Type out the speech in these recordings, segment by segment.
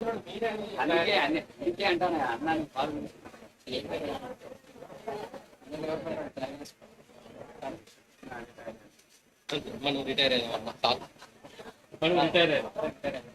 అందుకే అందుకే అంటాను అన్నాను పాలు మనం రిటైర్ అయ్యామన్నా మనం రిటైర్ అయ్యాం.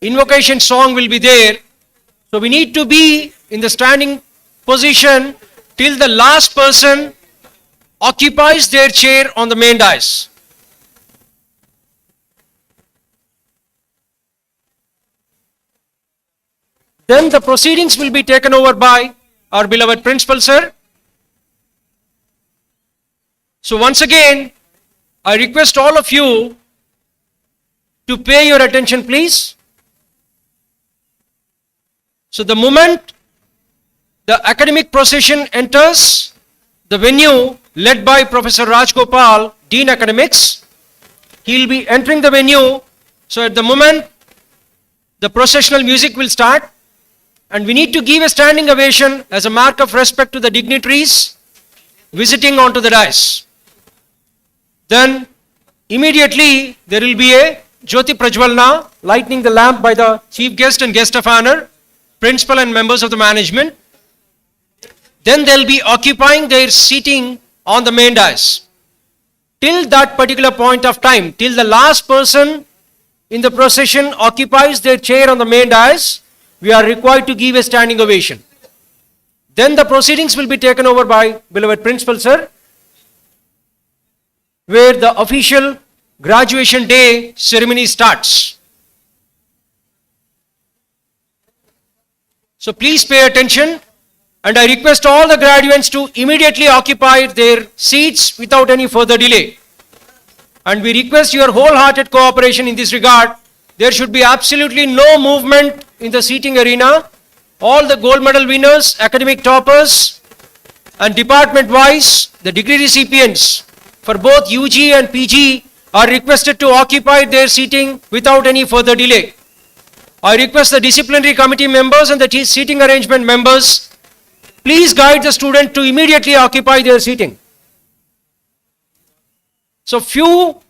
Invocation song will be there. So we need to be in the standing position till the last person occupies their chair on the main dais. Then the proceedings will be taken over by our beloved principal sir. So once again, I request all of you to pay your attention, please. So the moment the academic procession enters the venue led by Professor Raj Gopal, Dean Academics, he will be entering the venue. So at the moment the processional music will start, and we need to give a standing ovation as a mark of respect to the dignitaries visiting onto the dais. Then immediately there will be a Jyoti Prajwalna, lighting the lamp by the chief guest and guest of honor, principal and members of the management. Then they'll be occupying their seating on the main dais. Till that particular point of time, till the last person in the procession occupies their chair on the main dais, we are required to give a standing ovation. Then the proceedings will be taken over by beloved principal sir, where the official graduation day ceremony starts. So please pay attention, and I request all the graduates to immediately occupy their seats without any further delay. And we request your wholehearted cooperation in this regard. There should be absolutely no movement in the seating arena. All the gold medal winners, academic toppers, and department-wise, the degree recipients for both UG and PG are requested to occupy their seating without any further delay. I request the disciplinary committee members and the seating arrangement members, please guide the student to immediately occupy their seating. So few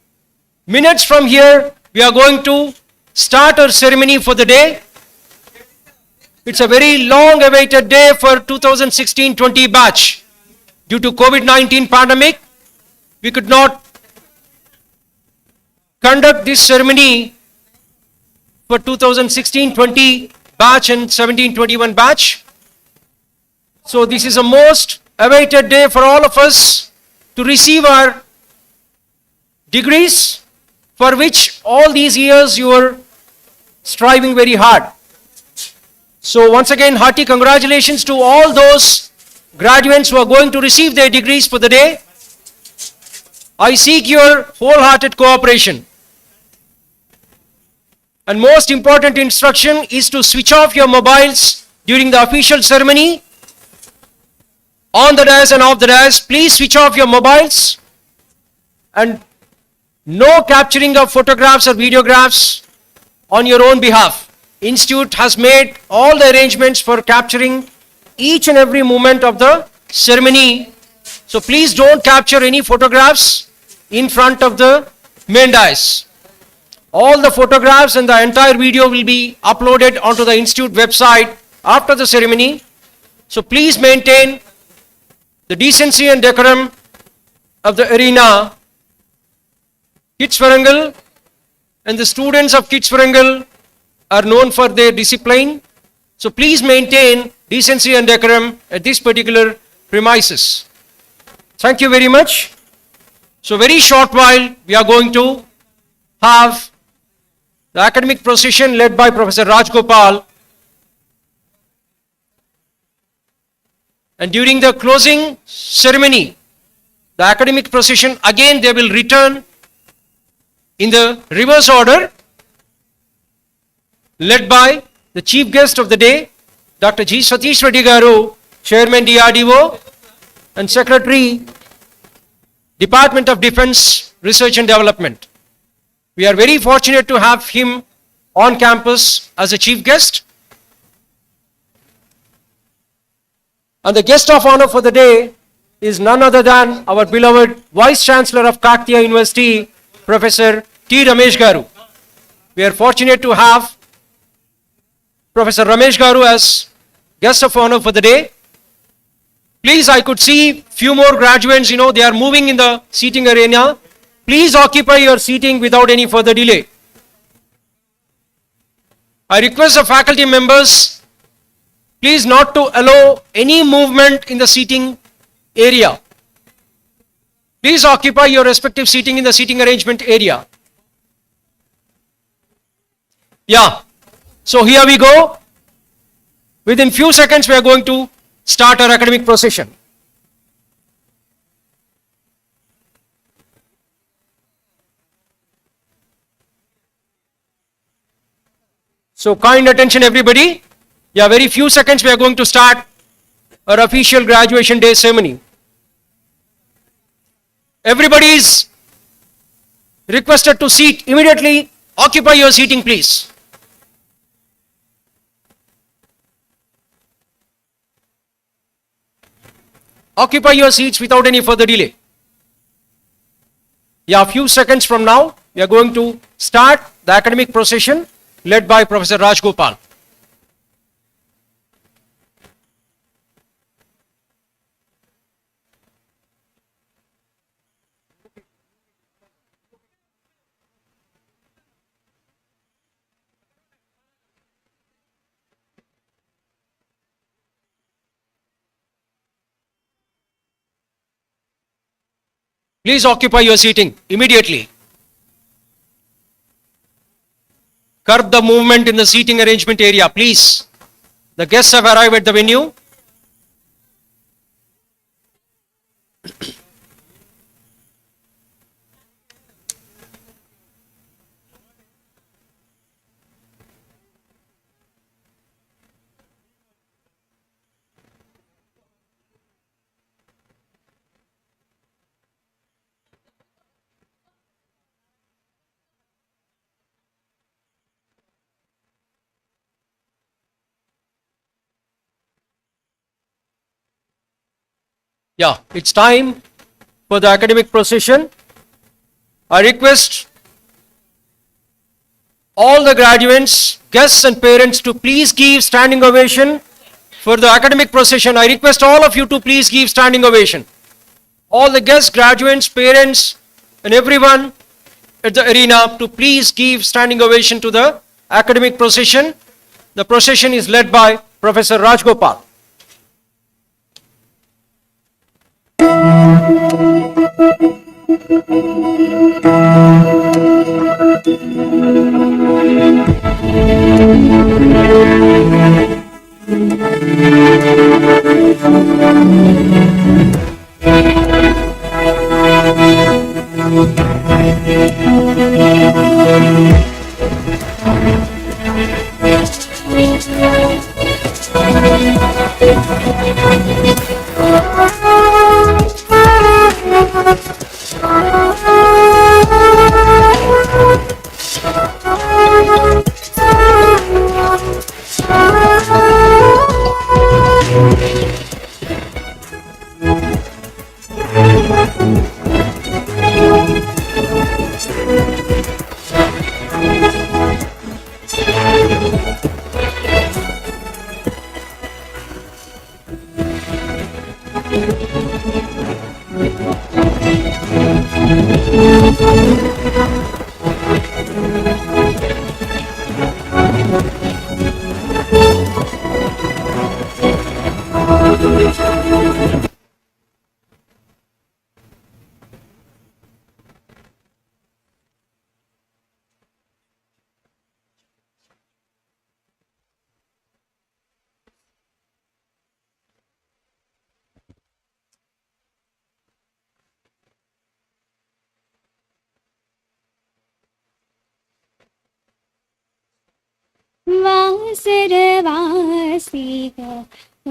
minutes from here, we are going to start our ceremony for the day. It's a very long awaited day for 2016-20 batch. Due to COVID-19 pandemic, we could not conduct this ceremony for 2016-20 batch and 17-21 batch. So this is a most awaited day for all of us to receive our degrees, for which all these years you were striving very hard. So once again, hearty congratulations to all those graduates who are going to receive their degrees for the day. I seek your wholehearted cooperation. And most important instruction is to switch off your mobiles during the official ceremony on the dais and off the dais, please switch off your mobiles and no capturing of photographs or videographs on your own behalf. Institute has made all the arrangements for capturing each and every moment of the ceremony. So please don't capture any photographs in front of the main dais. All the photographs and the entire video will be uploaded onto the institute website after the ceremony. So please maintain the decency and decorum of the arena. Kids Varangal and the students of Kids Varangal are known for their discipline. So please maintain decency and decorum at this particular premises. Thank you very much. So very short while we are going to have the academic procession led by Professor Rajgopal. And during the closing ceremony, the academic procession, again they will return in the reverse order, led by the chief guest of the day, Dr. G. Satish Reddy Garu, Chairman DRDO and Secretary, Department of Defense Research and Development. We are very fortunate to have him on campus as a chief guest. And the guest of honor for the day is none other than our beloved Vice Chancellor of Kakatiya University, Professor T. Ramesh Garu. We are fortunate to have Professor Ramesh Garu as guest of honor for the day. Please, I could see few more graduates, they are moving in the seating arena. Please occupy your seating without any further delay. I request the faculty members, please not to allow any movement in the seating area. Please occupy your respective seating in the seating arrangement area. Yeah. So here we go. Within few seconds we are going to start our academic procession. So kind attention everybody. Yeah, very few seconds we are going to start our official graduation day ceremony. Everybody is requested to seat immediately. Occupy your seating, please. Occupy your seats without any further delay. Yeah, a few seconds from now, we are going to start the academic procession led by Professor Rajgopal. Please occupy your seating immediately. Curb the movement in the seating arrangement area, please. The guests have arrived at the venue. Yeah, it's time for the academic procession. I request all the graduates, guests and parents to please give standing ovation for the academic procession. I request all of you to please give standing ovation. All the guests, graduates, parents and everyone at the arena to please give standing ovation to the academic procession. The procession is led by Professor Rajgopal.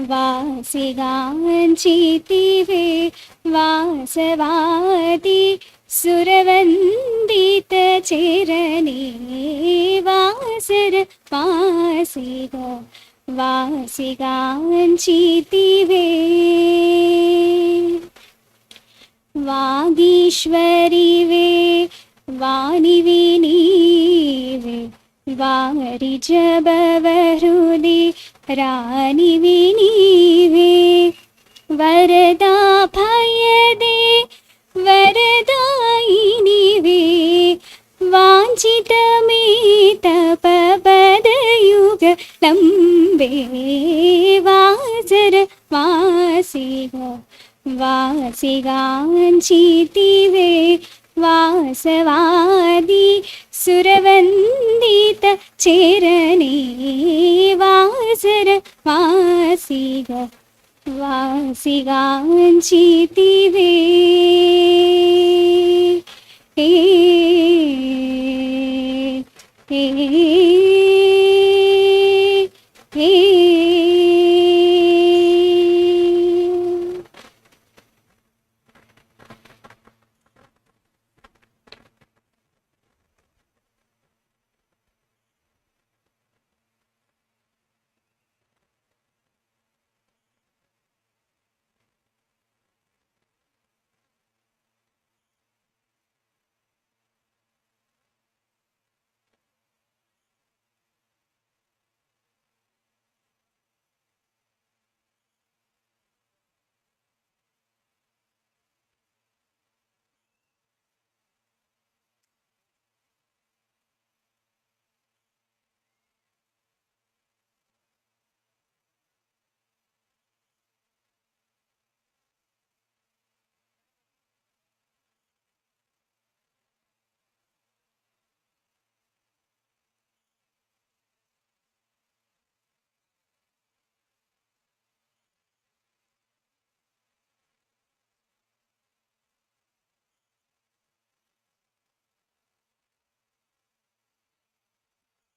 वासिगाञ्चितिवे वासवादि सुरवन्दितचरणे वासिगाञ्चितिवे Vagishwari वे वानिविनीवे वारिजबवरुदि रानिविनीवे वरदा भयदे वरदायिनिवे वाञ्छितमे तपपदयुग लम्बे वासिगाञ्चितिवे वासवादि सुरवन्दित चरणे वासिगाञ्चितिवे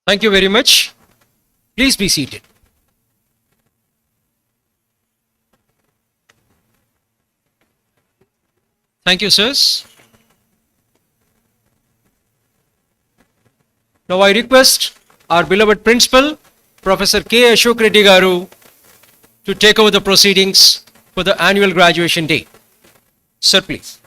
Thank you very much. Please be seated. Thank you, sirs. Now I request our beloved principal, Professor K. Ashok Reddy Garu, to take over the proceedings for the annual graduation day. Sir, please.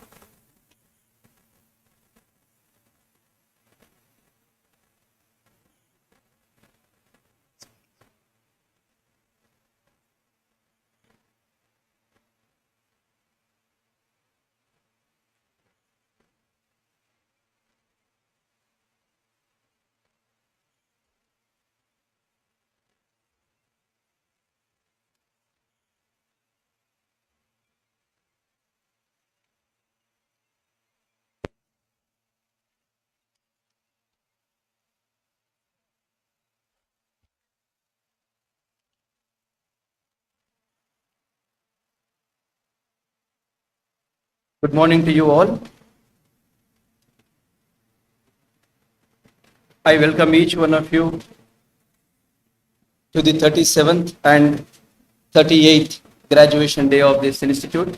Good morning to you all. I welcome each one of you to the 37th and 38th graduation day of this institute.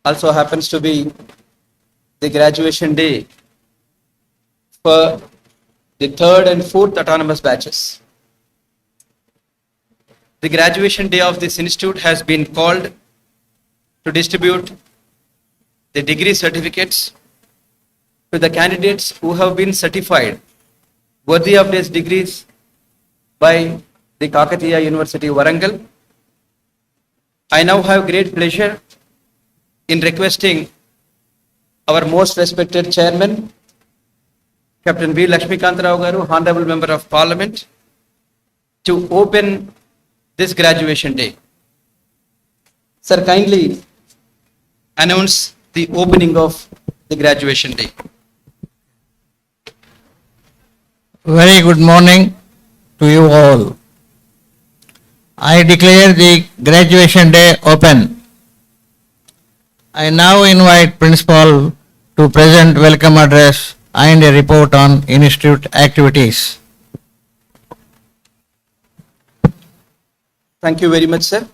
Also happens to be the graduation day for the 3rd and 4th autonomous batches. The graduation day of this institute has been called to distribute the degree certificates to the candidates who have been certified worthy of these degrees by the Kakatiya University, Warangal. I now have great pleasure in requesting our most respected chairman, Captain V. Lakshmikant Rao Garu, Honorable Member of Parliament, to open this graduation day. Sir, kindly announce the opening of the graduation day. Very good morning to you all. I declare the graduation day open. I now invite Principal to present welcome address and a report on institute activities. Thank you very much, sir.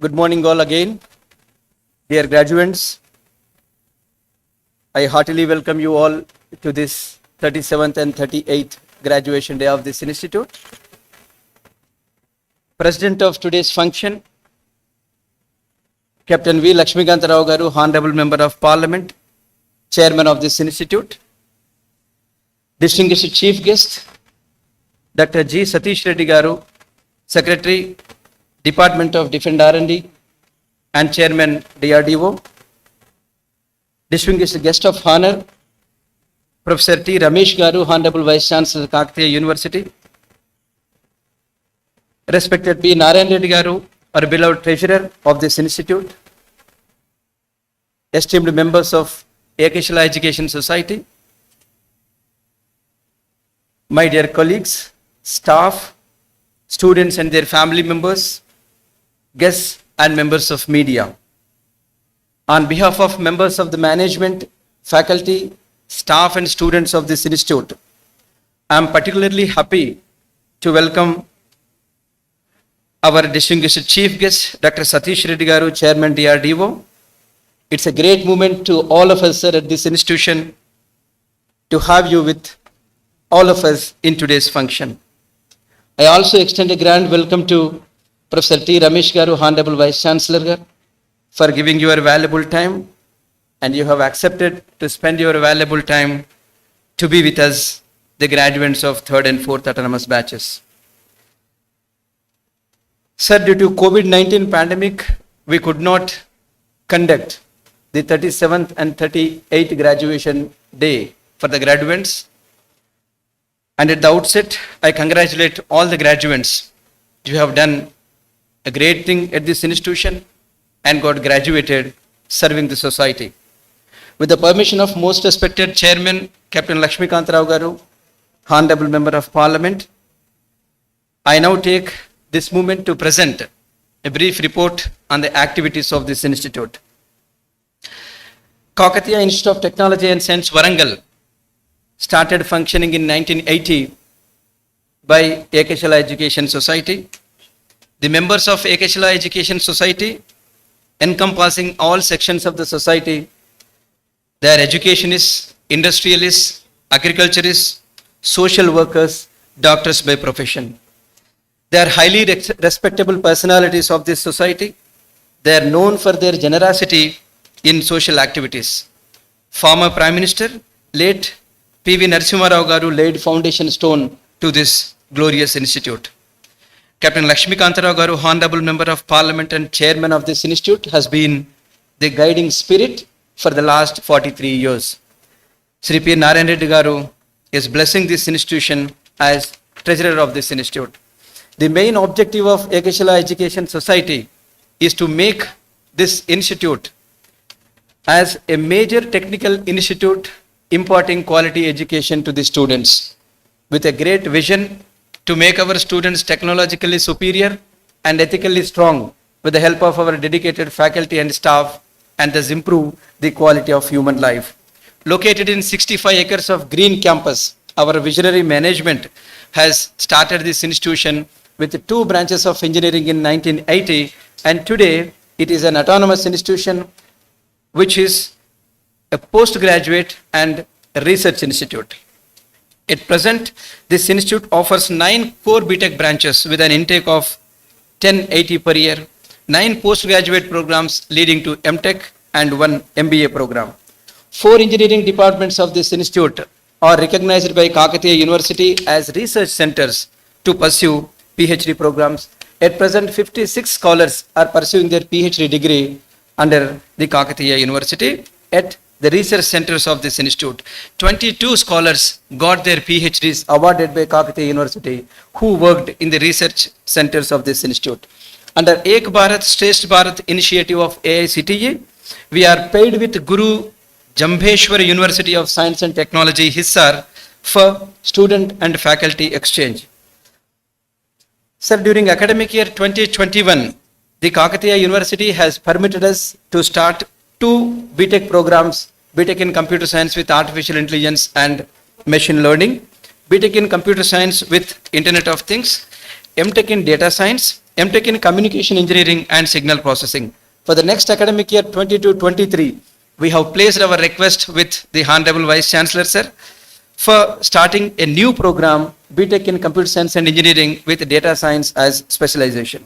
Good morning, all again. Dear graduates, I heartily welcome you all to this 37th and 38th graduation day of this institute. President of today's function, Captain V. Lakshmikanta Rao Garu, Honorable Member of Parliament, Chairman of this institute. Distinguished Chief Guest, Dr. G. Satish Reddy Garu, Secretary, Department of Defense R&D and Chairman DRDO. Distinguished Guest of Honor, Professor T. Ramesh Garu, Honorable Vice Chancellor, Kakatiya University. Respected P. Narayan Reddy Garu, our beloved Treasurer of this institute. Esteemed members of Ekashala Education Society. My dear colleagues, staff, students and their family members, guests and members of media. On behalf of members of the management, faculty, staff and students of this institute, I am particularly happy to welcome our distinguished chief guest, Dr. Satish Reddy Garu, Chairman DRDO. It's a great moment to all of us, sir, at this institution to have you with all of us in today's function. I also extend a grand welcome to Professor T. Ramesh Garu, Honorable Vice Chancellor Garu, for giving your valuable time, and you have accepted to spend your valuable time to be with us, the graduates of 3rd and 4th autonomous batches. Sir, due to COVID-19 pandemic, we could not conduct the 37th and 38th graduation day for the graduates. And at the outset, I congratulate all the graduates. You have done a great thing at this institution and got graduated serving the society. With the permission of most respected Chairman, Captain Lakshmikanta Rao Garu, Honorable Member of Parliament, I now take this moment to present a brief report on the activities of this institute. Kakatiya Institute of Technology and Science, Warangal, started functioning in 1980 by Ekashala Education Society. The members of Ekashala Education Society, encompassing all sections of the society, their educationists, industrialists, agriculturists, social workers, doctors by profession. They are highly respectable personalities of this society. They are known for their generosity in social activities. Former Prime Minister, late P.V. Narasimha Rao Garu, laid foundation stone to this glorious institute. Captain Lakshmikanta Rao Garu, Honorable Member of Parliament and Chairman of this institute, has been the guiding spirit for the last 43 years. Sri P. Narayan Reddy Garu is blessing this institution as Treasurer of this institute. The main objective of Ekashala Education Society is to make this institute as a major technical institute imparting quality education to the students, with a great vision to make our students technologically superior and ethically strong with the help of our dedicated faculty and staff, and thus improve the quality of human life. Located in 65 acres of green campus, our visionary management has started this institution with 2 branches of engineering in 1980, and today it is an autonomous institution which is a postgraduate and a research institute. At present, this institute offers 9 core Btec branches with an intake of 1080 per year, 9 postgraduate programs leading to Mtec and 1 MBA program. 4 engineering departments of this institute are recognized by Kakatiya University as research centers to pursue PhD programs. At present, 56 scholars are pursuing their PhD degree under the Kakatiya University at the research centers of this institute. 22 scholars got their PhDs awarded by Kakatiya University who worked in the research centers of this institute. Under Ek Bharat, Shresth Bharat initiative of AICTE, we are paid with Guru Jambheshwar University of Science and Technology, Hissar, for student and faculty exchange. Sir, during academic year 2021, the Kakatiya University has permitted us to start 2 Btec programs, Btec in Computer Science with Artificial Intelligence and Machine Learning. Btec in Computer Science with Internet of Things, Mtech in Data Science, Mtech in Communication Engineering and Signal Processing. For the next academic year 22-23, we have placed our request with the Honorable Vice Chancellor, sir, for starting a new program, Btech in Computer Science and Engineering with Data Science as specialization.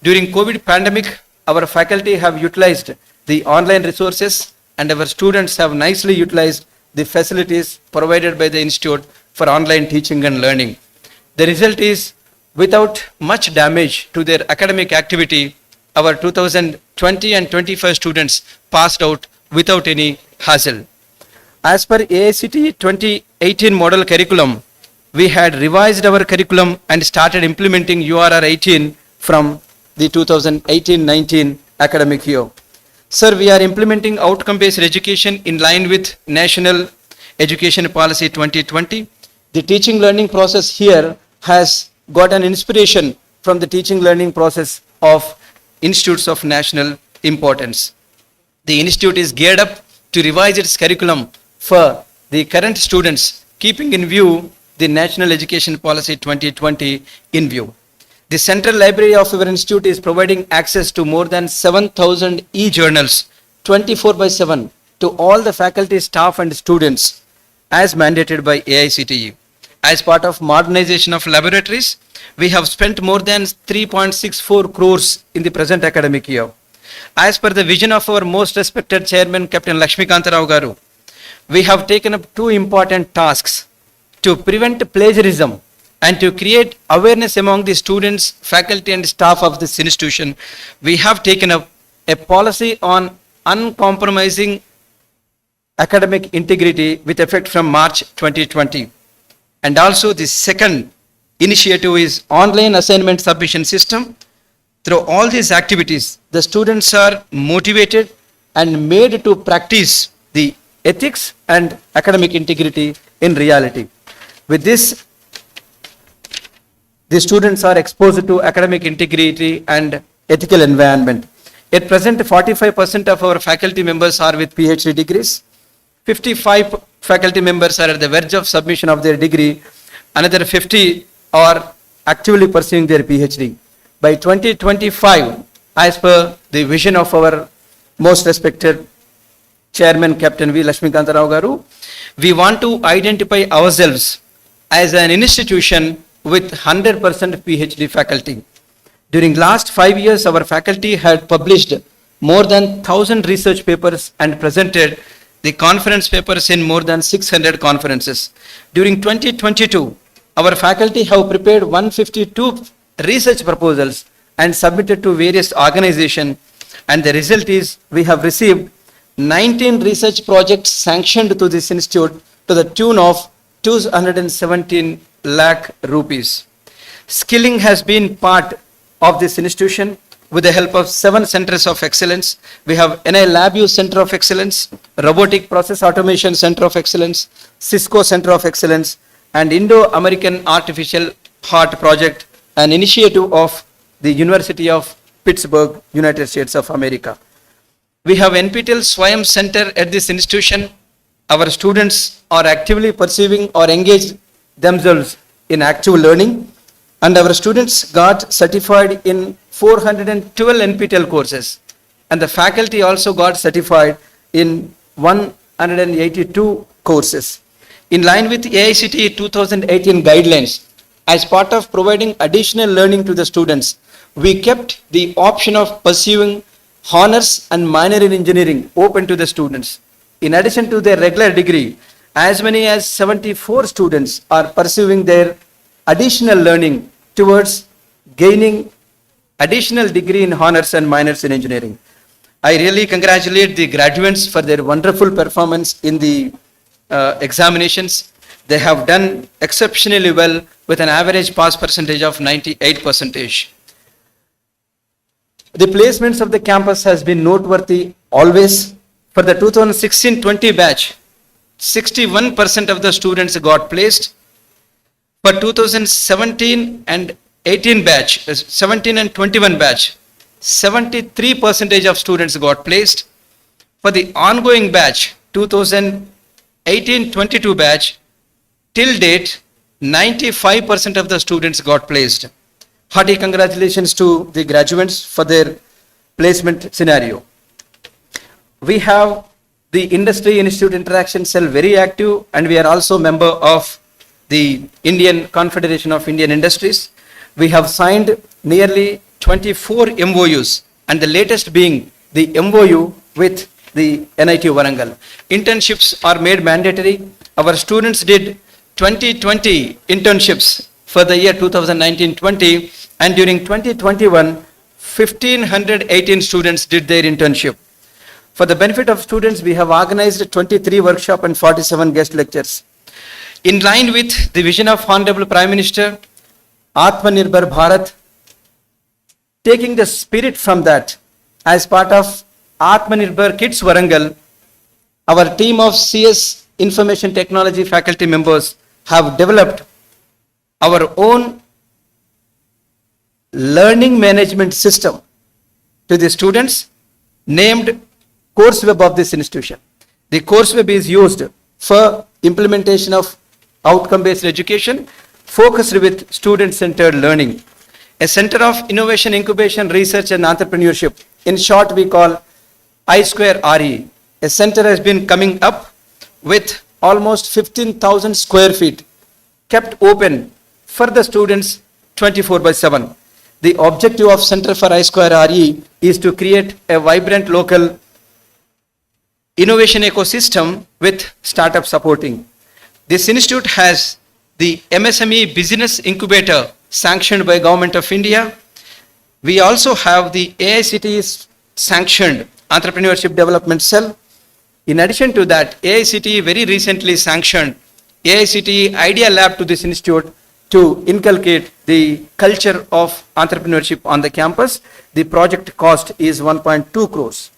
During COVID pandemic, our faculty have utilized the online resources and our students have nicely utilized the facilities provided by the institute for online teaching and learning. The result is, without much damage to their academic activity, our 2020 and 21 students passed out without any hassle. As per AICTE 2018 model curriculum, we had revised our curriculum and started implementing URR 18 from the 2018-19 academic year. Sir, we are implementing outcome-based education in line with National Education Policy 2020. The teaching learning process here has got an inspiration from the teaching learning process of institutes of national importance. The institute is geared up to revise its curriculum for the current students, keeping in view the National Education Policy 2020 in view. The Central Library of our institute is providing access to more than 7,000 e-journals 24/7 to all the faculty, staff and students as mandated by AICTE. As part of modernization of laboratories, we have spent more than 3.64 crores in the present academic year. As per the vision of our most respected chairman, Captain Lakshmikanta Rao Garu, we have taken up two important tasks to prevent plagiarism and to create awareness among the students, faculty and staff of this institution. We have taken up a policy on uncompromising academic integrity with effect from March 2020. And also the second initiative is online assignment submission system. Through all these activities, the students are motivated and made to practice the ethics and academic integrity in reality. With this, the students are exposed to academic integrity and ethical environment. At present, 45% of our faculty members are with PhD degrees. 55 faculty members are at the verge of submission of their degree. Another 50 are actively pursuing their PhD. By 2025, as per the vision of our most respected Chairman Captain V. Lakshmikanta Rao Garu, we want to identify ourselves as an institution with 100% PhD faculty. During last 5 years, our faculty had published more than 1,000 research papers and presented the conference papers in more than 600 conferences. During 2022, our faculty have prepared 152 research proposals and submitted to various organizations, and the result is we have received 19 research projects sanctioned to this institute to the tune of 217 lakh rupees. Skilling has been part of this institution with the help of 7 centers of excellence. We have NI LabU Center of Excellence, Robotic Process Automation Center of Excellence, Cisco Center of Excellence, and Indo-American Artificial Heart Project, an initiative of the University of Pittsburgh, United States of America. We have NPTEL Swayam Center at this institution. Our students are actively pursuing or engaged themselves in active learning, and our students got certified in 412 NPTEL courses, and the faculty also got certified in 182 courses. In line with AICTE 2018 guidelines, as part of providing additional learning to the students, we kept the option of pursuing honors and minor in engineering open to the students. In addition to their regular degree, as many as 74 students are pursuing their additional learning towards gaining additional degree in honors and minors in engineering. I really congratulate the graduates for their wonderful performance in the examinations. They have done exceptionally well with an average pass percentage of 98%. The placements of the campus has been noteworthy always. For the 2016-20 batch, 61% of the students got placed. For 2017 and 18 batch, 17 and 21 batch, 73% of students got placed. For the ongoing batch, 2018-22 batch, till date, 95% of the students got placed. Hearty congratulations to the graduates for their placement scenario. We have the Industry Institute Interaction Cell very active, and we are also member of the Indian Confederation of Indian Industries. We have signed nearly 24 MOUs, and the latest being the MOU with the NIT Warangal. Internships are made mandatory. Our students did 2020 internships for the year 2019-20, and during 2021, 1,518 students did their internship. For the benefit of students, we have organized 23 workshops and 47 guest lectures. In line with the vision of Honorable Prime Minister, Atmanirbhar Bharat, taking the spirit from that, as part of Atmanirbhar Kids Warangal, our team of CS Information Technology faculty members have developed our own learning management system to the students named Course Web of this institution. The Course Web is used for implementation of outcome-based education focused with student-centered learning. A center of innovation, incubation, research and entrepreneurship. In short, we call I2RE. A center has been coming up with almost 15,000 square feet kept open for the students 24/7. The objective of Center for I2RE is to create a vibrant local innovation ecosystem with startup supporting. This institute has the MSME business incubator sanctioned by Government of India. We also have the AICTE sanctioned entrepreneurship development cell. In addition to that, AICTE very recently sanctioned AICTE Idea Lab to this institute to inculcate the culture of entrepreneurship on the campus. The project cost is 1.2 crores.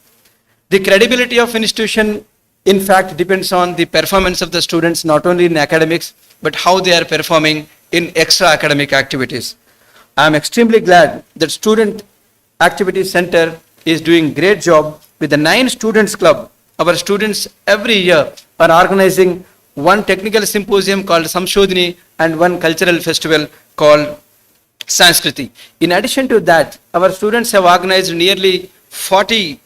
The credibility of institution, in fact, depends on the performance of the students, not only in academics, but how they are performing in extra academic activities. I am extremely glad that Student Activity Center is doing great job with the 9 students club. Our students every year are organizing one technical symposium called Samshodhini and one cultural festival called Sanskriti. In addition to that, our students have organized nearly 40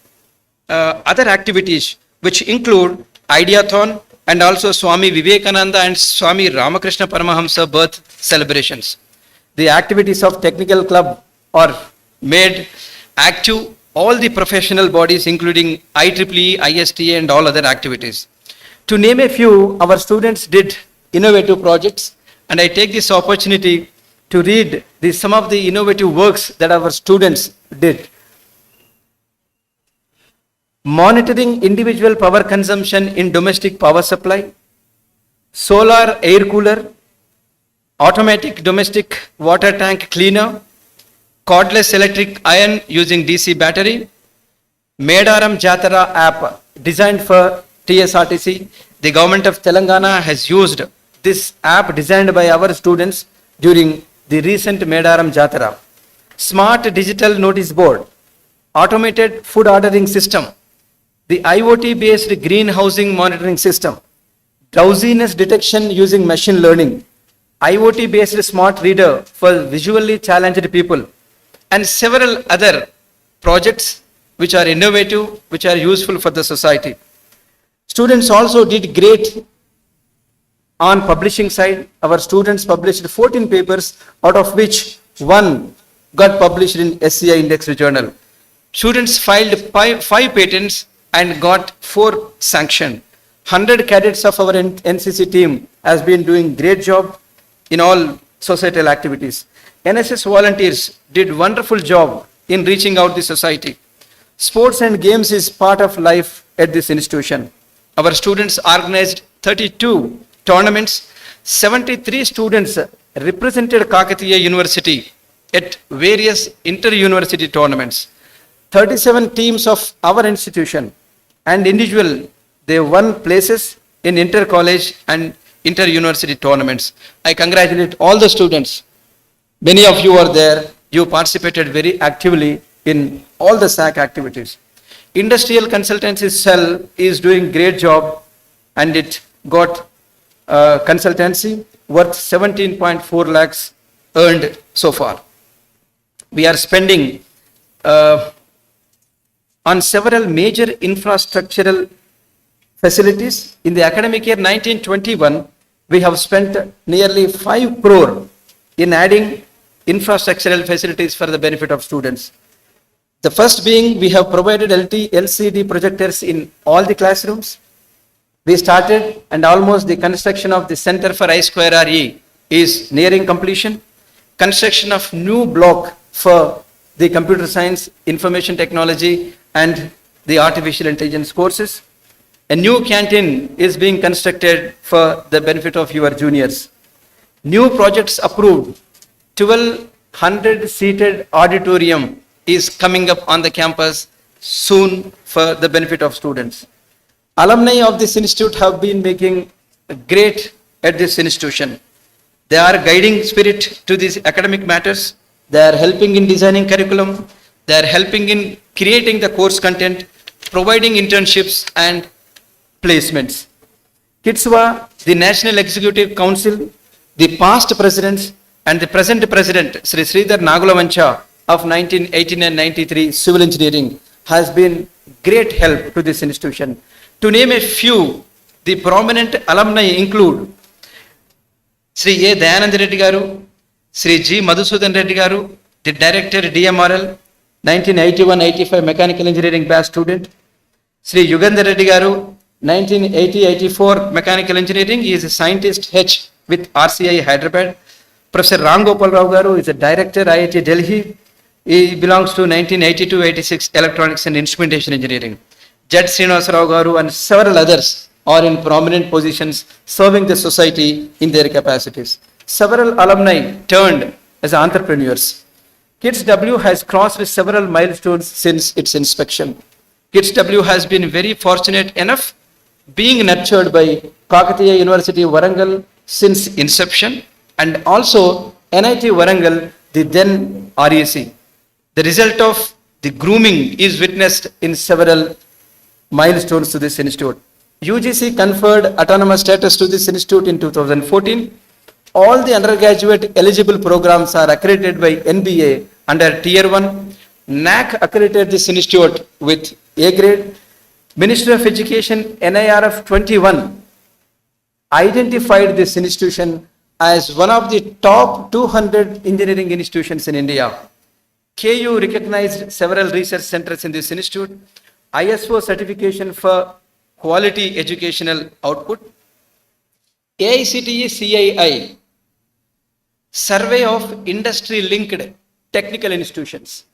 other activities, which include Ideathon and also Swami Vivekananda and Swami Ramakrishna Paramahamsa birth celebrations. The activities of technical club are made active all the professional bodies, including IEEE, ISTA and all other activities. To name a few, our students did innovative projects, and I take this opportunity to read some of the innovative works that our students did. Monitoring individual power consumption in domestic power supply, solar air cooler, automatic domestic water tank cleaner, cordless electric iron using DC battery, Medaram Jatara app designed for TSRTC. The government of Telangana has used this app designed by our students during the recent Medaram Jatara. Smart digital notice board, automated food ordering system, the IoT-based greenhousing monitoring system, drowsiness detection using machine learning, IoT-based smart reader for visually challenged people, and several other projects which are innovative, which are useful for the society. Students also did great on publishing side. Our students published 14 papers, out of which one got published in SCI Indexed Journal. Students filed 5 patents and got 4 sanctioned. 100 cadets of our NCC team has been doing great job in all societal activities. NSS volunteers did wonderful job in reaching out the society. Sports and games is part of life at this institution. Our students organized 32 tournaments. 73 students represented Kakatiya University at various inter-university tournaments. 37 teams of our institution and individual, they won places in inter-college and inter-university tournaments. I congratulate all the students. Many of you are there. You participated very actively in all the SAC activities. Industrial consultancy cell is doing great job, and it got consultancy worth 17.4 lakhs earned so far. We are spending on several major infrastructural facilities. In the academic year 1921, we have spent nearly 5 crore in adding infrastructural facilities for the benefit of students. The first being, we have provided LCD projectors in all the classrooms. We started, and almost the construction of the Center for I2RE is nearing completion. Construction of new block for the computer science, information technology, and the artificial intelligence courses. A new canteen is being constructed for the benefit of your juniors. New projects approved. 1,200 seated auditorium is coming up on the campus soon for the benefit of students. Alumni of this institute have been making great at this institution. They are guiding spirit to these academic matters. They are helping in designing curriculum. They are helping in creating the course content, providing internships and placements. Kitswa, the National Executive Council, the past presidents and the present president, Sri Sridhar Nagulavancha of 1918 and 93 civil engineering, has been great help to this institution. To name a few, the prominent alumni include Sri A. Dayananda Reddy Garu, Sri G. Madhusudan Reddy Garu, the director DMRL, 1981-85 mechanical engineering batch student. Sri Yugandhar Reddy Garu, 1980-84 mechanical engineering, he is a scientist H with RCI Hyderabad. Professor Ram Gopal Rao Garu is a director IIT Delhi. He belongs to 1982-86 electronics and instrumentation engineering. Jad Srinivasa Rao Garu and several others are in prominent positions serving the society in their capacities. Several alumni turned as entrepreneurs. KITS W has crossed several milestones since its inspection. KITS W has been very fortunate enough being nurtured by Kakatiya University Warangal since inception, and also NIT Warangal, the then REC. The result of the grooming is witnessed in several milestones to this institute. UGC conferred autonomous status to this institute in 2014. All the undergraduate eligible programs are accredited by NBA under Tier 1. NAC accredited this institute with A grade. Ministry of Education NIRF 21 identified this institution as one of the top 200 engineering institutions in India. KU recognized several research centers in this institute. ISO certification for quality educational output. AICTE CII survey of industry linked technical institutions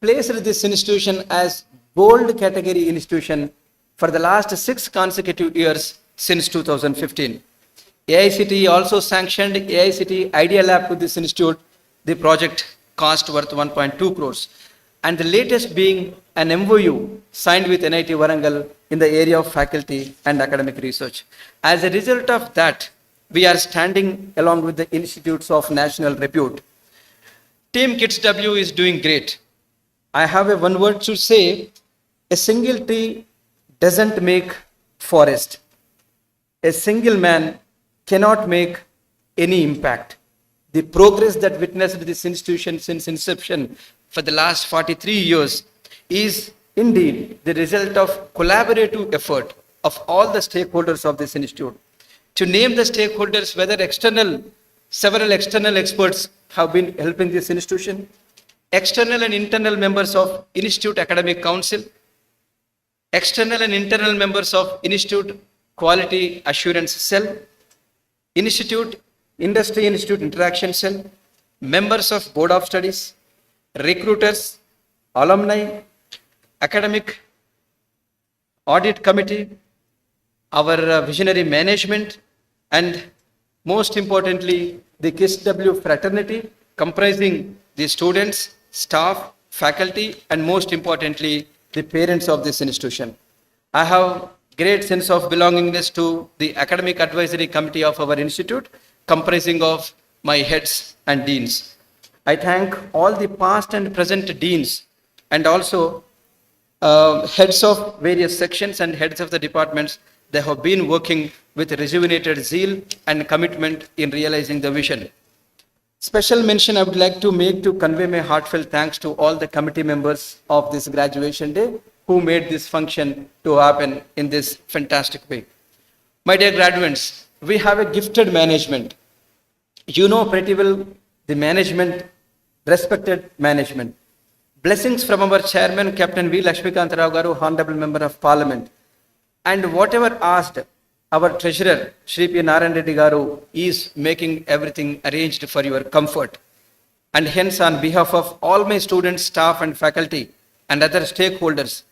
placed this institution as bold category institution for the last 6 consecutive years since 2015. AICTE also sanctioned AICTE Idea Lab to this institute, the project cost worth 1.2 crores. And the latest being an MOU signed with NIT Warangal in the area of faculty and academic research. As a result of that, we are standing along with the institutes of national repute. Team KITS W is doing great. I have a one word to say: a single tree doesn't make forest. A single man cannot make any impact. The progress that witnessed this institution since inception for the last 43 years is indeed the result of collaborative effort of all the stakeholders of this institute. To name the stakeholders, whether several external experts have been helping this institution, external and internal members of Institute Academic Council, external and internal members of Institute Quality Assurance Cell, Institute Industry Institute Interaction Cell, members of Board of Studies, recruiters, alumni, academic audit committee, our visionary management, and most importantly, the KITS W fraternity comprising the students, staff, faculty, and most importantly, the parents of this institution. I have great sense of belongingness to the academic advisory committee of our institute, comprising of my heads and deans. I thank all the past and present deans and also heads of various sections and heads of the departments. They have been working with rejuvenated zeal and commitment in realizing the vision. Special mention I would like to make to convey my heartfelt thanks to all the committee members of this graduation day who made this function to happen in this fantastic way. My dear graduates, we have a gifted management. You know pretty well the management, respected management. Blessings from our chairman, Captain V. Lakshmikant Rao Garu, Honorable Member of Parliament. And whatever asked, our treasurer, Shri P. Narayan Reddy Garu, is making everything arranged for your comfort. And hence, on behalf of all my students, staff and faculty and other stakeholders,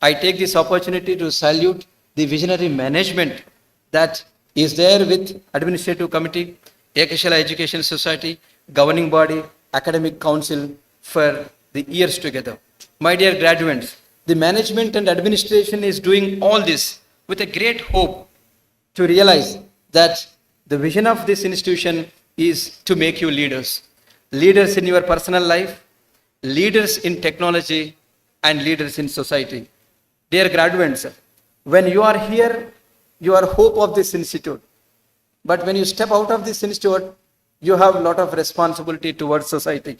I take this opportunity to salute the visionary management that is there with Administrative Committee, Ekashala Education Society, Governing Body, Academic Council for the years together. My dear graduates, the management and administration is doing all this with a great hope to realize that the vision of this institution is to make you leaders. Leaders in your personal life, leaders in technology, and leaders in society. Dear graduates, when you are here, you are hope of this institute. But when you step out of this institute, you have a lot of responsibility towards society.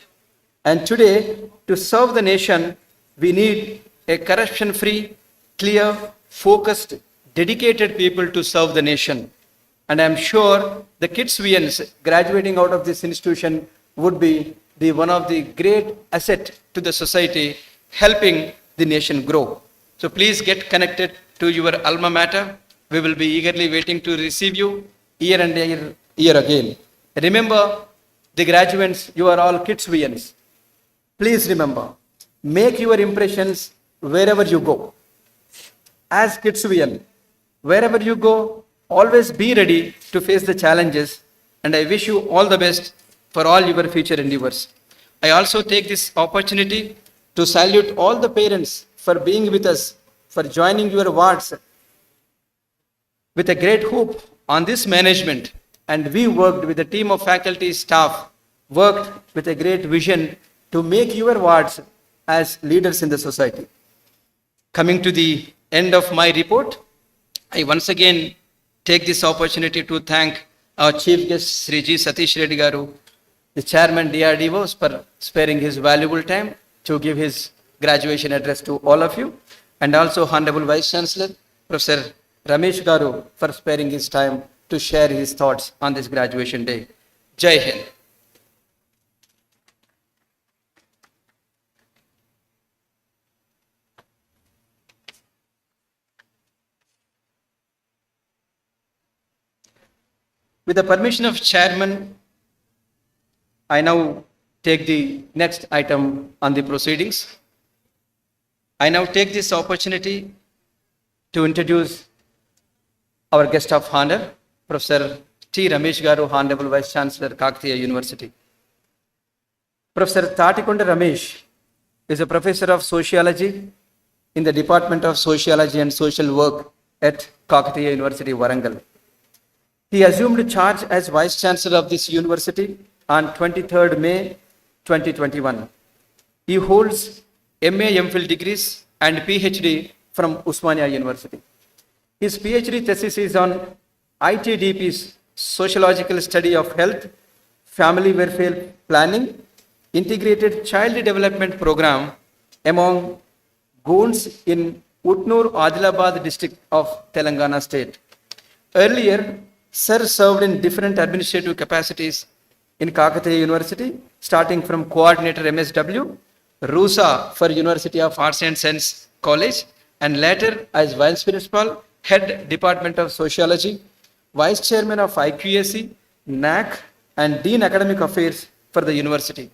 And today, to serve the nation, we need a corruption-free, clear, focused, dedicated people to serve the nation. And I'm sure the kids graduating out of this institution would be one of the great asset to the society, helping the nation grow. So please get connected to your alma mater. We will be eagerly waiting to receive you year and year again. Remember, the graduates, you are all kids. Please remember, make your impressions wherever you go. As kids, wherever you go, always be ready to face the challenges, and I wish you all the best for all your future endeavors. I also take this opportunity to salute all the parents for being with us, for joining your wards with a great hope on this management, and we worked with a team of faculty staff, worked with a great vision to make your wards as leaders in the society. Coming to the end of my report, I once again take this opportunity to thank our chief guest, Sri G. Satish Reddy Garu, the chairman DRDO, for sparing his valuable time to give his graduation address to all of you, and also Honorable Vice Chancellor, Professor Ramesh Garu, for sparing his time to share his thoughts on this graduation day. Jai Hind. With the permission of chairman, I now take the next item on the proceedings. I now take this opportunity to introduce our guest of honor, Professor T. Ramesh Garu, Honorable Vice Chancellor, Kakatiya University. Professor Tatikonda Ramesh is a professor of sociology in the Department of Sociology and Social Work at Kakatiya University, Warangal. He assumed charge as Vice Chancellor of this university on 23rd May 2021. He holds MA MPhil degrees and PhD from Usmania University. His PhD thesis is on ITDP's Sociological Study of Health, Family Welfare Planning, Integrated Child Development Program among Gonds in Utnur, Adilabad district of Telangana state. Earlier, Sir served in different administrative capacities in Kakatiya University, starting from Coordinator MSW, RUSA for University of Arts and Science College, and later as Vice Principal, Head Department of Sociology, Vice Chairman of IQAC, NAC, and Dean Academic Affairs for the university.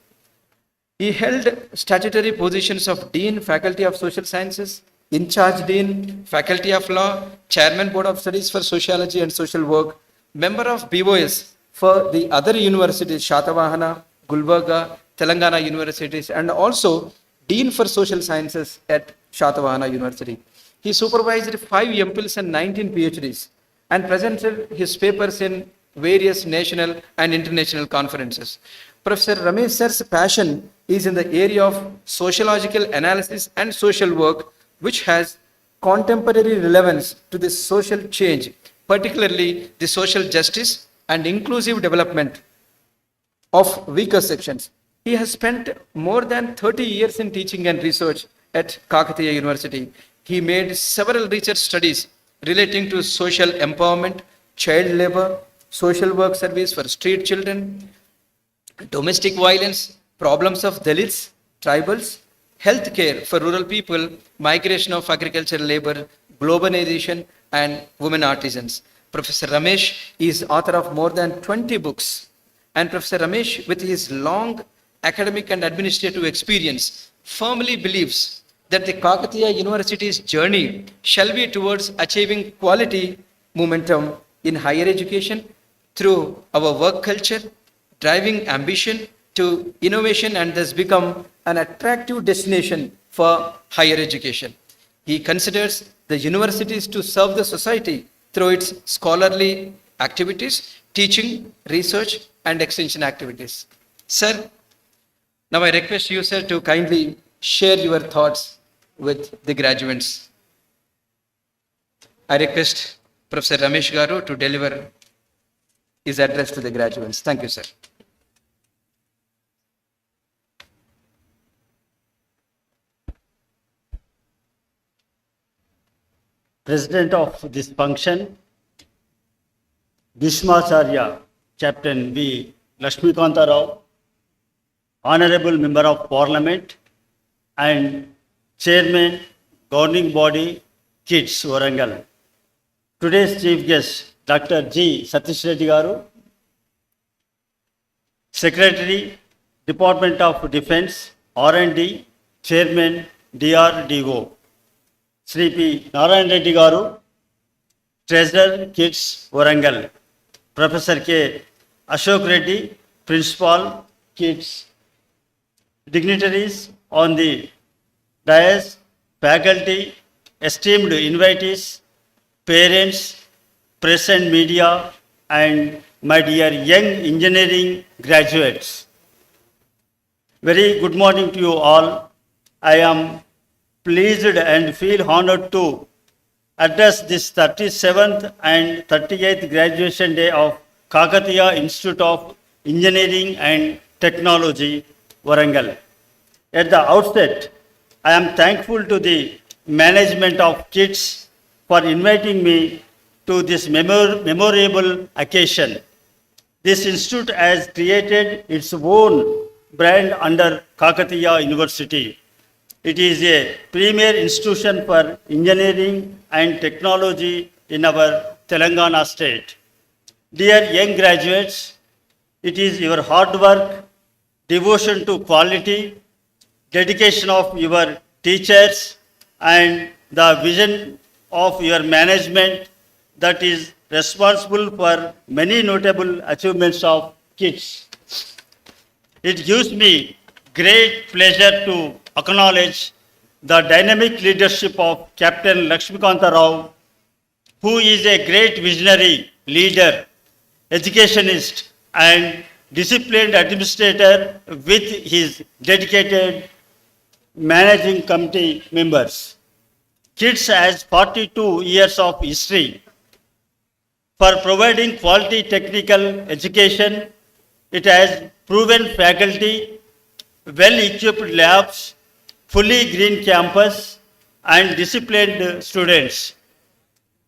He held statutory positions of Dean, Faculty of Social Sciences, In Charge Dean, Faculty of Law, Chairman Board of Studies for Sociology and Social Work, Member of BOS for the other universities, Shatavahana, Gulbarga, Telangana universities, and also Dean for Social Sciences at Shatavahana University. He supervised 5 MPhils and 19 PhDs and presented his papers in various national and international conferences. Professor Ramesh Sir's passion is in the area of sociological analysis and social work, which has contemporary relevance to this social change particularly the social justice and inclusive development of weaker sections. He has spent more than 30 years in teaching and research at Kakatiya University. He made several research studies relating to social empowerment, child labor, social work service for street children, domestic violence, problems of Dalits, tribals, health care for rural people, migration of agricultural labor, globalization, and women artisans. Professor Ramesh is author of more than 20 books. And Professor Ramesh, with his long academic and administrative experience, firmly believes that the Kakatiya University's journey shall be towards achieving quality momentum in higher education through our work culture, driving ambition to innovation, and thus become an attractive destination for higher education. He considers the universities to serve the society through its scholarly activities, teaching, research, and extension activities. Sir, now I request you, sir, to kindly share your thoughts with the graduates. I request Professor Ramesh Garu to deliver his address to the graduates. Thank you, sir. President of this function, Bhishmacharya, Captain V. Lakshmikanta Rao, Honorable Member of Parliament and Chairman, Governing Body, Kids, Warangal. Today's chief guest, Dr. G. Satish Reddy Garu, Secretary, Department of Defense, R&D, Chairman, DRDO. Sri P. Narayan Reddy Garu, Treasurer, Kids, Warangal. Professor K. Ashok Reddy, Principal, Kids. Dignitaries on the dais, faculty, esteemed invitees, parents, press and media, and my dear young engineering graduates. Very good morning to you all. I am pleased and feel honored to address this 37th and 38th graduation day of Kakatiya Institute of Engineering and Technology, Warangal. At the outset, I am thankful to the management of KIDS for inviting me to this memorable occasion. This institute has created its own brand under Kakatiya University. It is a premier institution for engineering and technology in our Telangana state. Dear young graduates, it is your hard work, devotion to quality, dedication of your teachers, and the vision of your management that is responsible for many notable achievements of KIDS. It gives me great pleasure to acknowledge the dynamic leadership of Captain Lakshmikanta Rao, who is a great visionary leader, educationist, and disciplined administrator with his dedicated managing committee members. KIDS has 42 years of history. For providing quality technical education, it has proven faculty, well-equipped labs, fully green campus, and disciplined students.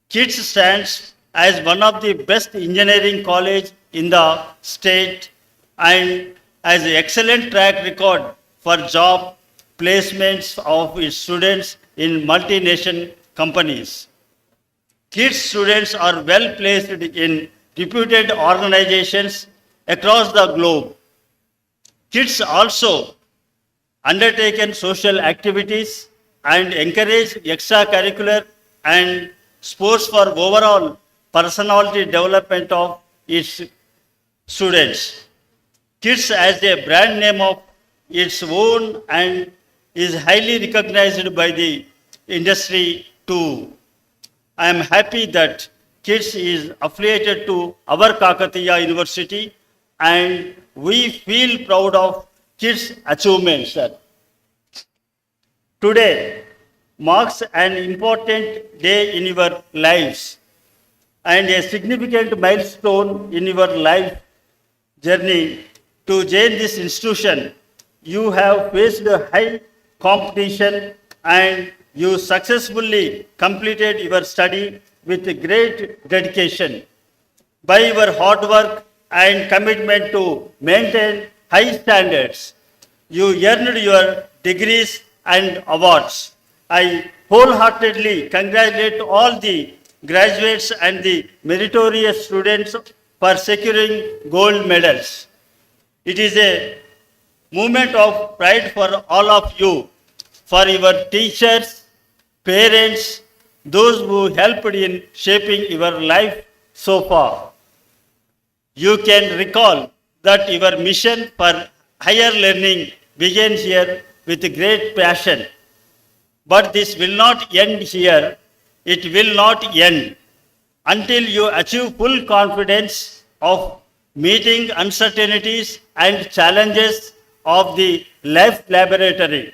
KIDS stands as one of the best engineering college in the state and has an excellent track record for job placements of its students in multinational companies. KIDS students are well placed in reputed organizations across the globe. KIDS also undertaken social activities and encourage extracurricular and sports for overall personality development of its students. KIDS has a brand name of its own and is highly recognized by the industry too. I am happy that KIDS is affiliated to our Kakatiya University and we feel proud of KIDS achievements. Today marks an important day in your lives. and a significant milestone in your life journey. To join this institution, you have faced a high competition and you successfully completed your study with great dedication. By your hard work and commitment to maintain high standards, you earned your degrees and awards. I wholeheartedly congratulate all the graduates and the meritorious students for securing gold medals. It is a moment of pride for all of you, for your teachers, parents, those who helped in shaping your life so far. You can recall that your mission for higher learning began here with great passion. But this will not end here. It will not end until you achieve full confidence of meeting uncertainties and challenges of the life laboratory.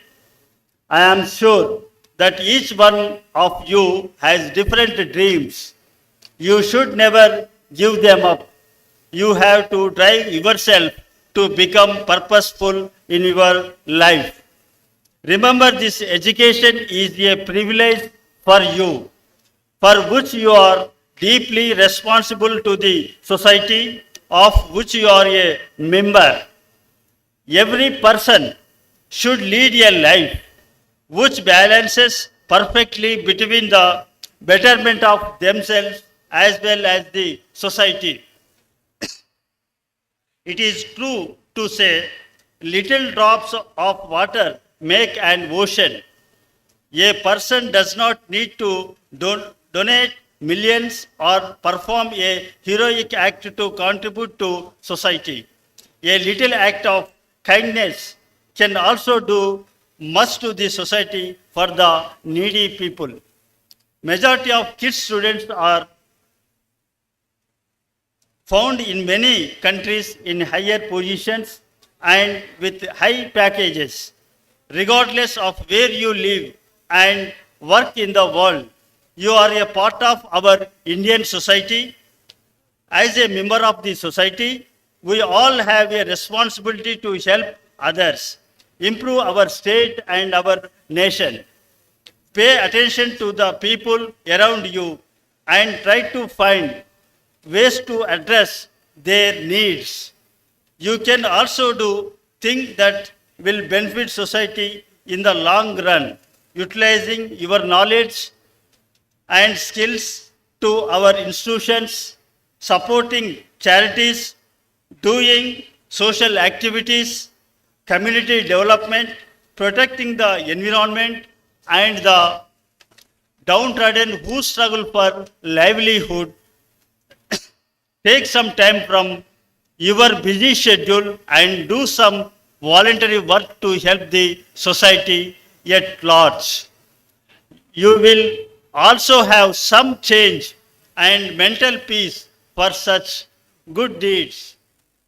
I am sure that each one of you has different dreams. You should never give them up. You have to drive yourself to become purposeful in your life. Remember, this education is a privilege for you, for which you are deeply responsible to the society of which you are a member. Every person should lead a life which balances perfectly between the betterment of themselves as well as the society. It is true to say, little drops of water make an ocean. A person does not need to donate millions or perform a heroic act to contribute to society. A little act of kindness can also do much to the society for the needy people. Majority of kids students are found in many countries in higher positions and with high packages. Regardless of where you live and work in the world, you are a part of our Indian society. As a member of the society, we all have a responsibility to help others, improve our state and our nation. Pay attention to the people around you and try to find ways to address their needs. You can also do things that will benefit society in the long run, utilizing your knowledge and skills to our institutions, supporting charities, doing social activities, community development, protecting the environment and the downtrodden who struggle for livelihood. Take some time from your busy schedule and do some voluntary work to help the society at large. You will also have some change and mental peace for such good deeds.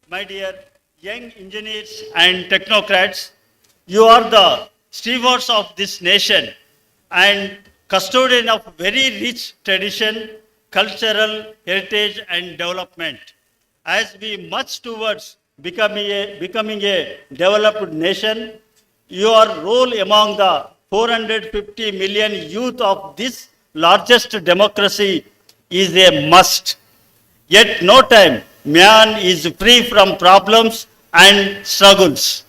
My dear young engineers and technocrats, you are the stewards of this nation and custodian of very rich tradition, cultural heritage and development. As we march towards becoming a developed nation, your role among the 450 million youth of this largest democracy is a must. Yet no time man is free from problems and struggles.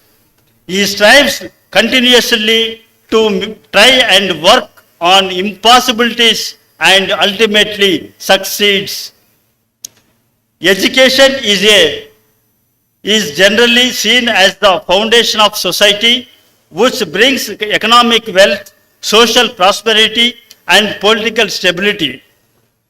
He strives continuously to try and work on impossibilities and ultimately succeeds. Education is generally seen as the foundation of society, which brings economic wealth, social prosperity, and political stability.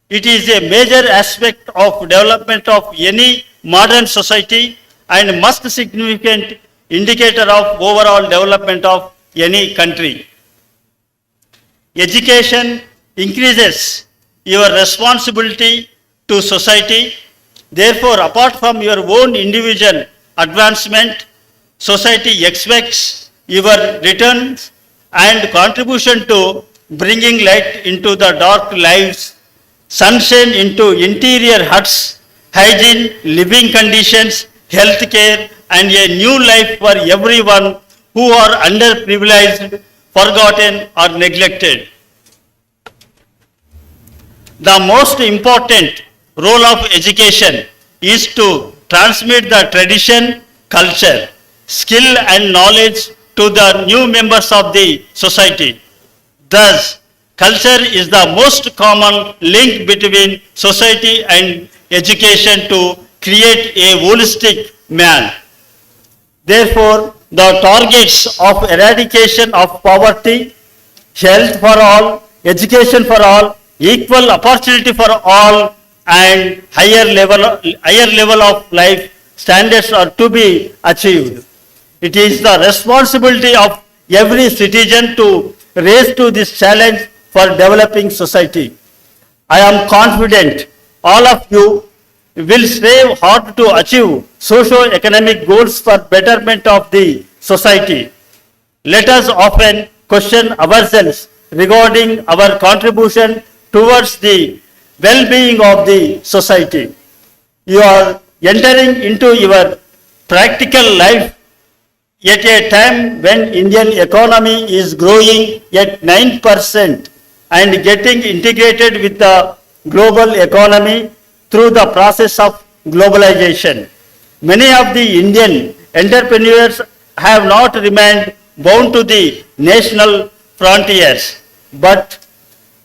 It is a major aspect of development of any modern society and most significant indicator of overall development of any country. Education increases your responsibility to society. Therefore, apart from your own individual advancement, society expects your returns and contribution to bringing light into the dark lives sunshine into interior huts, hygiene, living conditions, health care, and a new life for everyone who are underprivileged, forgotten, or neglected. The most important role of education is to transmit the tradition, culture, skill, and knowledge to the new members of the society. Thus, culture is the most common link between society and education to create a holistic man. Therefore, the targets of eradication of poverty, health for all, education for all, equal opportunity for all, and higher level of life standards are to be achieved. It is the responsibility of every citizen to raise to this challenge for developing society. I am confident all of you will strive hard to achieve socio-economic goals for betterment of the society. Let us often question ourselves regarding our contribution towards the well-being of the society. You are entering into your practical life at a time when Indian economy is growing at 9% and getting integrated with the global economy through the process of globalization. Many of the Indian entrepreneurs have not remained bound to the national frontiers, but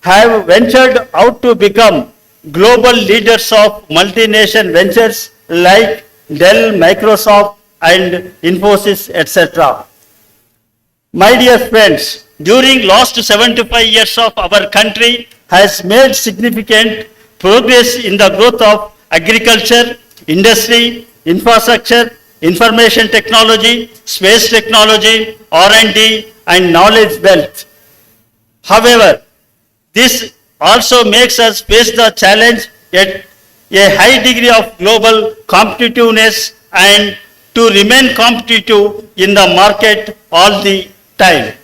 have ventured out to become global leaders of multinational ventures like Dell, Microsoft, and Infosys, etc. My dear friends, during last 75 years of our country has made significant progress in the growth of agriculture, industry, infrastructure, information technology, space technology, R&D, and knowledge wealth. However, this also makes us face the challenge at a high degree of global competitiveness and to remain competitive in the market all the time.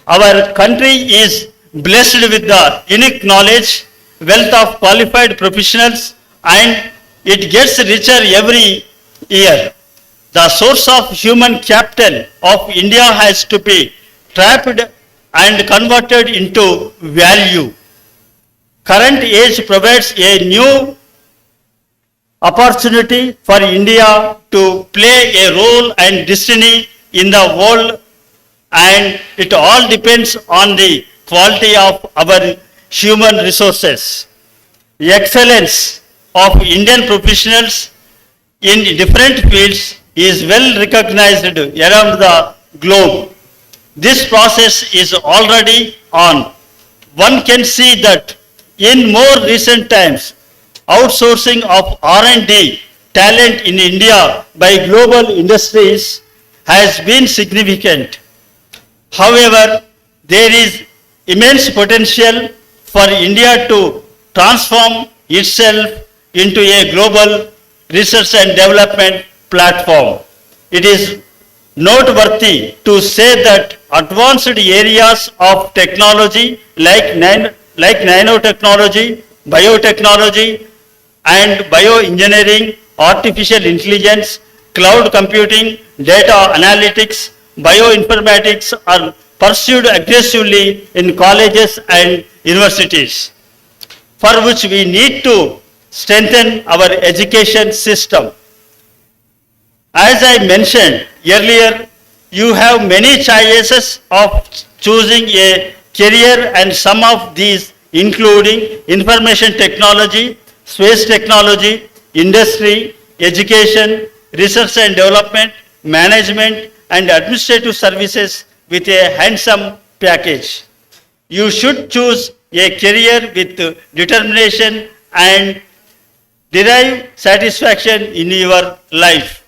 Our country is blessed with the unique knowledge, wealth of qualified professionals, and it gets richer every year. The source of human capital of India has to be trapped and converted into value. Current age provides a new opportunity for India to play a role and destiny in the world, and it all depends on the quality of our human resources. Excellence of Indian professionals in different fields is well recognized around the globe. This process is already on. One can see that in more recent times, outsourcing of R&D talent in India by global industries has been significant. However, there is immense potential for India to transform itself into a global research and development platform. It is noteworthy to say that advanced areas of technology like nanotechnology, biotechnology, and bioengineering, artificial intelligence, cloud computing, data analytics, bioinformatics are pursued aggressively in colleges and universities, for which we need to strengthen our education system. As I mentioned earlier, you have many choices of choosing a career, and some of these including information technology, space technology, industry, education, research and development, management, and administrative services with a handsome package. You should choose a career with determination and derive satisfaction in your life.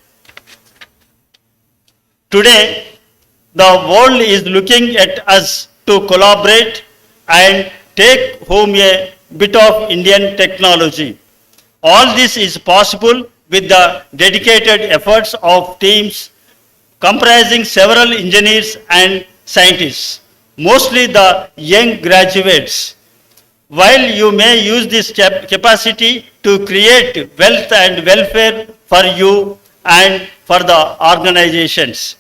Today, the world is looking at us to collaborate and take home a bit of Indian technology. All this is possible with the dedicated efforts of teams comprising several engineers and scientists, mostly the young graduates. While you may use this capacity to create wealth and welfare for you and for the organizations,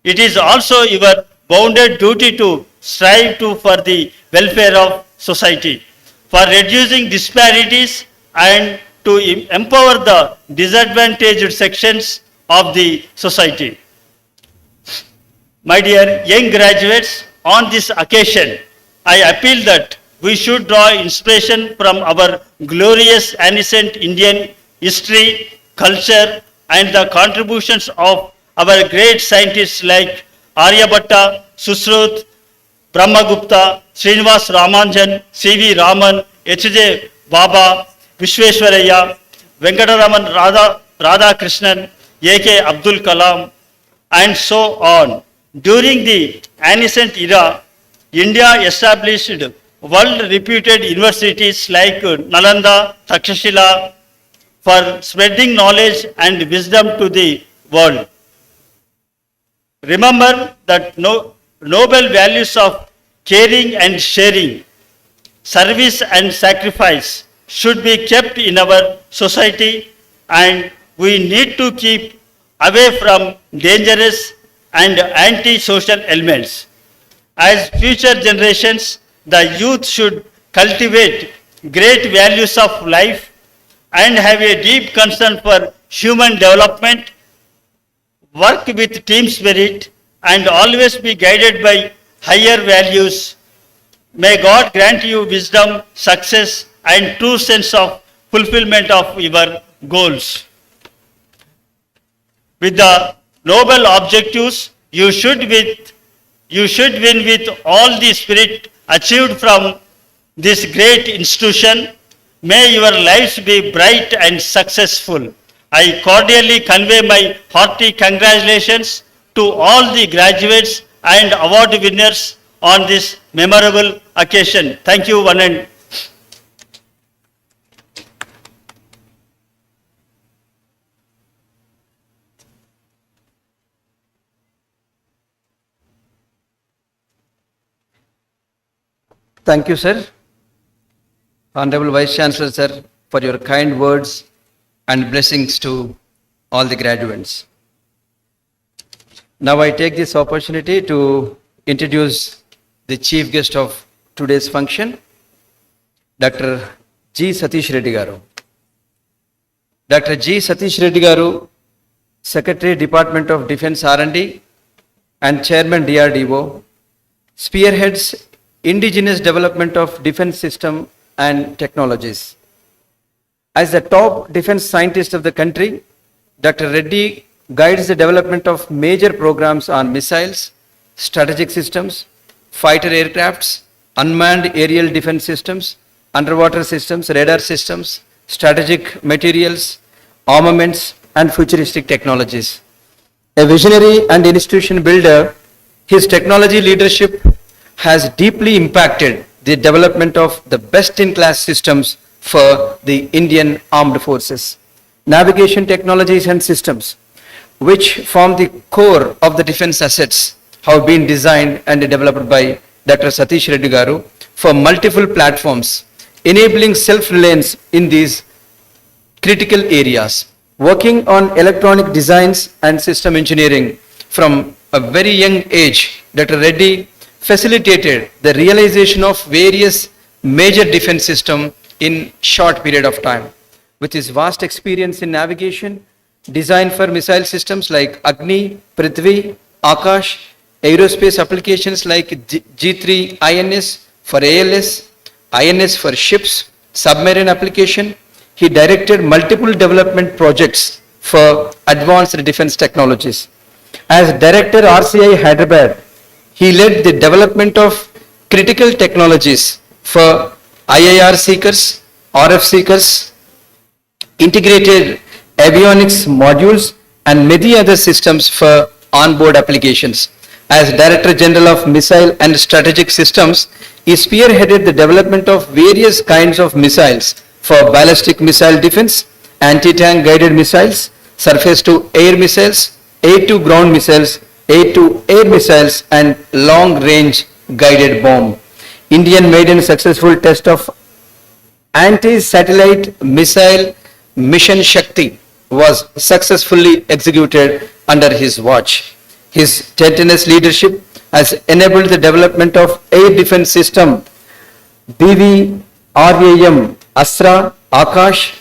it is also your bounded duty to strive for the welfare of society, for reducing disparities and to empower the disadvantaged sections of the society. My dear young graduates, on this occasion, I appeal that we should draw inspiration from our glorious ancient Indian history, culture, and the contributions of our great scientists like Aryabhatta, Susruth, Brahmagupta, Srinivas Ramanujan, C.V. Raman, H.J. Baba, Vishweshwaraya, Venkataraman Radha Krishnan, A.K. Abdul Kalam, and so on. During the ancient era, India established world-reputed universities like Nalanda, Takshashila for spreading knowledge and wisdom to the world. Remember that noble values of caring and sharing, service and sacrifice should be kept in our society, and we need to keep away from dangerous and anti-social elements. As future generations, the youth should cultivate great values of life and have a deep concern for human development, work with team spirit, and always be guided by higher values. May God grant you wisdom, success, and true sense of fulfillment of your goals. With the noble objectives, you should win with all the spirit achieved from this great institution. May your lives be bright and successful. I cordially convey my hearty congratulations to all the graduates and award winners on this memorable occasion. Thank you, one and Thank you, sir. Honorable Vice Chancellor, sir, for your kind words and blessings to all the graduates. Now I take this opportunity to introduce the chief guest of today's function, Dr. G. Satish Reddy Garu. Dr. G. Satish Reddy Garu, Secretary, Department of Defense R&D and Chairman DRDO, spearheads indigenous development of defense system and technologies. As the top defense scientist of the country, Dr. Reddy guides the development of major programs on missiles, strategic systems, fighter aircrafts, unmanned aerial defense systems, underwater systems, radar systems, strategic materials, armaments, and futuristic technologies. A visionary and institution builder, his technology leadership has deeply impacted the development of the best-in-class systems for the Indian Armed Forces. Navigation technologies and systems, which form the core of the defense assets, have been designed and developed by Dr. Satish Reddy Garu for multiple platforms, enabling self-reliance in these critical areas. Working on electronic designs and system engineering from a very young age, Dr. Reddy facilitated the realization of various major defense systems in short period of time. With his vast experience in navigation, design for missile systems like Agni, Prithvi, Akash, aerospace applications like G3 INS for ALS, INS for ships, submarine application, he directed multiple development projects for advanced defense technologies. As Director RCI Hyderabad, he led the development of critical technologies for IIR seekers, RF seekers, integrated avionics modules, and many other systems for onboard applications. As Director General of Missile and Strategic Systems, he spearheaded the development of various kinds of missiles for ballistic missile defense, anti-tank guided missiles, surface-to-air missiles, air-to-ground missiles, air-to-air missiles, and long-range guided bomb. Indian maiden successful test of anti-satellite missile mission Shakti was successfully executed under his watch. His tenacious leadership has enabled the development of air defense system BVRAM, Astra, Akash,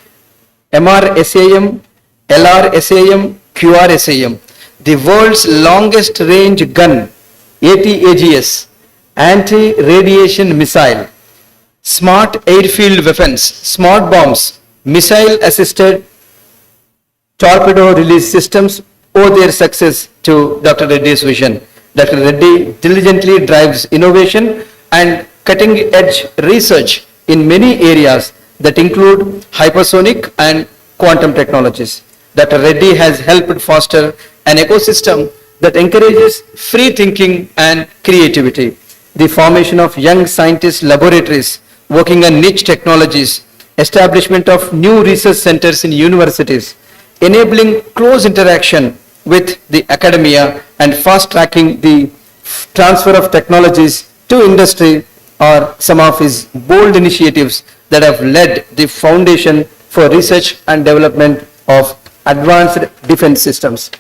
MRSAM, LRSAM, QRSAM, the world's longest range gun, ATAGS, anti-radiation missile, smart airfield weapons, smart bombs, missile-assisted torpedo release systems owe their success to Dr. Reddy's vision. Dr. Reddy diligently drives innovation and cutting-edge research in many areas that include hypersonic and quantum technologies. Dr. Reddy has helped foster an ecosystem that encourages free thinking and creativity. The formation of young scientist laboratories working on niche technologies, establishment of new research centers in universities, enabling close interaction with the academia and fast-tracking the transfer of technologies to industry are some of his bold initiatives that have led the foundation for research and development of advanced defense systems.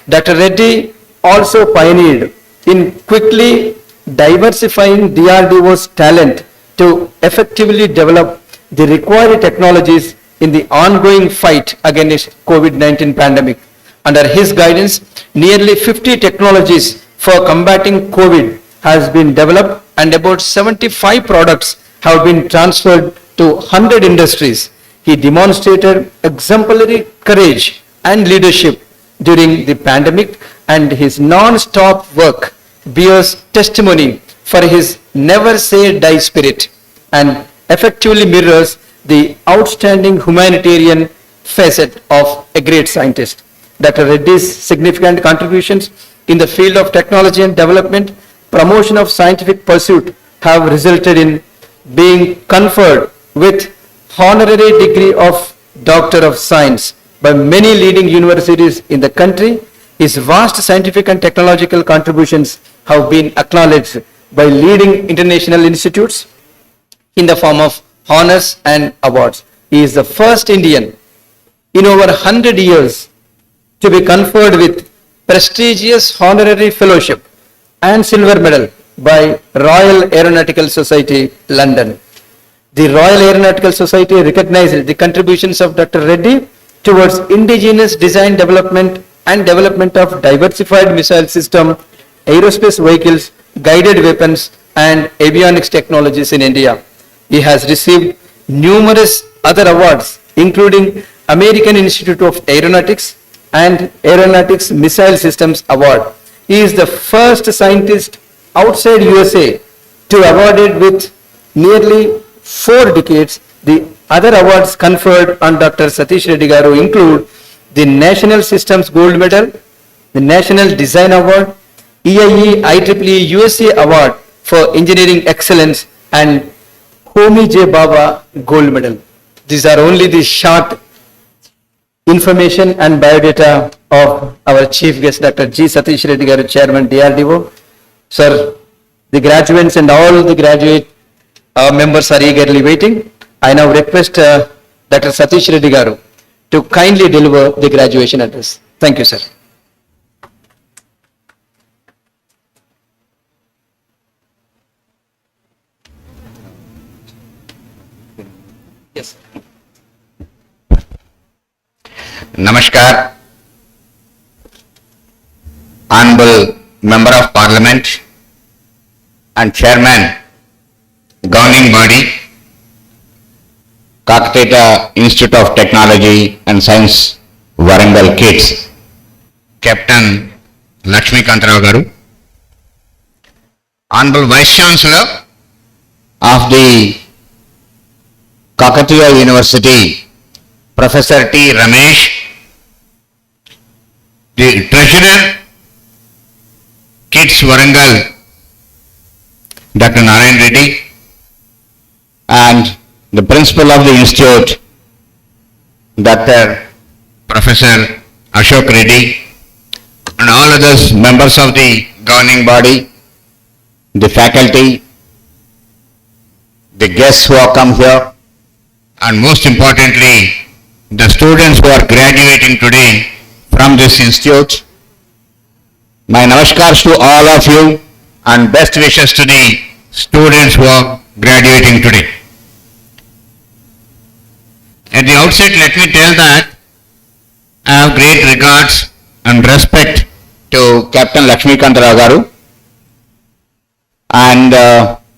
Dr. Reddy also pioneered in quickly diversifying DRDO's talent to effectively develop the required technologies in the ongoing fight against COVID-19 pandemic. Under his guidance, nearly 50 technologies for combating COVID has been developed and about 75 products have been transferred to 100 industries. He demonstrated exemplary courage and leadership during the pandemic, and his non-stop work bears testimony for his never say die spirit and effectively mirrors the outstanding humanitarian facet of a great scientist. Dr. Reddy's significant contributions in the field of technology and development, promotion of scientific pursuit have resulted in being conferred with honorary degree of Doctor of Science by many leading universities in the country. His vast scientific and technological contributions have been acknowledged by leading international institutes in the form of honors and awards. He is the first Indian in over 100 years to be conferred with prestigious honorary fellowship and silver medal by Royal Aeronautical Society, London. The Royal Aeronautical Society recognizes the contributions of Dr. Reddy towards indigenous design development and development of diversified missile system, aerospace vehicles, guided weapons, and avionics technologies in India. He has received numerous other awards, including American Institute of Aeronautics and Aeronautics Missile Systems Award. He is the first scientist outside USA to awarded with nearly 4 decades. The other awards conferred on Dr. Satish Reddy Garu include the National Systems Gold Medal, the National Design Award, EIE IEEE USA Award for Engineering Excellence, and Homi J. Baba Gold Medal. These are only the short information and biodata of our chief guest, Dr. G. Satish Reddy Garu, Chairman, DRDO. Sir, the graduates and all the graduate members are eagerly waiting. I now request Dr. Satish Reddy Garu to kindly deliver the graduation address. Thank you, sir. Yes. Namaskar, Honorable Member of Parliament and Chairman, Governing Body, Kakatita Institute of Technology and Science, Warangal Kids, Captain Lakshmi Kantarao Garu, Honorable Vice Chancellor of the Kakatiya University, Professor T. Ramesh, the Treasurer, Kids Warangal, Dr. Narayan Reddy, and the Principal of the Institute, Dr. Professor Ashok Reddy, and all others members of the governing body, the faculty, the guests who have come here, and most importantly, the students who are graduating today from this institute. My namaskars to all of you and best wishes to the students who are graduating today. At the outset, let me tell that I have great regards and respect to Captain Lakshmikant Rao garu, and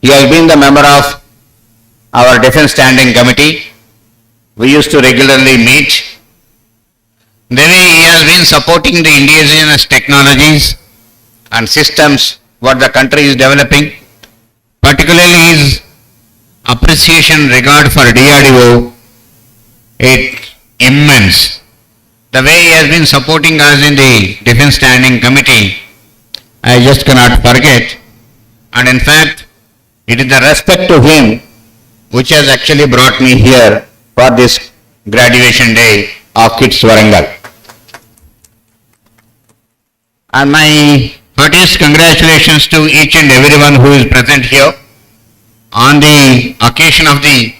he has been the member of our Defence Standing Committee. We used to regularly meet. The way he has been supporting the indigenous technologies and systems what the country is developing, particularly his appreciation regard for DRDO, it's immense. The way he has been supporting us in the Defence Standing Committee, I just cannot forget. And in fact, it is the respect to him which has actually brought me here for this graduation day of Kids Warangal. And my heartiest congratulations to each and everyone who is present here on the occasion of the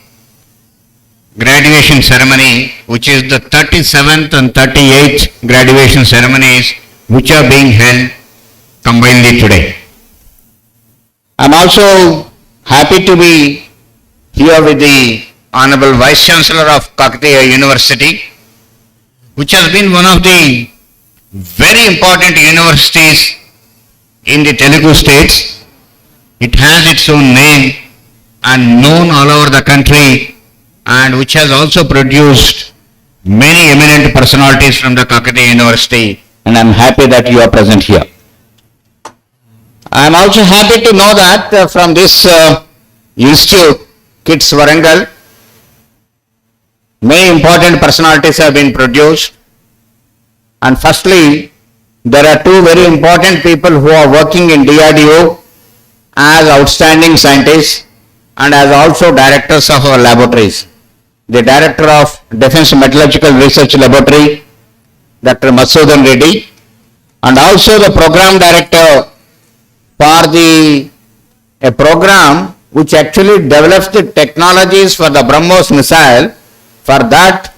graduation ceremony, which is the 37th and 38th graduation ceremonies which are being held combinedly today. I am also happy to be here with the Honorable Vice Chancellor of Kakatiya University, which has been one of the very important universities in the Telugu states. It has its own name and known all over the country, and which has also produced many eminent personalities from the Kakatiya University, and I am happy that you are present here. I am also happy to know that from this institute, Kids Warangal, many important personalities have been produced. And firstly, there are two very important people who are working in DRDO as outstanding scientists and as also directors of our laboratories. The Director of Defence Metallurgical Research Laboratory, Dr. Madhusudan Reddy, and also the Program Director for a program which actually develops the technologies for the BrahMos missile. For that,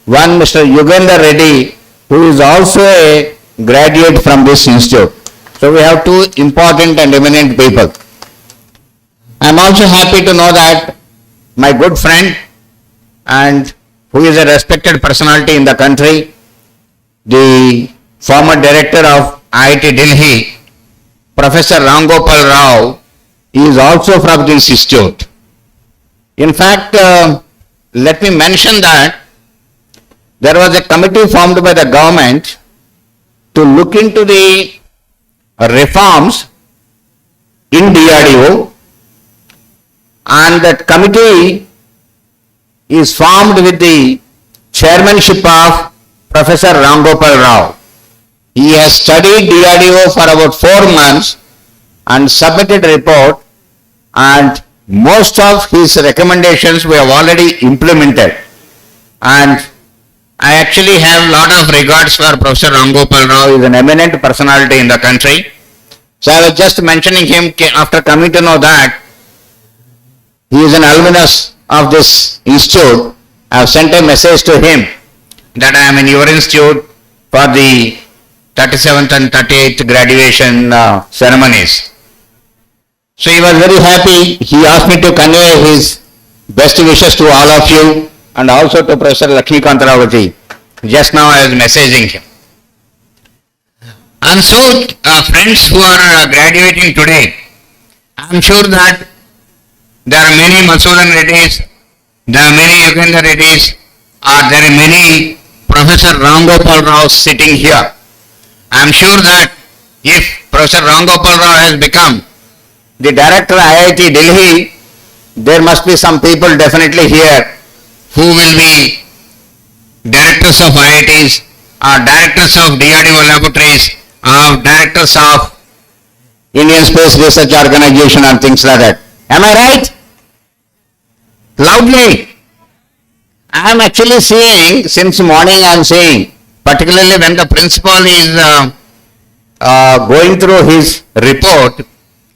one Mr. Yugandhar Reddy, who is also a graduate from this institute. So we have two important and eminent people. I am also happy to know that my good friend and who is a respected personality in the country, the former director of IIT Delhi, Professor Ram Gopal Rao, is also from this institute. In fact, let me mention that there was a committee formed by the government to look into the reforms in DRDO, and that committee is formed with the chairmanship of Professor Ram Gopal Rao. He has studied DRDO for about 4 months and submitted a report, and most of his recommendations we have already implemented. And I actually have a lot of regards for Professor Ram Gopal Rao. He is an eminent personality in the country. So I was just mentioning him after coming to know that he is an alumnus of this institute. I have sent a message to him that I am in your institute for the 37th and 38th graduation ceremonies. So he was very happy. He asked me to convey his best wishes to all of you and also to Professor Lakshmikant Rao ji. Just now I was messaging him. And so friends who are graduating today, I am sure that there are many Madhusudan Reddys, there are many Yugandhar Reddys, or there are many Professor Ram Gopal Rao sitting here. I am sure that if Professor Ram Gopal Rao has become the director of IIT Delhi, there must be some people definitely here who will be directors of IITs, or directors of DRDO laboratories, or directors of Indian Space Research Organization and things like that. Am I right? Loudly. I am actually seeing, since morning I am seeing, particularly when the principal is going through his report.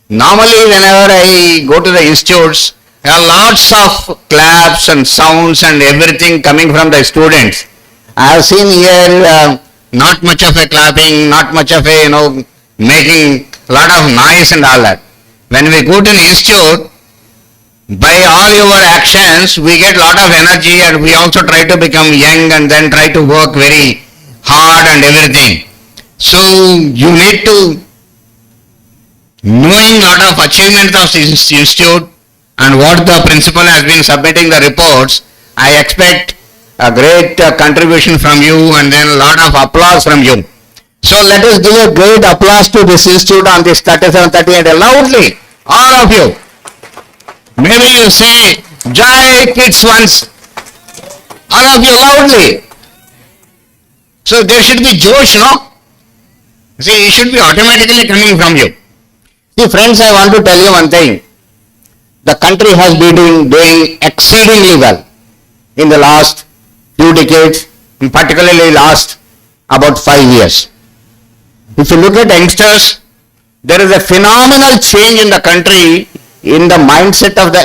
Normally whenever I go to the institutes, lots of claps and sounds and everything coming from the students. I have seen here not much of a clapping, not much of a, making lot of noise and all that. When we go to an institute, by all your actions, we get lot of energy and we also try to become young and then try to work very hard and everything. So you need to knowing lot of achievements of this institute and what the principal has been submitting the reports, I expect a great contribution from you and then a lot of applause from you. So let us give a great applause to this institute on this 3738 loudly, all of you. Maybe you say, Jai kids once, all of you loudly. So there should be Josh, no? See, it should be automatically coming from you. See friends, I want to tell you one thing. The country has been doing exceedingly well in the last few decades, and particularly last about 5 years. If you look at youngsters, there is a phenomenal change in the country in the mindset of the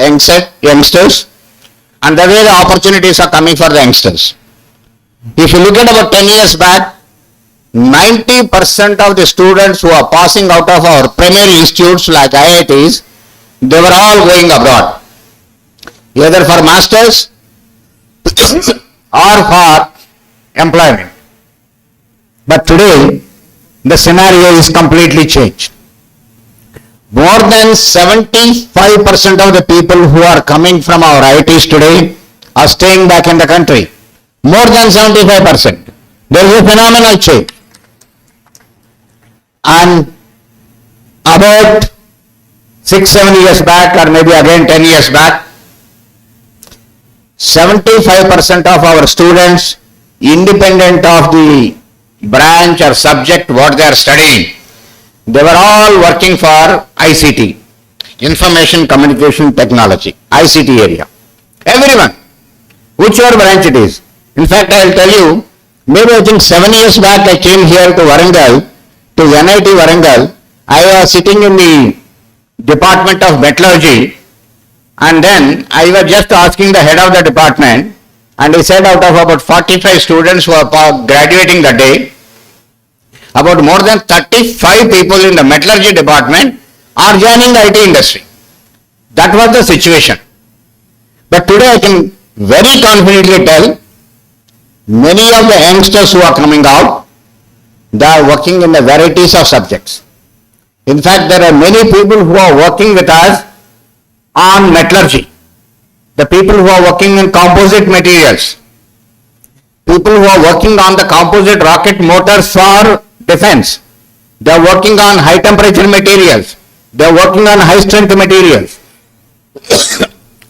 youngsters and the way the opportunities are coming for the youngsters. If you look at about 10 years back, 90% of the students who are passing out of our primary institutes like IITs, they were all going abroad, either for masters or for employment. But today, the scenario is completely changed. More than 75% of the people who are coming from our IITs today are staying back in the country. More than 75%. There is a phenomenal change. And about 6-7 years back, or maybe again 10 years back, 75% of our students, independent of the branch or subject what they are studying, they were all working for ICT, Information Communication Technology, ICT area. Everyone, whichever branch it is. In fact, I will tell you, maybe I think 7 years back I came here to Warangal, to NIT Warangal. I was sitting in the Department of Metallurgy, and then I was just asking the head of the department, and he said out of about 45 students who are graduating that day, about more than 35 people in the metallurgy department are joining the IT industry. That was the situation. But today I can very confidently tell, many of the youngsters who are coming out, they are working in the varieties of subjects. In fact, there are many people who are working with us on metallurgy. The people who are working in composite materials. People who are working on the composite rocket motors for defense. They are working on high temperature materials. They are working on high strength materials.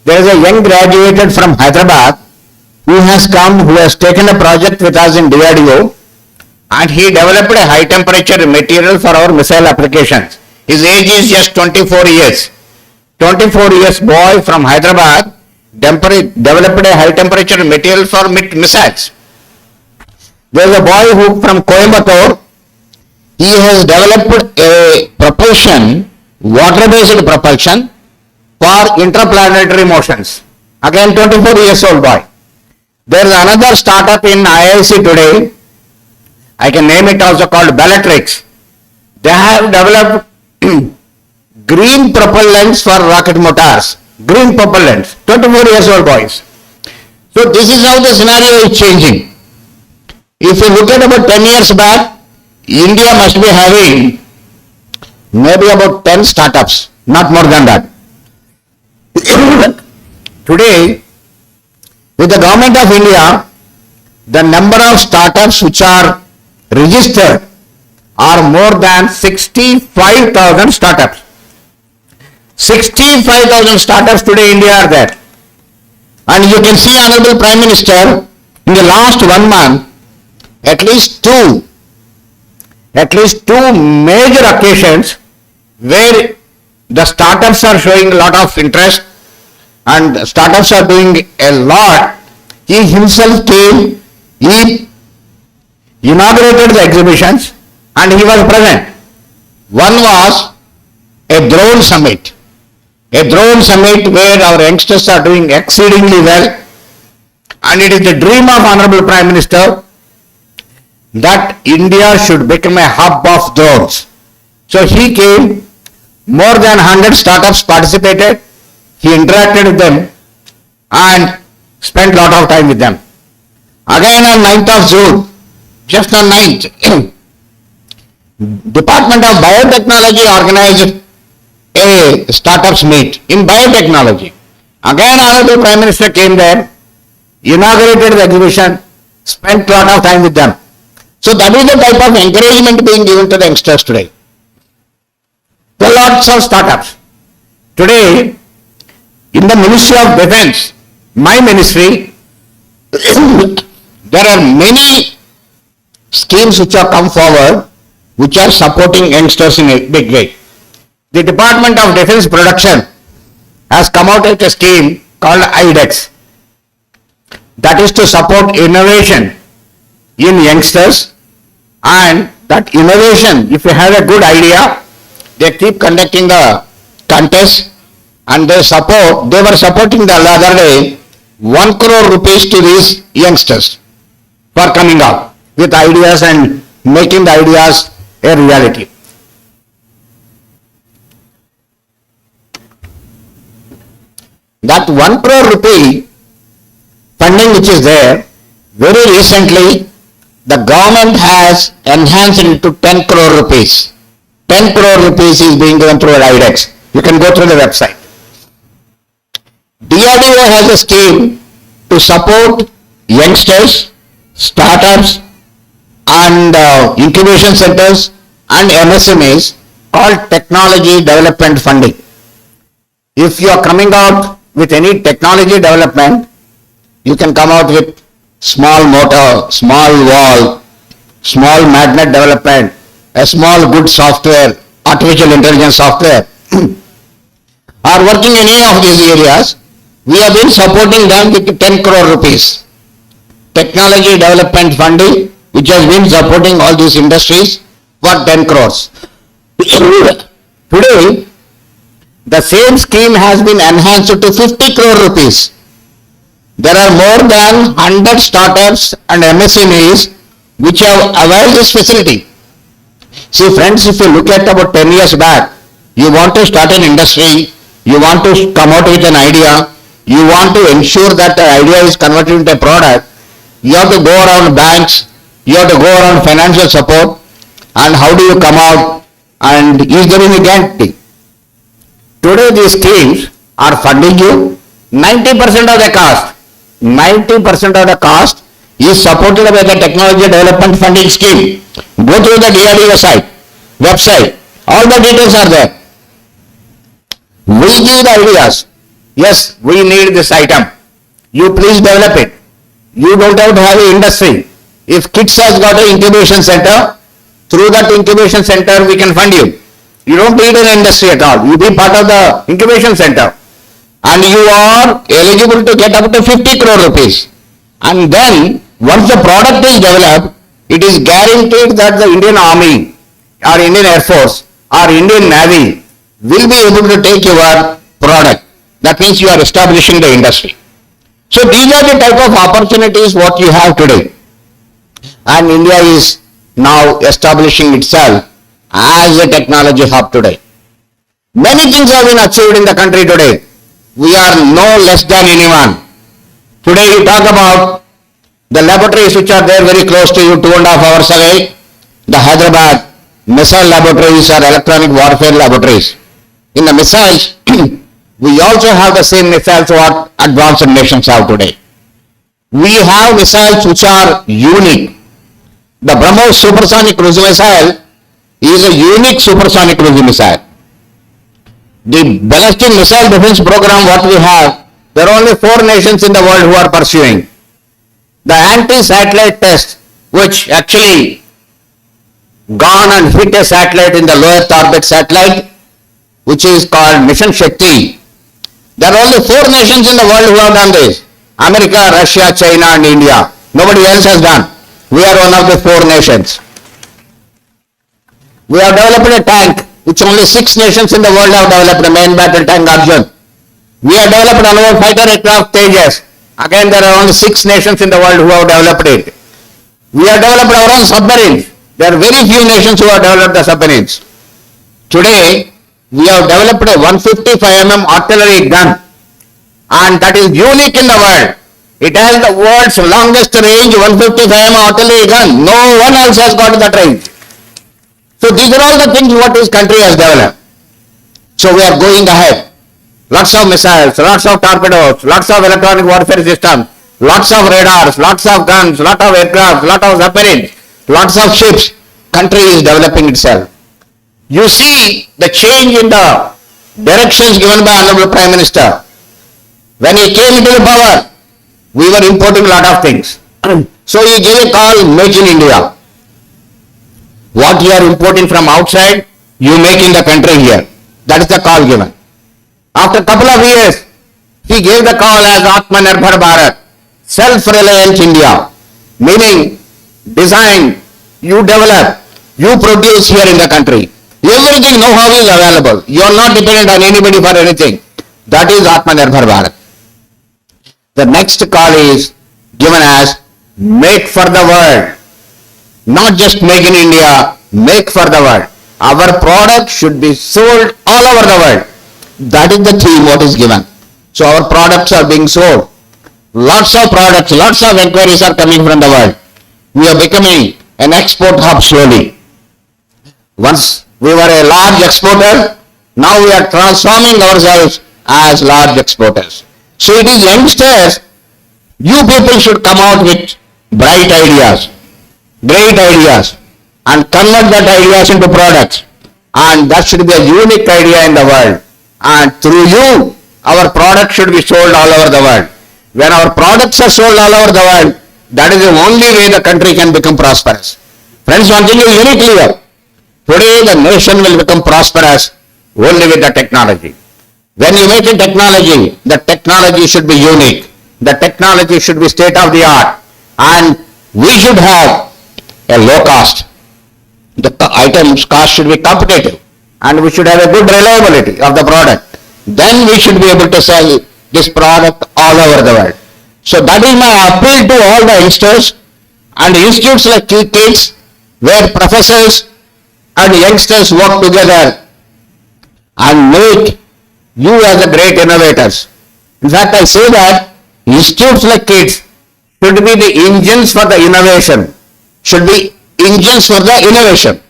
There is a young graduated from Hyderabad who has come, who has taken a project with us in DRDO, and he developed a high temperature material for our missile applications. His age is just 24 years. 24 years boy from Hyderabad developed a high temperature material for missiles. There is a boy who from Coimbatore, he has developed a propulsion, water-based propulsion for interplanetary motions. Again 24 years old boy. There is another startup in IIC today, I can name it also, called Valediction. They have developed green propellants for rocket motors. Green propellants, 24 years old boys. So this is how the scenario is changing. If you look at about 10 years back, India must be having maybe about 10 startups, not more than that. Today, with the government of India, the number of startups which are registered are more than 65,000 startups. 65,000 startups today in India are there. And you can see Honorable Prime Minister, in the last 1 month, at least two major occasions where the startups are showing a lot of interest and startups are doing a lot. He himself came, he inaugurated the exhibitions and he was present. One was a drone summit. a drone summit where our youngsters are doing exceedingly well. And it is the dream of Honorable Prime Minister that India should become a hub of drones. So he came, more than 100 startups participated, he interacted with them and spent a lot of time with them. Again on 9th of June, just on 9th, Department of Biotechnology organized a startups meet in biotechnology. Again Honorable Prime Minister came there, inaugurated the exhibition, spent a lot of time with them. So that is the type of encouragement being given to the youngsters today. There are lots of startups. Today, in the Ministry of Defence, my ministry, there are many schemes which have come forward which are supporting youngsters in a big way. The Department of Defence Production has come out with a scheme called IDEX. That is to support innovation in youngsters, and that innovation, if you have a good idea, they keep conducting the contest and they were supporting the other day 1 crore rupees to these youngsters for coming up with ideas and making the ideas a reality. That 1 crore rupee funding which is there, very recently the government has enhanced it to 10 crore rupees. 10 crore rupees is being given through IDEX. You can go through the website. DRDO has a scheme to support youngsters, startups and incubation centers and MSMEs called Technology Development Funding. If you are coming out with any technology development, you can come out with small motor, small valve, small magnet development, a small good software, artificial intelligence software, are working in any of these areas. We have been supporting them with 10 crore rupees. Technology development funding, which has been supporting all these industries for 10 crores. Today, the same scheme has been enhanced to 50 crore rupees. There are more than 100 startups and MSMEs which have availed this facility. See friends, if you look at about 10 years back, you want to start an industry, you want to come out with an idea, you want to ensure that the idea is converted into a product, you have to go around banks, you have to go around financial support, and how do you come out, and is there any guarantee? Today these schemes are funding you 90% of the cost. 90% of the cost is supported by the Technology Development Funding Scheme. Go through the DRDO website. All the details are there. We give the ideas. Yes, we need this item. You please develop it. You don't have to have an industry. If KITS has got an incubation center, through that incubation center we can fund you. You don't need an industry at all. You be part of the incubation center. And you are eligible to get up to 50 crore rupees. And then, once the product is developed, it is guaranteed that the Indian Army or Indian Air Force or Indian Navy will be able to take your product. That means you are establishing the industry. So these are the type of opportunities what you have today. And India is now establishing itself as a technology hub today. Many things have been achieved in the country today. We are no less than anyone. Today we talk about the laboratories which are there very close to you, 2.5 hours away. The Hyderabad missile laboratories or electronic warfare laboratories. In the missiles, we also have the same missiles what advanced nations have today. We have missiles which are unique. The BrahMos supersonic cruise missile is a unique supersonic cruise missile. The ballistic missile defense program what we have, there are only 4 nations in the world who are pursuing. The anti-satellite test, which actually gone and hit a satellite in the low Earth orbit satellite, which is called Mission Shakti. There are only 4 nations in the world who have done this. America, Russia, China and India. Nobody else has done. We are one of the 4 nations. We have developed a tank which only 6 nations in the world have developed, the main battle tank Arjun. We have developed another fighter aircraft Tejas. Again, there are only 6 nations in the world who have developed it. We have developed our own submarines. There are very few nations who have developed the submarines. Today, we have developed a 155 mm artillery gun, and that is unique in the world. It has the world's longest range 155 mm artillery gun. No one else has got that range. So these are all the things what this country has developed. So we are going ahead. Lots of missiles, lots of torpedoes, lots of electronic warfare systems, lots of radars, lots of guns, lots of aircraft, lots of submarines, lots of ships. Country is developing itself. You see the change in the directions given by Honorable Prime Minister. When he came into the power, we were importing a lot of things. So he gave a call, Make in India. What you are importing from outside, you make in the country here. That is the call given. After a couple of years, he gave the call as Atmanirbhar Bharat, self-reliant India, meaning design, you develop, you produce here in the country. Everything know-how is available. You are not dependent on anybody for anything. That is Atmanirbhar Bharat. The next call is given as Make for the World. Not just make in India, make for the world. Our product should be sold all over the world. That is the theme what is given. So our products are being sold. Lots of products, lots of inquiries are coming from the world. We are becoming an export hub slowly. Once we were a large exporter, now we are transforming ourselves as large exporters. So it is youngsters, you people should come out with bright ideas, great ideas, and convert that ideas into products. And that should be a unique idea in the world. And through you, our products should be sold all over the world. When our products are sold all over the world, that is the only way the country can become prosperous. Friends, one thing is very clear. Today the nation will become prosperous only with the technology. When you make a technology, the technology should be unique. The technology should be state of the art. And we should have a low cost. The items cost should be competitive. And we should have a good reliability of the product. Then we should be able to sell this product all over the world. So that is my appeal to all the youngsters and institutes like KITS, where professors and youngsters work together and make you as a great innovators. In fact, I say that institutes like KITS should be the engines for the innovation, should be engines for the innovation.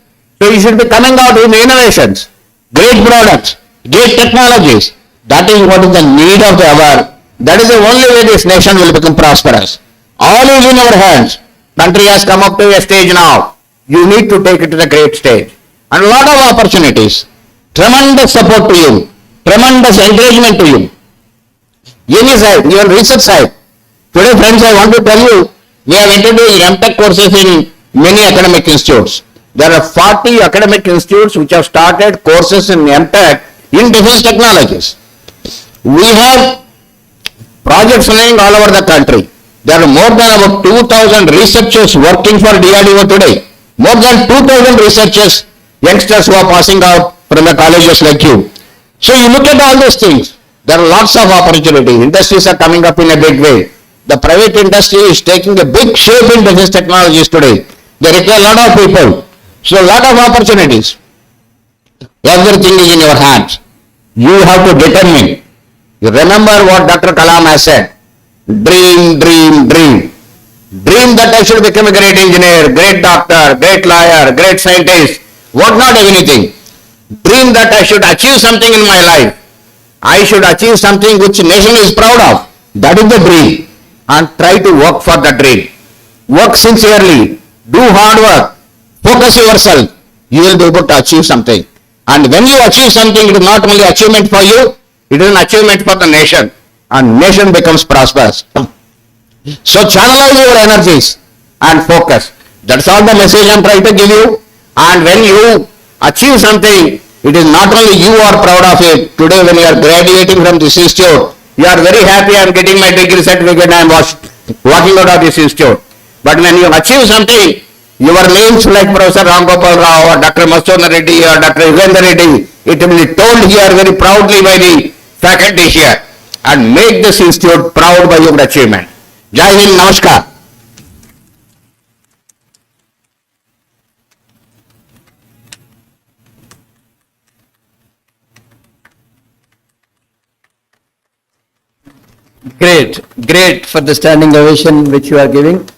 So you should be coming out with innovations, great products, great technologies. That is what is the need of the hour. That is the only way this nation will become prosperous. All is in our hands. Country has come up to a stage now. You need to take it to the great stage. And a lot of opportunities. Tremendous support to you. Tremendous encouragement to you. Any side, even research side. Today, friends, I want to tell you, we have introduced Btec courses in many academic institutes. There are 40 academic institutes which have started courses in Btec in defense technologies. We have projects running all over the country. There are more than about 2,000 researchers working for DRDO today. More than 2,000 researchers, youngsters who are passing out from the colleges like you. So you look at all these things. There are lots of opportunities. Industries are coming up in a big way. The private industry is taking a big shape in defense technologies today. They require a lot of people. So a lot of opportunities. Everything is in your hands. You have to determine. You remember what Dr. Kalam has said. Dream, dream, dream. Dream that I should become a great engineer, great doctor, great lawyer, great scientist, what not anything. Dream that I should achieve something in my life. I should achieve something which nation is proud of. That is the dream. And try to work for the dream. Work sincerely. Do hard work. Focus yourself. You will be able to achieve something. And when you achieve something, it is not only achievement for you, it is an achievement for the nation. And nation becomes prosperous. So channelize your energies and focus. That's all the message I am trying to give you. And when you achieve something, it is not only you are proud of it. Today when you are graduating from this institute, you are very happy, I am getting my degree certificate, I am walking out of this institute. But when you achieve something, your names like Professor Ramgopal Rao or Dr. Masona Reddy or Dr. Yugandhar Reddy, it will be told here very proudly by the faculty here and make this institute proud by your achievement. Jai Hind, Namaskar. Great, great for the standing ovation which you are giving.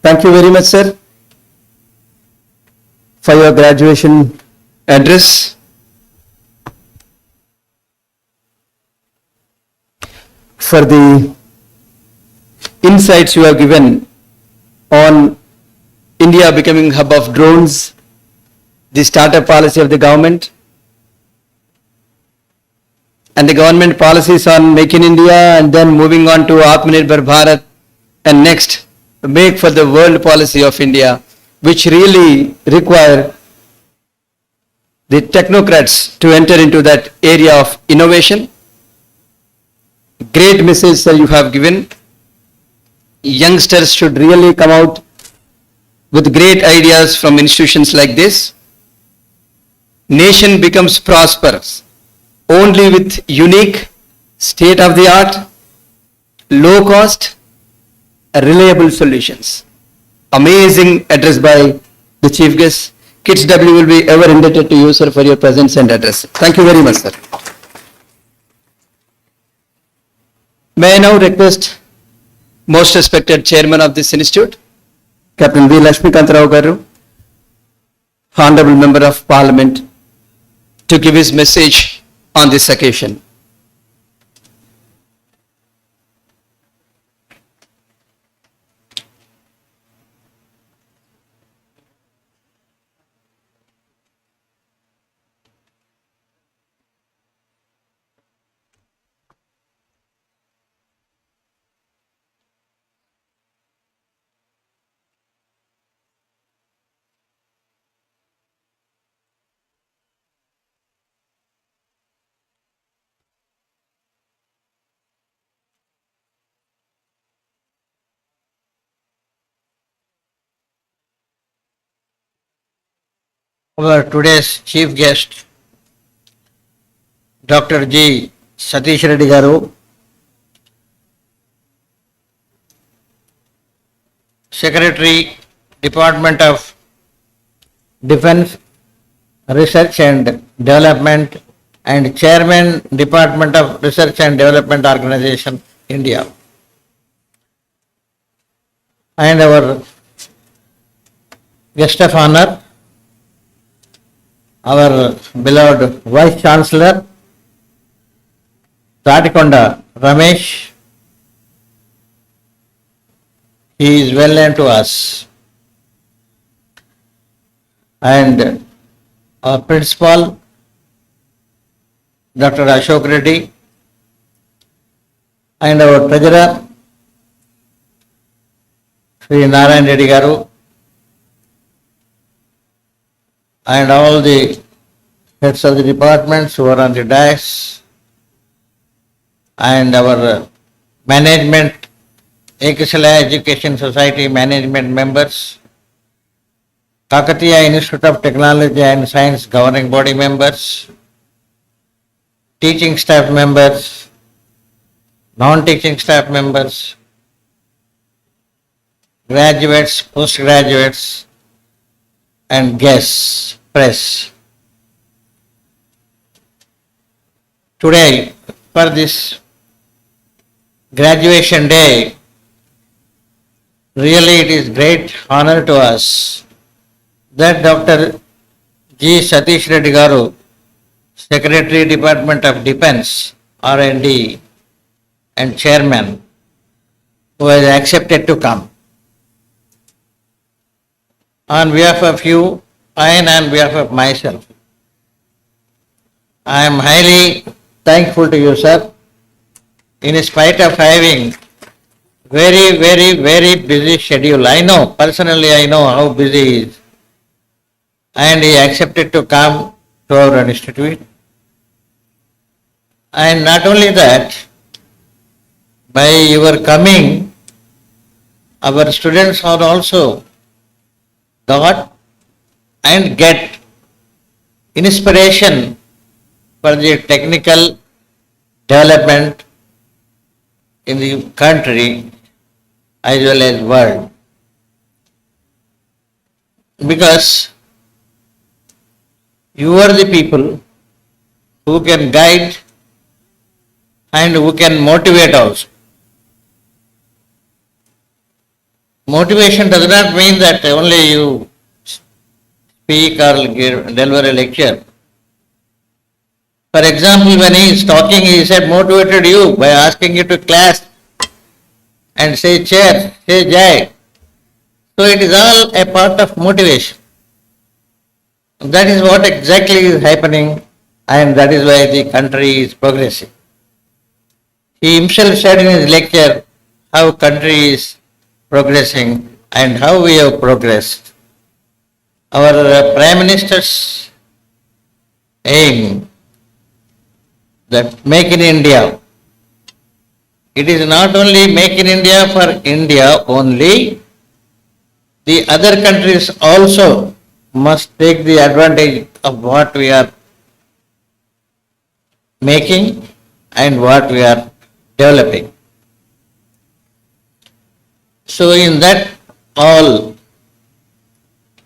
Thank you very much, sir, for your graduation address. For the insights you have given on India becoming hub of drones, the startup policy of the government, and the government policies on Make in India, and then moving on to Atmanirbhar Bharat, and next make for the world policy of India, which really require the technocrats to enter into that area of innovation. Great message, sir, you have given. Youngsters should really come out with great ideas from institutions like this. Nation becomes prosperous only with unique, state-of-the-art, low-cost, reliable solutions. Amazing address by the chief guest. Kids W will be ever indebted to you, sir, for your presence and address. Thank you very much, sir. May I now request most respected chairman of this institute, Captain V. Lakshmikant Rao Garu, Honorable Member of Parliament, to give his message on this occasion. Our today's chief guest, Dr. G. Satish Reddy Garu, Secretary, Department of Defense, Research and Development, and Chairman, Department of Research and Development Organization, India. And our guest of honor, our beloved Vice Chancellor, Tatikonda Ramesh. He is well known to us. And our Principal, Dr. Ashok Reddy, and our Treasurer, Sri Narayan Reddy Garu, and all the heads of the departments who are on the dais, and our management, Ekasala Education Society management members, Kakatiya Institute of Technology and Science governing body members, teaching staff members, non-teaching staff members, graduates, postgraduates, and guests, press. Today, for this graduation day, really it is great honor to us that Dr. G. Satish Reddy Garu, Secretary, Department of Defense, R&D, and Chairman, who has accepted to come. On behalf of you and on behalf of myself, I am highly thankful to you, sir, in spite of having very busy schedule. I know, personally I know how busy he is. And he accepted to come to our institute. And not only that, by your coming, our students are also got and get inspiration for the technical development in the country as well as world. Because you are the people who can guide and who can motivate also. Motivation does not mean that only you speak or deliver a lecture. For example, when he is talking, he said motivated you by asking you to class and say chair, say jai. So it is all a part of motivation. That is what exactly is happening, and that is why the country is progressing. He himself said in his lecture how country is progressing and how we have progressed. Our Prime Minister's aim that make in India, it is not only make in India for India only, the other countries also must take the advantage of what we are making and what we are developing. So in that all,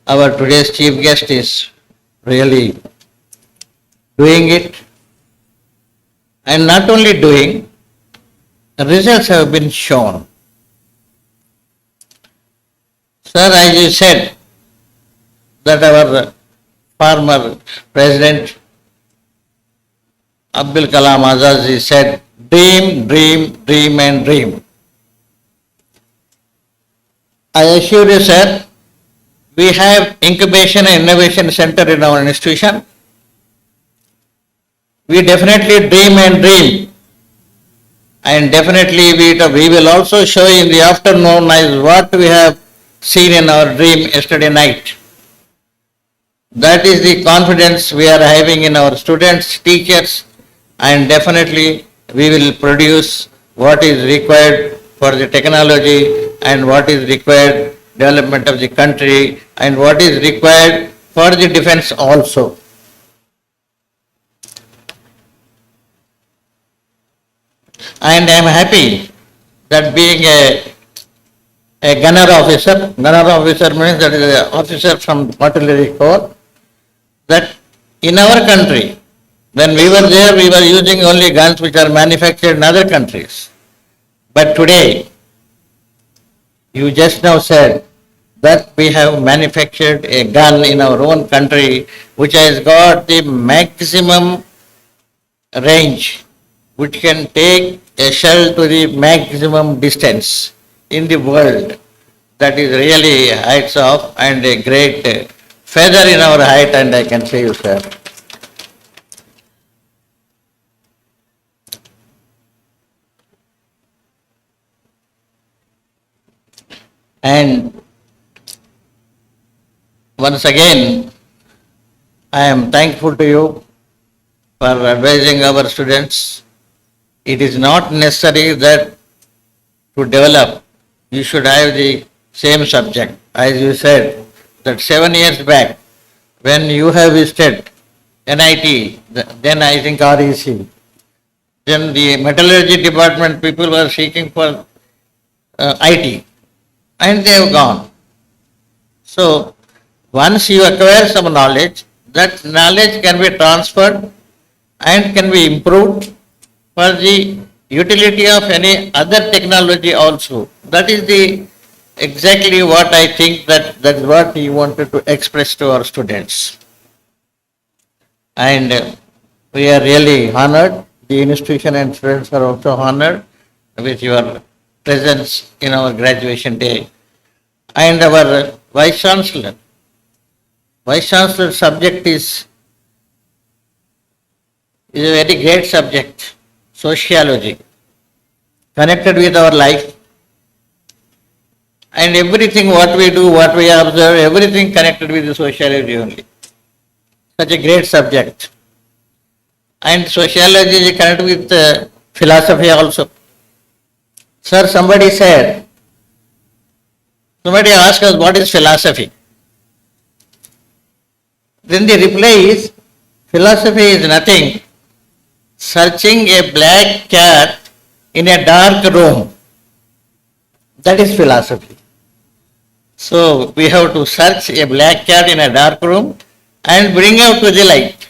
our today's chief guest is really doing it, and not only doing, results have been shown. Sir, as you said, that our former President Abdul Kalam Azad ji said, dream, dream, dream and dream. I assure you, sir, we have incubation and innovation center in our institution. We definitely dream and dream, and definitely we will also show in the afternoon as what we have seen in our dream yesterday night. That is the confidence we are having in our students, teachers, and definitely we will produce what is required for the technology and what is required development of the country and what is required for the defense also. And I am happy that being a gunner officer means that is an officer from artillery corps, that in our country, when we were there, we were using only guns which are manufactured in other countries. But today, you just now said that we have manufactured a gun in our own country which has got the maximum range, which can take a shell to the maximum distance in the world. That is really hats off and a great feather in our hat, and I can say you, sir. And once again, I am thankful to you for advising our students. It is not necessary that to develop, you should have the same subject. As you said, that 7 years back, when you have visited NIT, then I think REC, then the metallurgy department people were seeking for IT, and they have gone. So, once you acquire some knowledge, that knowledge can be transferred and can be improved for the utility of any other technology also. That is the exactly what I think that is what he wanted to express to our students. And we are really honored. The institution and students are also honored with your presence in our graduation day. And our Vice Chancellor subject is a very great subject, sociology, connected with our life. And everything what we do, what we observe, everything connected with the sociology only. Such a great subject. And sociology is connected with philosophy also. Sir, somebody said Somebody asked us, what is philosophy? Then the reply is, philosophy is nothing, searching a black cat in a dark room. That is philosophy. So we have to search a black cat in a dark room and bring out to the light.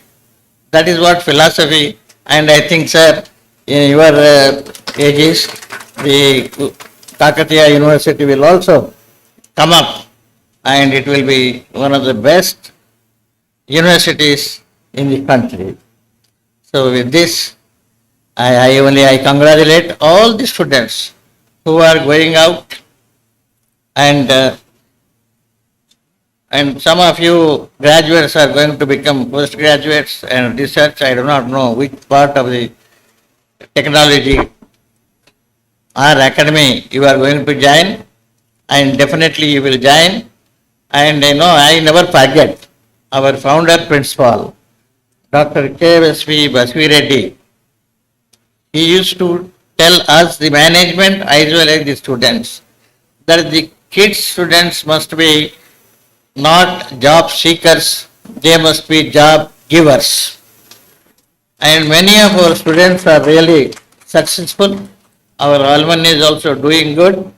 That is what philosophy, and I think, sir, in your ages, the Kakatiya University will also come up, and it will be one of the best universities in the country. So with this, I congratulate all the students who are going out, and some of you graduates are going to become postgraduates and research. I do not know which part of the technology or academy you are going to join, and definitely you will join. And I never forget our founder principal, Dr. K.S.V. Basvireddy. He used to tell us, the management as well as the students, that the kids students must be not job seekers, they must be job givers. And many of our students are really successful. Our alumni is also doing good.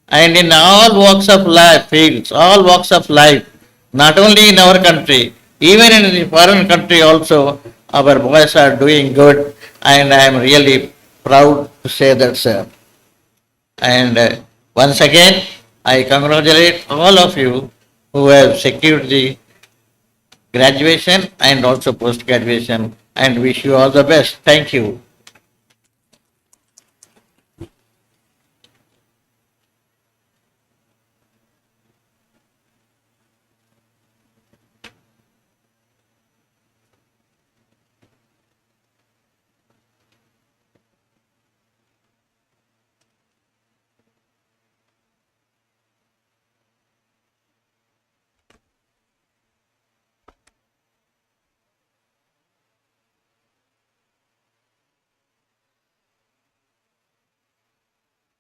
And in all walks of life, fields, all walks of life, not only in our country, even in the foreign country also, our boys are doing good. And I am really proud to say that, sir. And once again, I congratulate all of you who have secured the graduation and also post-graduation, and wish you all the best. Thank you.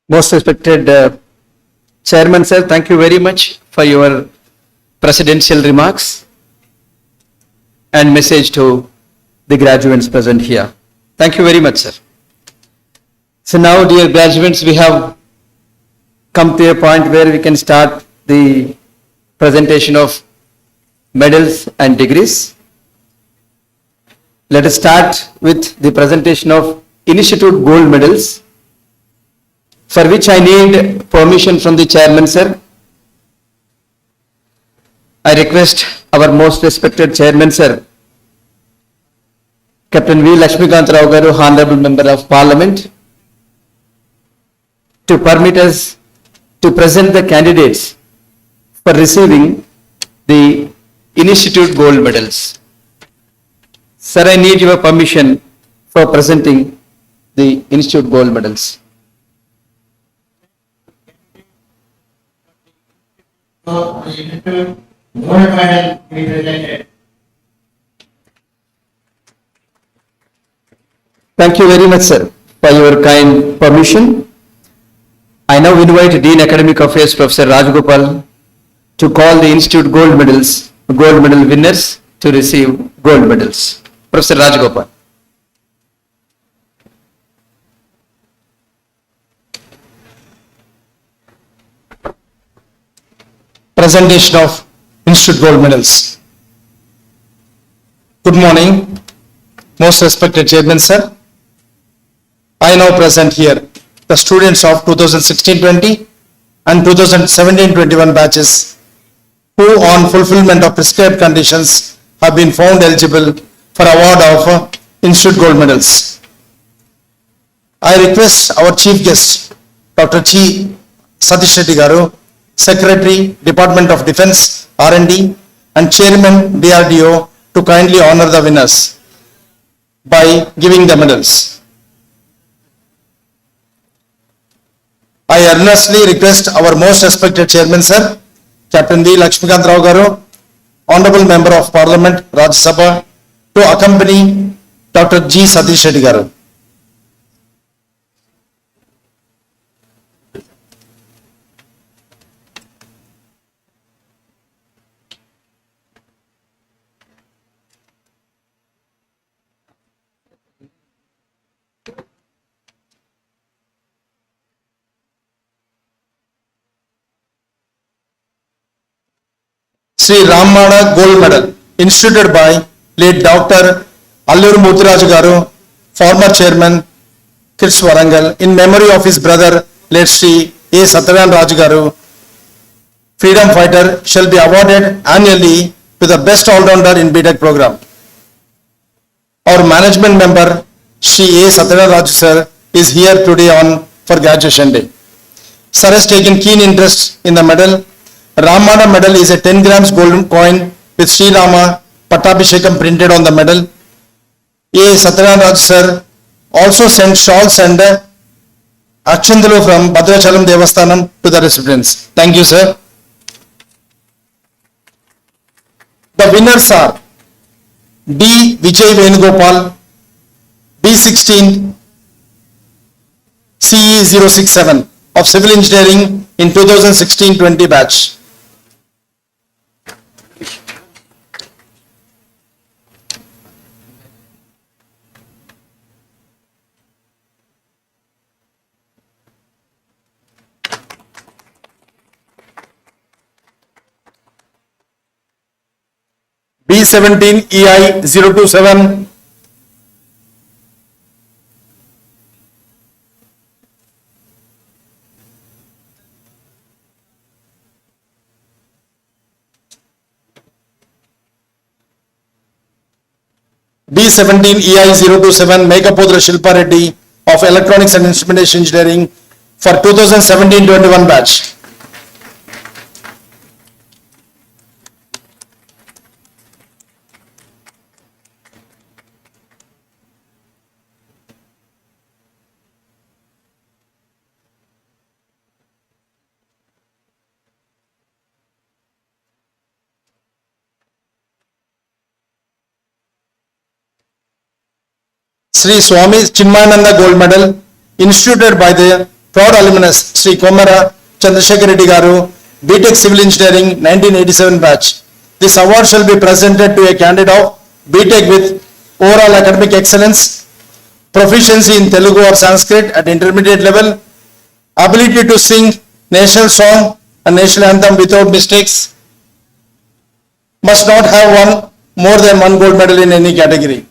Most respected Chairman, sir, thank you very much for your presidential remarks and message to the graduates present here. Thank you very much, sir. So now, dear graduates, we have come to a point where we can start the presentation of medals and degrees. Let us start with the presentation of Institute Gold Medals, for which I need permission from the Chairman, sir. I request our most respected Chairman, sir, Captain V. Lakshmikant Rao Garu, Honorable Member of Parliament, to permit us to present the candidates for receiving the Institute Gold Medals. Sir, I need your permission for presenting the Institute Gold Medals. So, the Institute Gold Medal be presented. Thank you very much, sir, for your kind permission. I now invite Dean Academic Affairs, Professor Rajgopal, to call the Institute Gold Medal winners to receive gold medals. Professor Rajgopal. Presentation of Institute Gold Medals. Good morning, most respected Chairman, sir. I now present here the students of 2016-20 and 2017-21 batches who, on fulfillment of prescribed conditions, have been found eligible for award of Institute Gold Medals. I request our chief guest, Dr. G. Satish Reddy Garu, Secretary, Department of Defense, R&D, and Chairman, DRDO, to kindly honor the winners by giving the medals. I earnestly request our most respected Chairman, sir, Captain V. Lakshmikant Rao Garu, Honorable Member of Parliament, Rajya Sabha, to accompany Dr. G. Satish Reddy Garu. Sri Ramana Gold Medal, instituted by late Dr. Alluri Murtiraju Garu, former chairman, Kids Warangal, in memory of his brother, late Sri A. Satyanan Raju Garu, freedom fighter, shall be awarded annually to the best all-rounder in Btec program. Our management member, Sri A. Satyanan Raju sir, is here today for graduation day. Sir has taken keen interest in the medal. Ramana medal is a 10 grams golden coin with Sri Rama Pattabhishekam printed on the medal. A. Satyanan Raju sir also sent shawls and Akshandalu from Bhadrachalam Devasthanam to the recipients. Thank you, sir. The winners are D. Vijay Venugopal, B16 CE067 of Civil Engineering in 2016-20 batch. B17 EI027 B17 EI027 Megapodra Shilpa Reddy of Electronics and Instrumentation Engineering for 2017-21 batch. Sri Swami Chinmayananda Gold Medal, instituted by the proud alumnus Sri Komara Chandrasekhar Reddy Garu, Btec Civil Engineering 1987 batch. This award shall be presented to a candidate of Btec with overall academic excellence, proficiency in Telugu or Sanskrit at intermediate level, ability to sing national song and national anthem without mistakes, must not have won more than one gold medal in any category.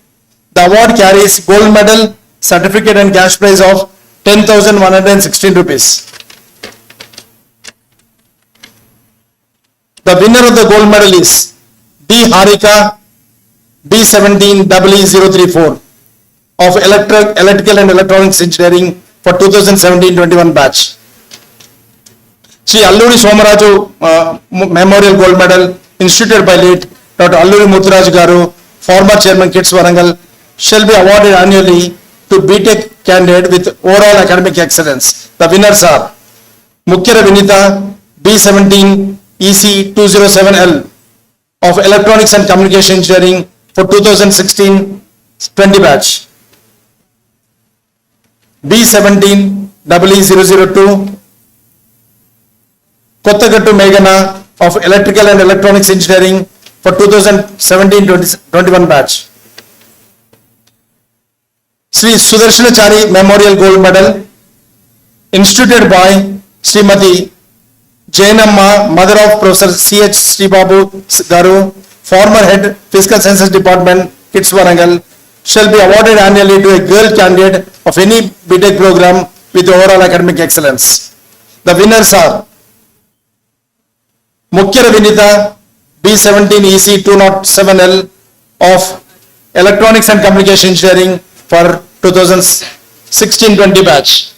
The award carries gold medal, certificate and cash prize of 10,116 rupees. The winner of the gold medal is D. Harika B17 EE034 of Electrical and Electronics Engineering for 2017-21 batch. Sri Alluri Somaraju Memorial Gold Medal, instituted by late Dr. Alluri Murtiraju Garu, former chairman Kids Warangal, shall be awarded annually to Btec candidate with overall academic excellence. The winners are Mukhya Vinita B17 EC207L of Electronics and Communication Engineering for 2016-20 batch. B17 EE002 Kottagattu Meghana of Electrical and Electronics Engineering for 2017-21 batch. Sri Sudarshanachari Memorial Gold Medal, instituted by Srimati Jainamma, mother of Professor C.H. Sribabu Garu, former head Fiscal Sciences Department, Kids Warangal, shall be awarded annually to a girl candidate of any Btec program with overall academic excellence. The winners are Mukhya Vinita B17 EC207L of Electronics and Communication Engineering for 2016-20 batch.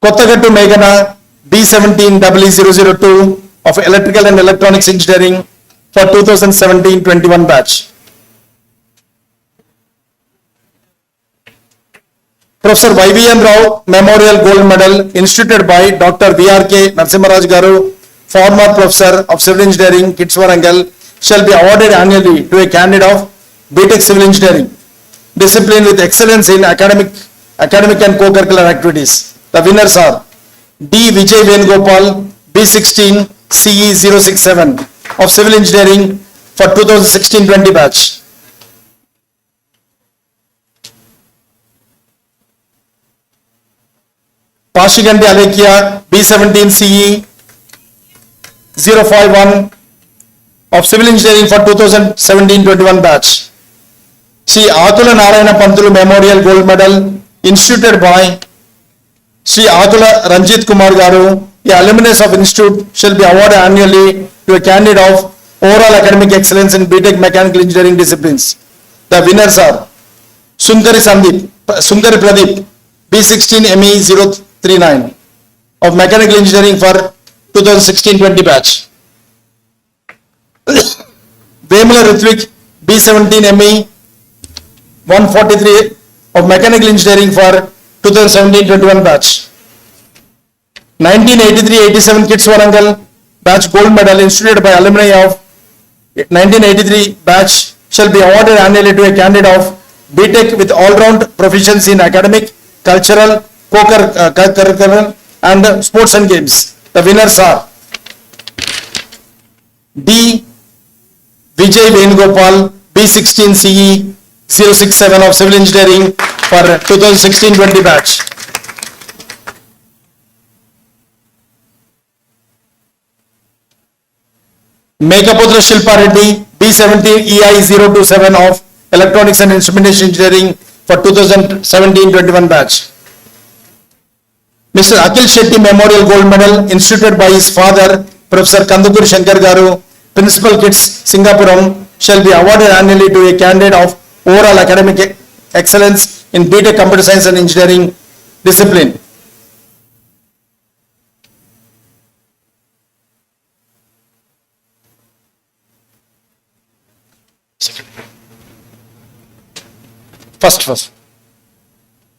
Kottagattu Meghana B17 EE002 of Electrical and Electronics Engineering for 2017-21 batch. Professor Y.V.N. Rao Memorial Gold Medal, instituted by Dr. V.R.K. Narasimharaj Garu, former professor of Civil Engineering, Kids Warangal, shall be awarded annually to a candidate of Btec Civil Engineering, discipline with excellence in academic and co-curricular activities. The winners are D. Vijay Venugopal, B16 CE067 of Civil Engineering for 2016-20 batch. Pashiganti Alekia, B17 CE 051 of Civil Engineering for 2017-21 batch. Sri Atula Narayana Pantulu Memorial Gold Medal instituted by Sri Atula Ranjit Kumar Garu, the alumnus of institute shall be awarded annually to a candidate of overall academic excellence in Btec mechanical engineering disciplines. The winners are Sundari Pradeep, B16 ME 039 of mechanical engineering for 2016-20 batch. Vemula Ritvik, B17 ME 143 of mechanical engineering for 2017-21 batch. 1983-87 Kids Warangal batch gold medal instituted by alumni of 1983 batch shall be awarded annually to a candidate of Btec with all-round proficiency in academic, cultural, co-curricular and sports and games. The winners are D. Vijay Venugopal, B16 CE 067 of Civil Engineering for 2016-20 batch. Mekaputra Shilpa Reddy, B17 EI 027 of Electronics and Instrumentation Engineering for 2017-21 batch. Mr. Akhil Shetty Memorial Gold Medal instituted by his father, Professor Kandukur Shankar Garu, Principal Kids, Singapuram, shall be awarded annually to a candidate of overall academic excellence in Btec Computer Science and Engineering discipline. First.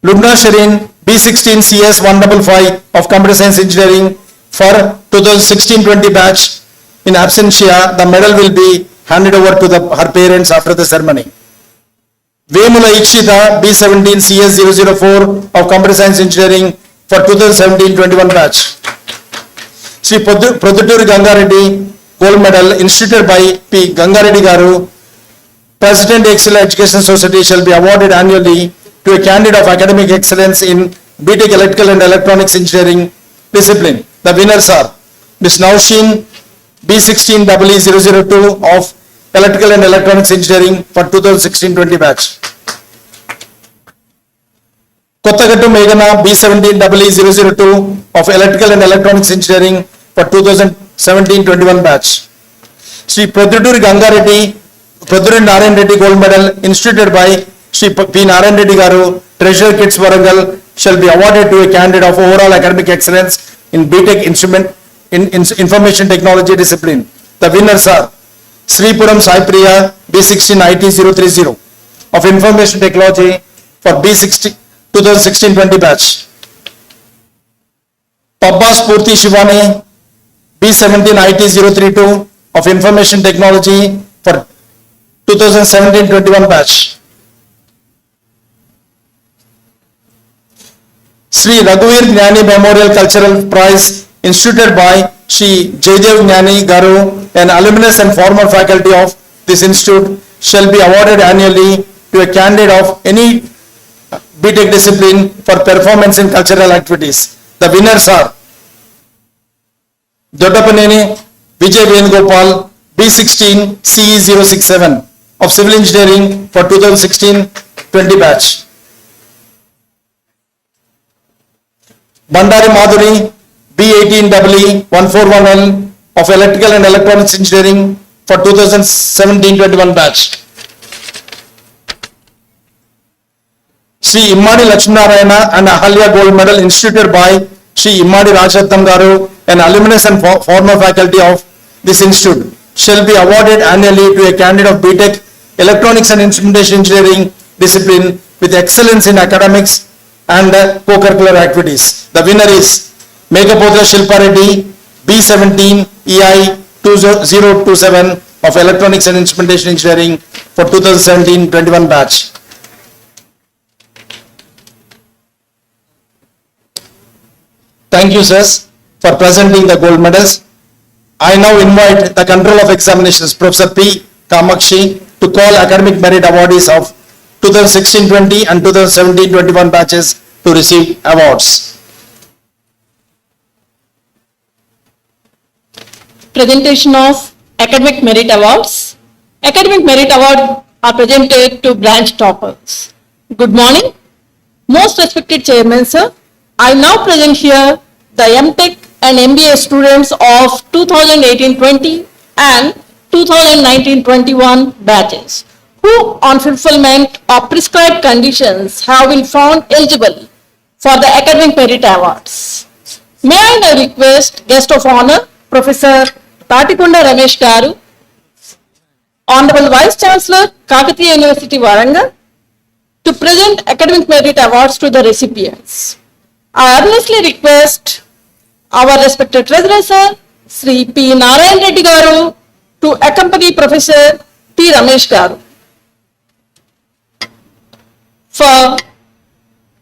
Lubna Shireen, B16 CS 155 of Computer Science Engineering for 2016-20 batch. In absentia, the medal will be handed over to her parents after the ceremony. Vemula Ikshita, B17 CS 004 of Computer Science Engineering for 2017-21 batch. Sri Produturi Gangareddy Gold Medal instituted by P. Gangareddy Garu, President Excellent Education Society, shall be awarded annually to a candidate of academic excellence in Btec Electrical and Electronics Engineering discipline. The winners are Ms. Naushin, B16 002 of Electrical and Electronics Engineering for 2016-20 batch. Kottagattu Meghana, B17 002 of Electrical and Electronics Engineering for 2017-21 batch. Sri Praduturi Gangareddy, Praduturi Narayan Reddy Gold Medal instituted by Sri P. Narayan Reddy Garu, Treasurer Kids Warangal, shall be awarded to a candidate of overall academic excellence in Btec Information Technology discipline. The winners are Sripuram Sai Priya, B16 IT 030 of Information Technology for B16 2016-20 batch. Pabbas Purti Shivani, B17 IT 032 of Information Technology for 2017-21 batch. Sri Raghuveer Gnani Memorial Cultural Prize instituted by Sri Jaydev Gnani Garu, an alumnus and former faculty of this institute, shall be awarded annually to a candidate of any Btec discipline for performance in cultural activities. The winners are Dodapaneni Vijay Venugopal, B16 CE 067 of Civil Engineering for 2016-20 batch. Bandari Madhuri, B18 141L of Electrical and Electronics Engineering for 2017-21 batch. Sri Immadi Lakshminarayana and Ahalya Gold Medal instituted by Sri Immadi Rajaratnam Garu, an alumnus and former faculty of this institute, shall be awarded annually to a candidate of Btec Electronics and Instrumentation Engineering discipline with excellence in academics and co-curricular activities. The winner is Mekaputra Shilpa Reddy, B17 EI 2027 of Electronics and Instrumentation Engineering for 2017-21 batch. Thank you, sirs, for presenting the gold medals. I now invite the Control of Examinations, Professor P. Kamakshi, to call academic merit awardees of 2016-20 and 2017-21 batches to receive awards. presentation of Academic Merit Awards. Academic Merit Awards are presented to branch toppers. Good morning. Most respected Chairman, sir, I now present here the Mtech and MBA students of 2018-20 and 2019-21 batches, who on fulfillment of prescribed conditions have been found eligible for the Academic Merit Awards. May I now request guest of honor, Professor Tatikunda Ramesh Garu, Honorable Vice Chancellor, Kakatiya University, Warangal, to present Academic Merit Awards to the recipients. I earnestly request our respected Treasurer, Sir, Sri P. Narayan Reddy Garu, to accompany Professor T. Ramesh Garu. For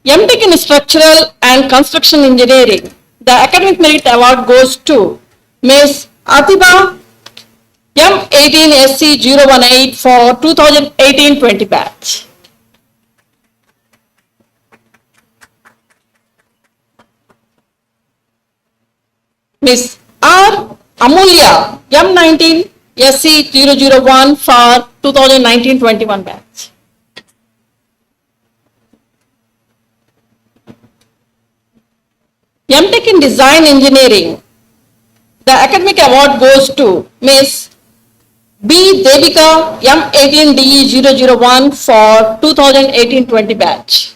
Mtech in Structural and Construction Engineering, the Academic Merit Award goes to Ms. Atiba M18SC018 for 2018-20 batch. Ms. R. Amulya M19SC001 for 2019-21 batch. Mtech in Design Engineering, the academic award goes to Ms. B. Devika M18DE001 for 2018-20 batch.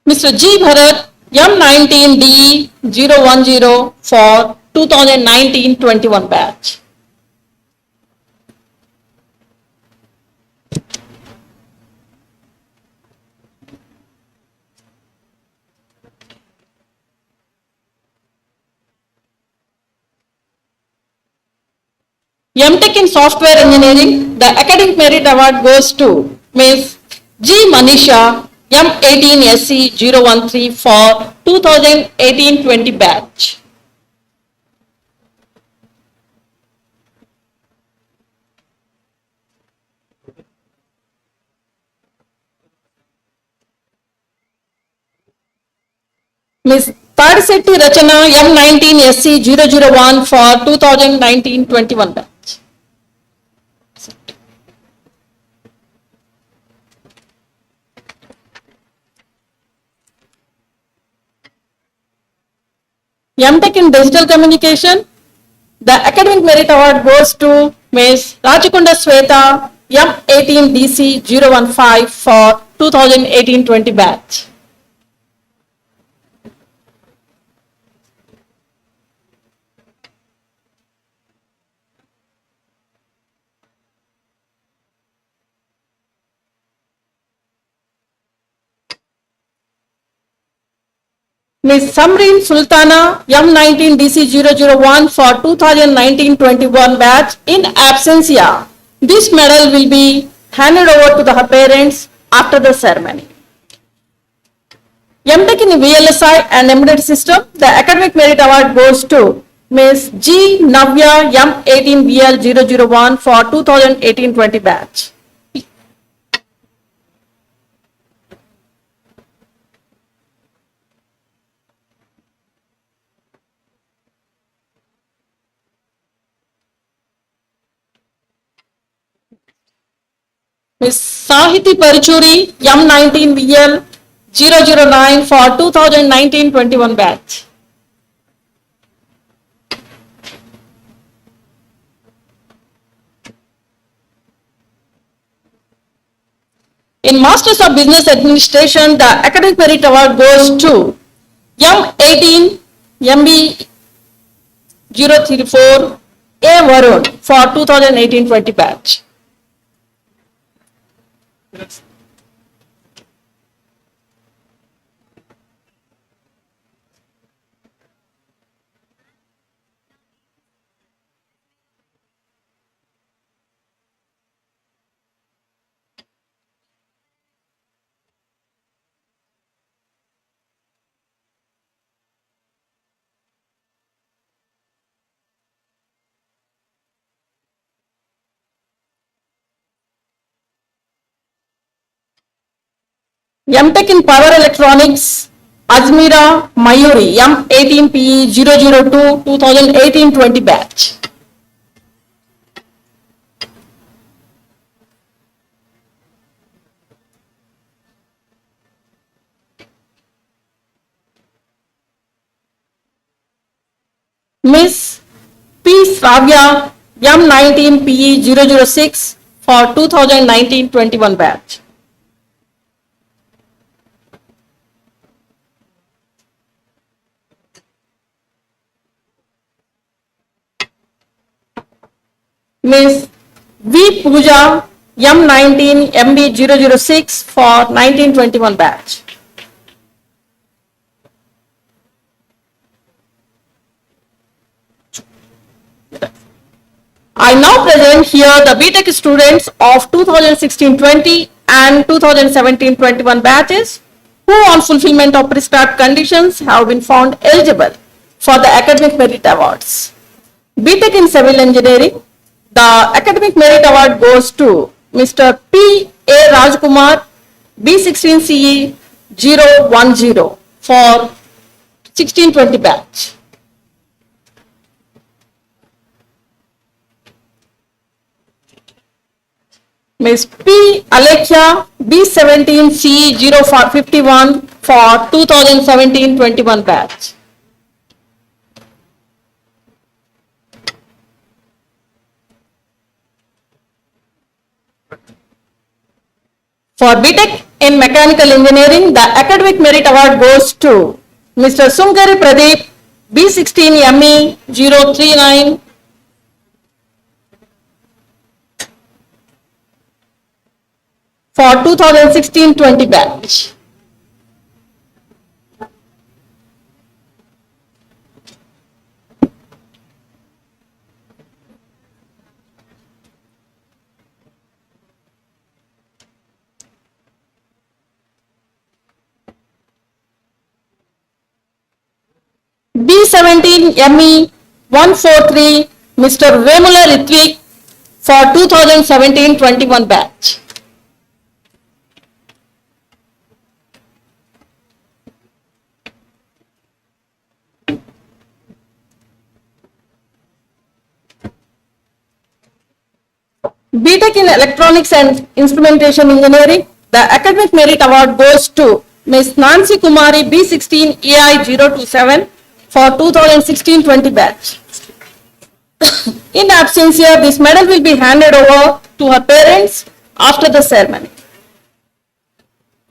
Mr. G. Bharat M19DE010 for 2019-21 batch. Mtech in Software Engineering, the Academic Merit Award goes to Ms. G. Manisha M18SC013 for 2018-20 batch. Ms. Tadisetti Rachana M19SC001 for 2019-21 batch. Mtech in Digital Communication, the Academic Merit Award goes to Ms. Rachikunda Sweta M18DC015 for 2018-20 batch. Ms. Samreen Sultana M19DC001 for 2019-21 batch in absentia. This medal will be handed over to her parents after the ceremony. Mtech in VLSI and Embedded System, the Academic Merit Award goes to Ms. G. Navya M18BL001 for 2018-20 batch. Ms. Sahiti Parichuri M19VL009 for 2019-21 batch. In Masters of Business Administration, the Academic Merit Award goes to M18 MB034 A. Varun for 2018-20 batch. Mtech in Power Electronics, Ajmira Mayuri, M18PE 002, 2018-20 batch. Miss P. Sravya, M19PE 006 for 2019-21 batch. Miss V. Pooja, M19 MB 006 for 1921 batch. I now present here the Btec students of 2016-20 and 2017-21 batches who on fulfillment of prescribed conditions have been found eligible for the academic merit awards. Btec in Civil Engineering, the academic merit award goes to Mr. P. A. Rajkumar, B16CE 010 for 16-20 batch. Ms. P. Alekhya, B17CE 051 for 2017-21 batch. For Btec in Mechanical Engineering, the academic merit award goes to Mr. Sungari Pradeep, B16ME 039 for 2016-20 batch. B17ME 143 Mr. Vemula Ritvik for 2017-21 batch. Btec in Electronics and Instrumentation Engineering, the academic merit award goes to Ms. Nancy Kumari B16 EI 027 for 2016-20 batch. In absentia, this medal will be handed over to her parents after the ceremony.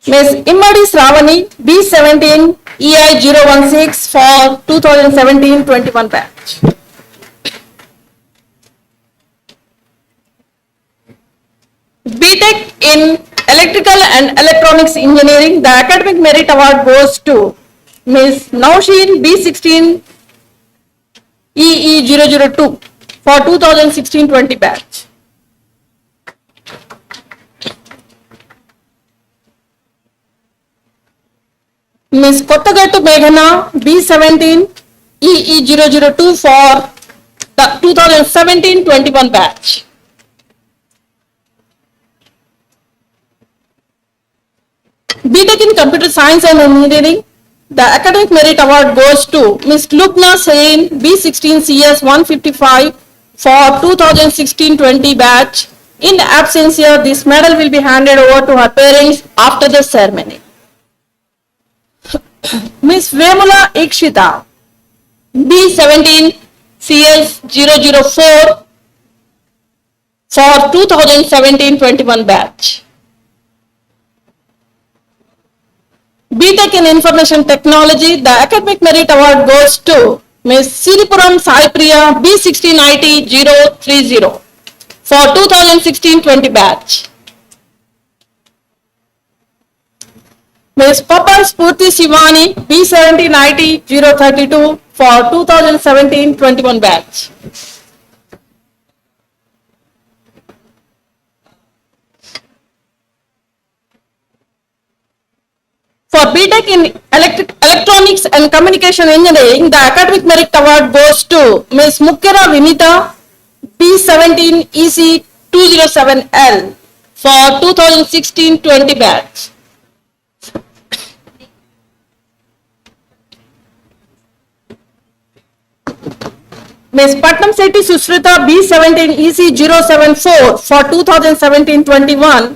Ms. Immadi Sravani B17 EI 016 for 2017-21 batch. Btec in Electrical and Electronics Engineering, the academic merit award goes to Ms. Nausheen B16 EE 002 for 2016-20 batch. Ms. Kottagattu Meghana B17 EE 002 for the 2017-21 batch. Btec in Computer Science and Engineering, the academic merit award goes to Ms. Lubna Sain B16 CS 155 for 2016-20 batch. In absentia, this medal will be handed over to her parents after the ceremony. Ms. Vemula Ikshita B17 CS 004 for 2017-21 batch. Btec in Information Technology, the academic merit award goes to Ms. Siripuram Sai Priya B16 IT 030 for 2016-20 batch. Ms. Papa Spurti Shivani B17 IT 032 for 2017-21 batch. For Btec in Electronics and Communication Engineering, the academic merit award goes to Ms. Mukkera Vinita B17 EC 207L for 2016-20 batch. Ms. Patnam Sethi Sushrita B17 EC 074 for 2017-21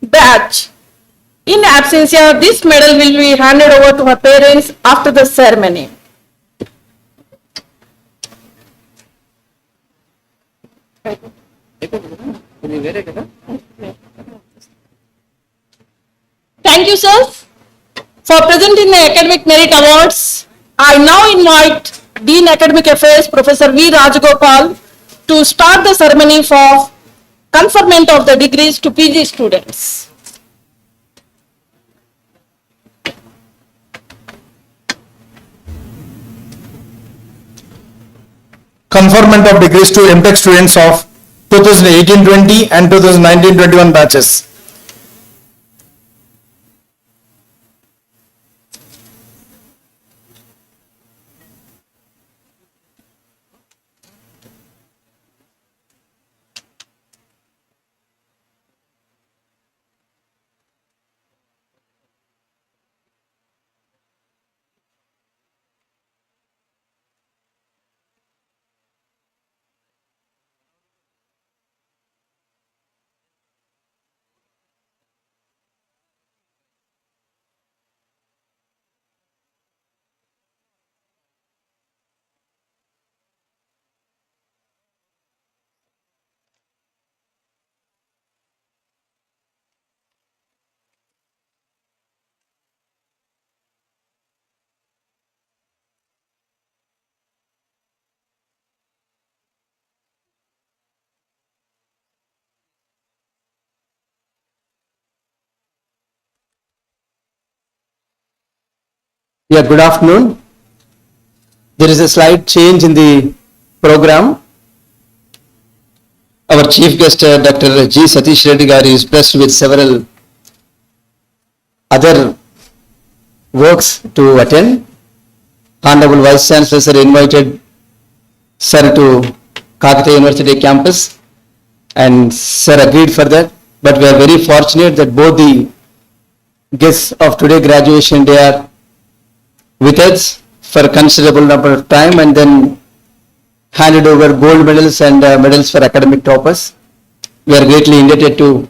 batch. In absentia, this medal will be handed over to her parents after the ceremony. Thank you, sirs. For presenting the Academic Merit Awards, I now invite Dean Academic Affairs, Professor V. Rajagopal, to start the ceremony for conferment of the degrees to PG students. Conferment of degrees to Btec students of 2018-20 and 2019-21 batches. Yeah, good afternoon. There is a slight change in the program. Our chief guest, Dr. G. Satish Reddy Garu, is blessed with several other works to attend. Honorable Vice Chancellor sir invited sir to Kakatiya University campus, and sir agreed for that. But we are very fortunate that both the guests of today graduation day are with us for a considerable number of time, and then handed over gold medals and medals for academic toppers. We are greatly indebted to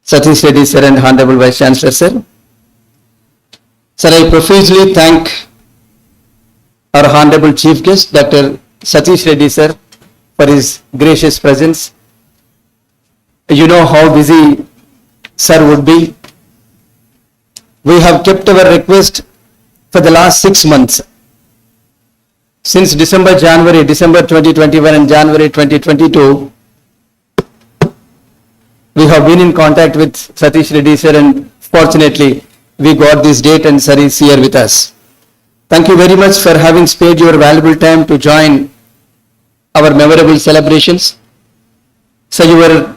Satish Reddy sir and Honorable Vice Chancellor sir. Sir, I profusely thank our Honorable Chief Guest, Dr. Satish Reddy sir, for his gracious presence. You know how busy sir would be. We have kept our request for the last 6 months. Since December 2021 and January 2022, we have been in contact with Satish Reddy sir, and fortunately we got this date and sir is here with us. Thank you very much for having spared your valuable time to join our memorable celebrations. So your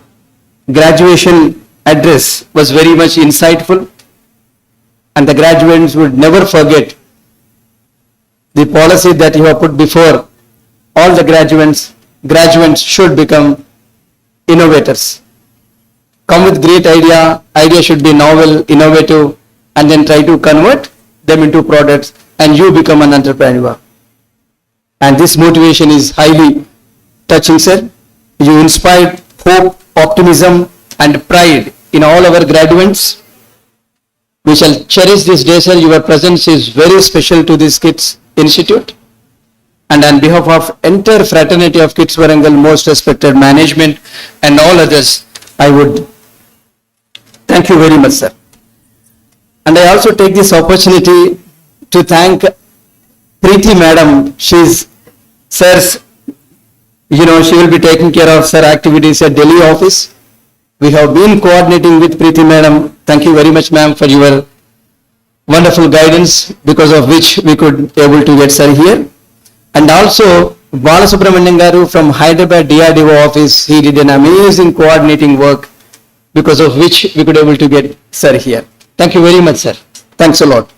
graduation address was very much insightful, and the graduates would never forget the policy that you have put before all the graduates should become innovators. Come with great idea should be novel, innovative, and then try to convert them into products, and you become an entrepreneur. And this motivation is highly touching, sir. You inspired hope, optimism, and pride in all our graduates. We shall cherish this day, sir. Your presence is very special to this Kids Institute. And on behalf of entire fraternity of Kids Warangal, most respected management and all others, I would thank you very much, sir. And I also take this opportunity to thank Preeti Madam. She's sir's, she will be taking care of sir activities at Delhi office. We have been coordinating with Preeti Madam. Thank you very much, ma'am, for your wonderful guidance, because of which we could able to get sir here. And also Balasubramanian Garu from Hyderabad DRDO office, he did an amazing coordinating work, because of which we could able to get sir here. Thank you very much, sir. Thanks a lot.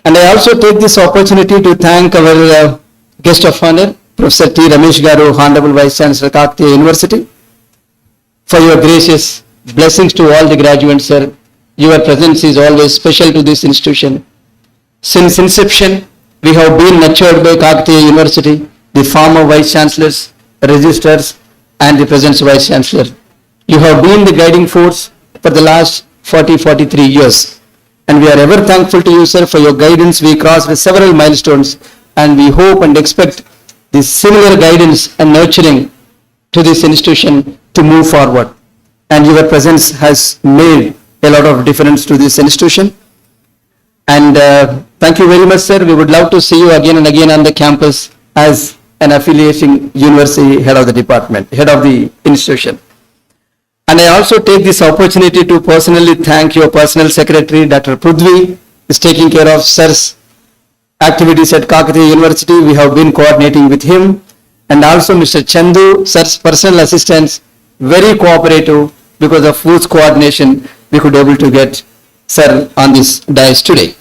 And I also take this opportunity to thank our guest of honor, Professor T. Ramesh Garu, Honorable Vice Chancellor, Kakatiya University, for your gracious blessings to all the graduates, sir. Your presence is always special to this institution. Since inception, we have been nurtured by Kakatiya University, the former Vice Chancellors, Registrars, and the present Vice Chancellor. You have been the guiding force for the last 43 years. And we are ever thankful to you, sir, for your guidance. We crossed several milestones, and we hope and expect this similar guidance and nurturing to this institution to move forward. And your presence has made a lot of difference to this institution. And thank you very much, sir. We would love to see you again and again on the campus as an affiliating university head of the department, head of the institution. And I also take this opportunity to personally thank your personal secretary, Dr. Prudvi, who is taking care of sir's activities at Kakatiya University. We have been coordinating with him. And also Mr. Chandu, sir's personal assistants, very cooperative, because of whose coordination we could able to get sir on this dais today.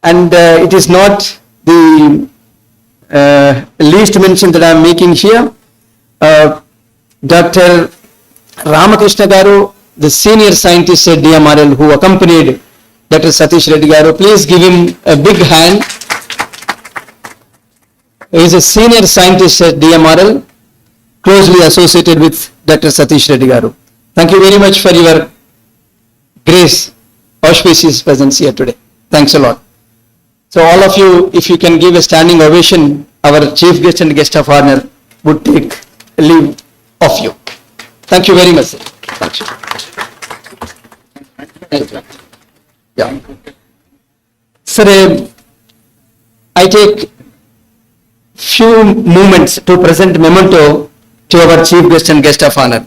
And it is not the least mention that I am making here. Dr. Ramakrishna Garu, the senior scientist at DMRL who accompanied Dr. Satish Reddy Garu, please give him a big hand. He is a senior scientist at DMRL, closely associated with Dr. Satish Reddy Garu. Thank you very much for your grace, auspicious presence here today. Thanks a lot. So all of you, if you can give a standing ovation, our chief guest and guest of honor would take leave of you. Thank you very much, sir. Thank you. Thank you. Yeah. Sir, I take few moments to present memento to our chief guest and guest of honor.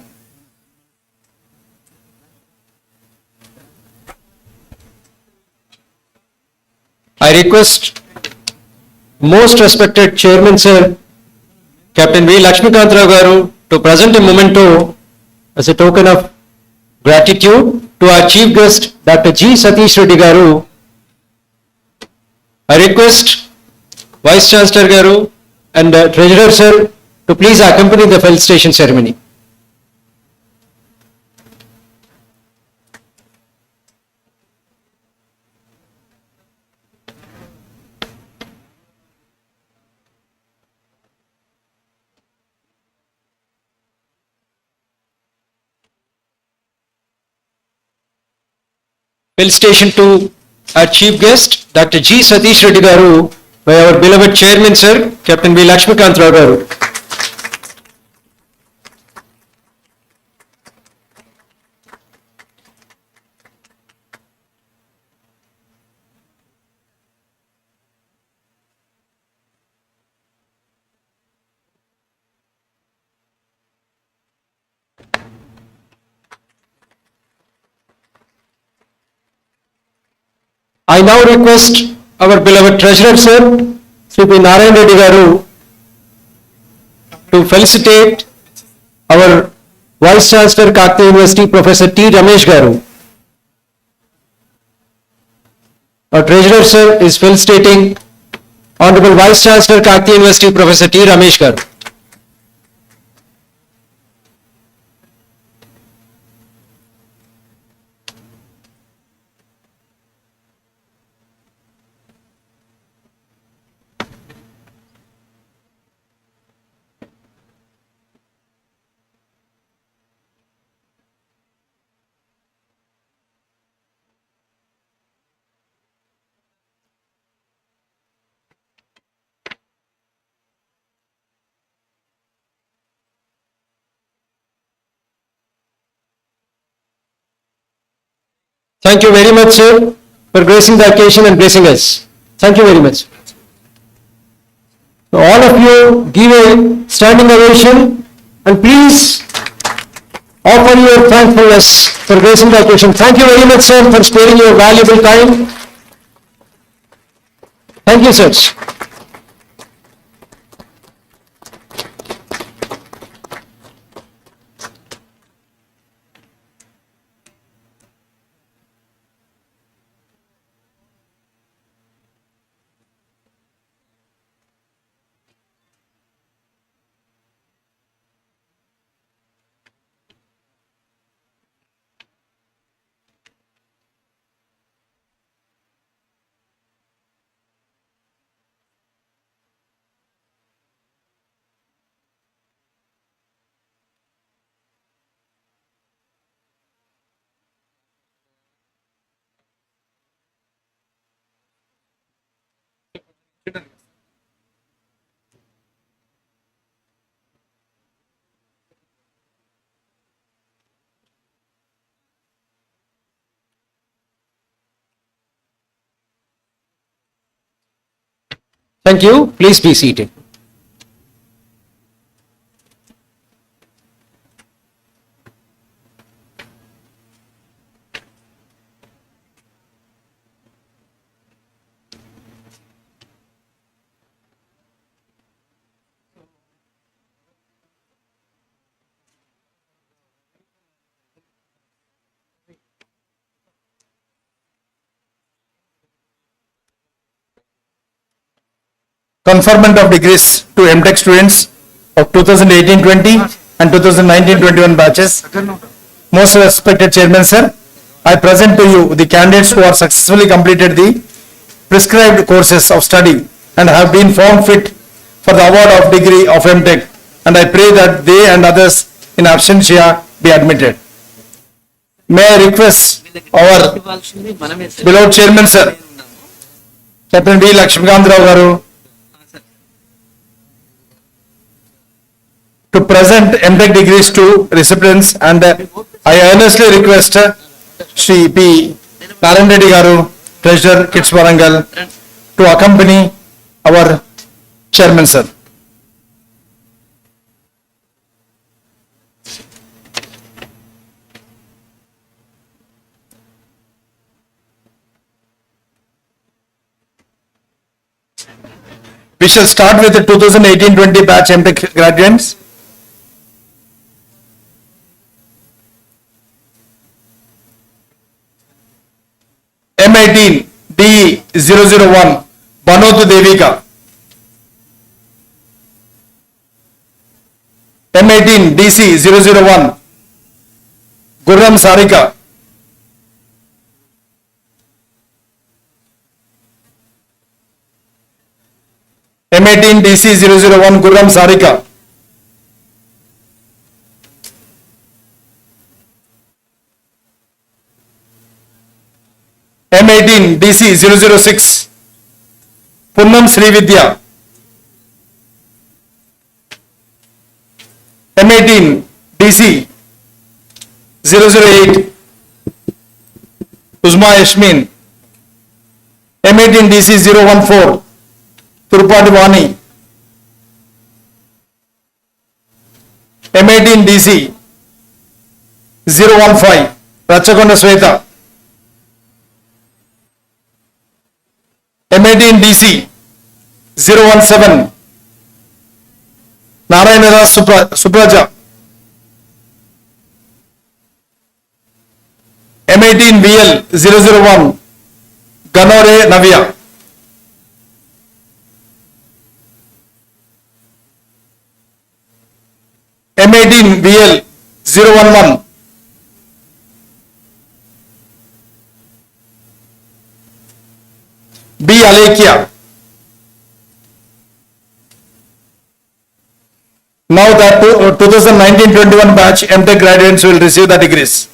I request most respected chairman, sir, Captain V. Lakshmikant Rao Garu, to present a memento as a token of gratitude to our chief guest, Dr. G. Satish Reddy Garu. I request Vice Chancellor Garu and Treasurer sir to please accompany the felicitation ceremony. Felicitation to our chief guest, Dr. G. Satish Reddy Garu, by our beloved chairman, sir, Captain V. Lakshmikant Rao Garu. I now request our beloved treasurer, sir, Sri P. Narayan Reddy Garu, to felicitate our Vice Chancellor, Kakatiya University, Professor T. Ramesh Garu. Our treasurer, sir, is felicitating Honorable Vice Chancellor, Kakatiya University, Professor T. Ramesh Garu. Thank you very much, sir, for gracing the occasion and blessing us. Thank you very much. So all of you give a standing ovation and please offer your thankfulness for gracing the occasion. Thank you very much, sir, for sparing your valuable time. Thank you, sir. Thank you. Please be seated. Conferment of degrees to Btec students of 2018-20 and 2019-21 batches. Most respected Chairman Sir, I present to you the candidates who are successfully completed the prescribed courses of study and have been found fit for the award of degree of Btec, and I pray that they and others in absentia be admitted. May I request our beloved Chairman Sir, Captain B. Lakshmikant Rao garu, to present Btec degrees to recipients, and I earnestly request Shri P. Narayan Reddy garu, Treasurer, Kids Warangal, to accompany our Chairman Sir. We shall start with the 2018-20 batch Btec graduates. M18 D001 Banot Devika. M18 DC 001 Gurram Sarika. M18 DC 001 Gurram Sarika. M18 DC 006 Punnam Srividya. M18 DC 008 Uzma Yasmin. M18 DC 014 Turupati Vani. M18 DC 015 Rachakonda Sweta. M18 DC 017 Narayana Supraja. M18 VL 001 Ganore Navya. M18 VL 011 B. Alekia. Now that 2019-21 batch Btec graduates will receive the degrees.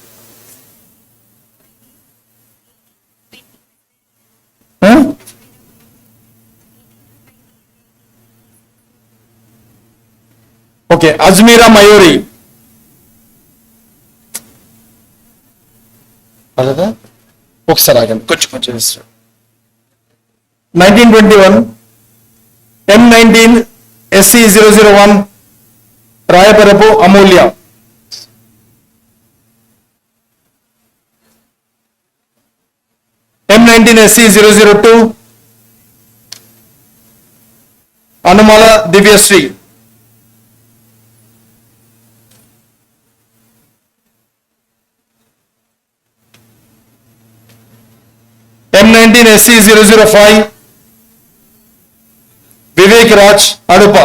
Okay, Azmira Mayuri. Konచెం 1921 M19 SC 001 Rayaparapu Amulya. M19 SC 002 Anumala Divyasri. M19 SC 005 Vivek Raj Adupa.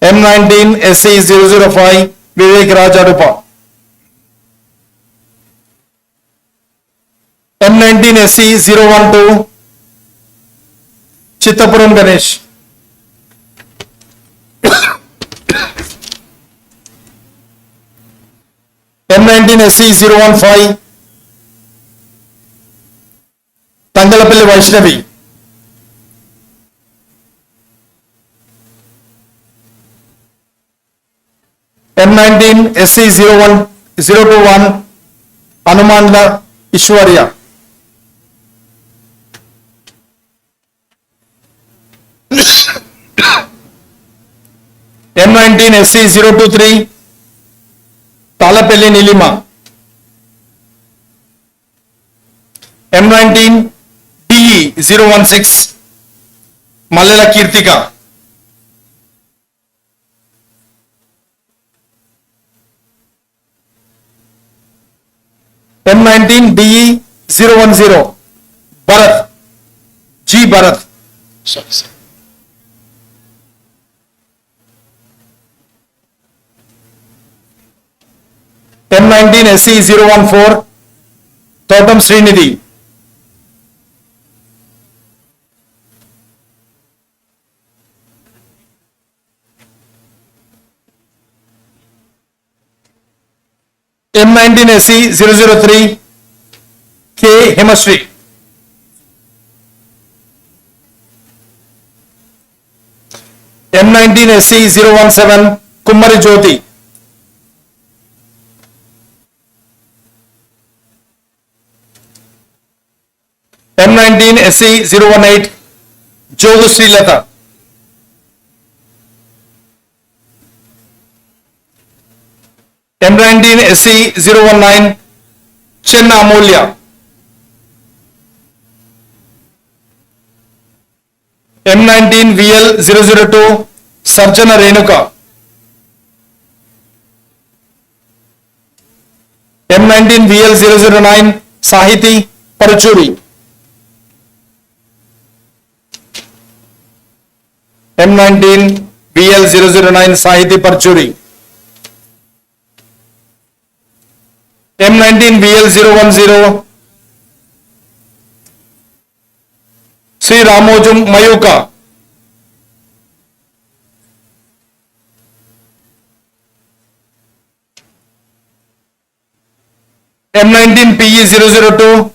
M19 SC 005 Vivek Raj Adupa. M19 SC 012 Chittapuram Ganesh. M19 SC 015 Tangalapalli Vaishnavi. M19 SC 021 Anumanla Ishwarya. M19 SC 023 Talapelli Nilima. M19 DE 016 Malala Kirtika. M19 DE 010 Bharat G Bharat. M19 SC 014 Totam Srinidhi. M19 SC 003 K Hemashri. M19 SC 017 Kummari Jyoti. M19 SC 018 Jogu Srilata. M19 SC 019 Chenna Amolya. M19 VL 002 Sarjana Renuka. M19 VL 009 Sahiti Paruchuri. M19 VL 009 Sahiti Parchuri. M19 VL 010 Sri Ramojum Mayuka. M19 PE 002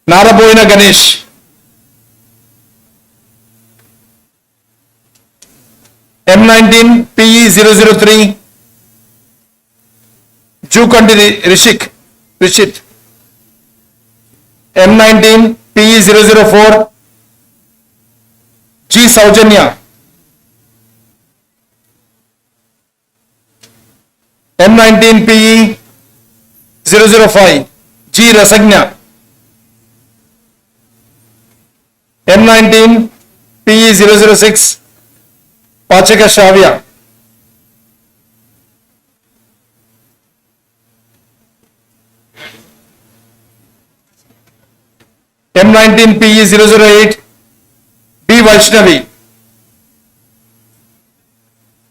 Naraboina Ganesh. M19 PE 003 Jukandi Rishit. M19 PE 004 G Saujanya. M19 PE 005 G Rasagna. M19 PE 006 Pachaka Shavya. M19 PE 008 B Vaishnavi.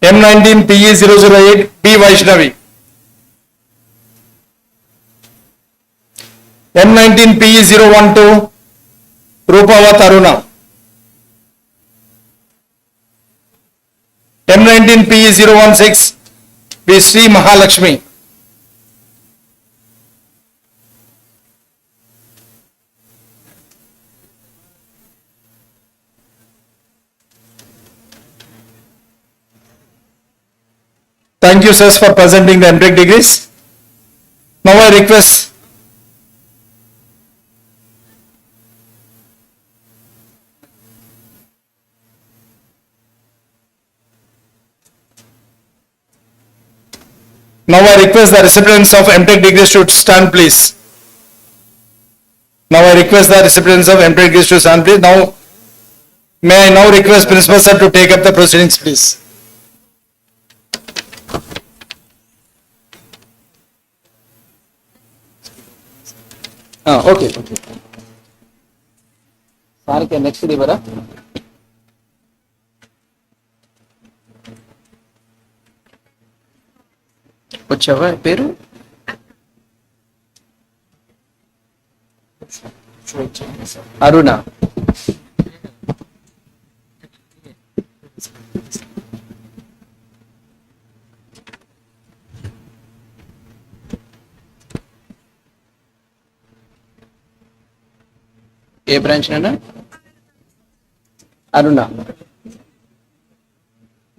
M19 PE 008 B Vaishnavi. M19 PE 012 Rupava Taruna. M19 PE 016 B Sri Mahalakshmi. Thank you, sirs, for presenting the MTech degrees. Now I request the recipients of MTech degrees to stand, please. Now may I now request Principal Sir to take up the proceedings, please. Okay. Sir, next day, వచ్చావా పేరు అరుణ. ఏ branch నైనా? అరుణ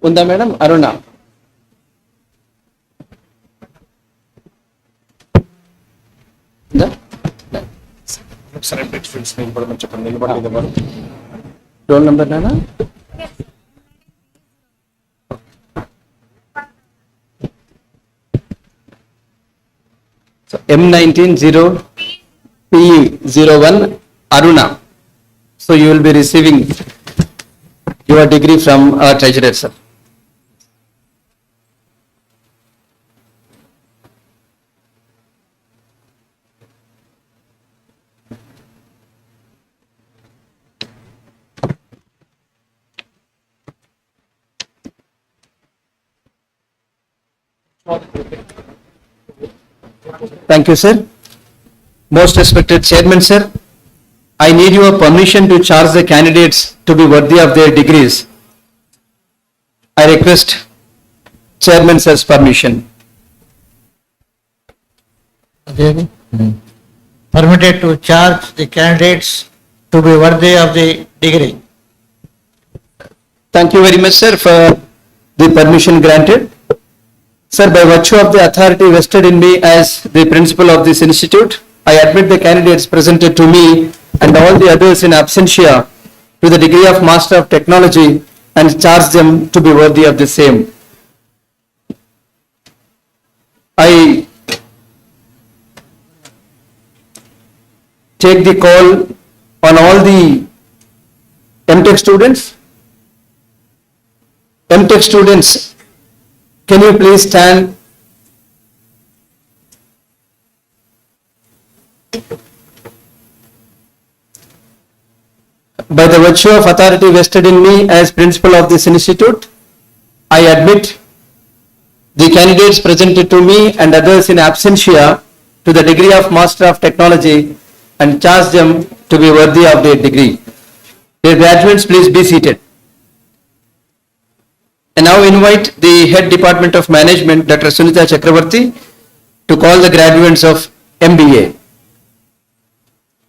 ఉందా madam? అరుణ ఉందా? ఒకసారి MTech students నిలబడమని చెప్పండి. నిలబడలేదు ఎవరు? Roll number నానా? So M190P01 Aruna. So you will be receiving your degree from our treasurer, sir. Thank you, sir. Most respected chairman, sir, I need your permission to charge the candidates to be worthy of their degrees. I request chairman sir's permission. Permitted to charge the candidates to be worthy of the degree. Thank you very much, sir, for the permission granted. Sir, by virtue of the authority vested in me as the principal of this institute, I admit the candidates presented to me and all the others in absentia to the degree of Master of Technology and charge them to be worthy of the same. I take the call on all the Mtech students. Mtech students, can you please stand? By the virtue of authority vested in me as principal of this institute, I admit the candidates presented to me and others in absentia to the degree of Master of Technology and charge them to be worthy of their degree. Dear graduates, please be seated. And now invite the Head Department of Management, Dr. Sunita Chakravarti, to call the graduates of MBA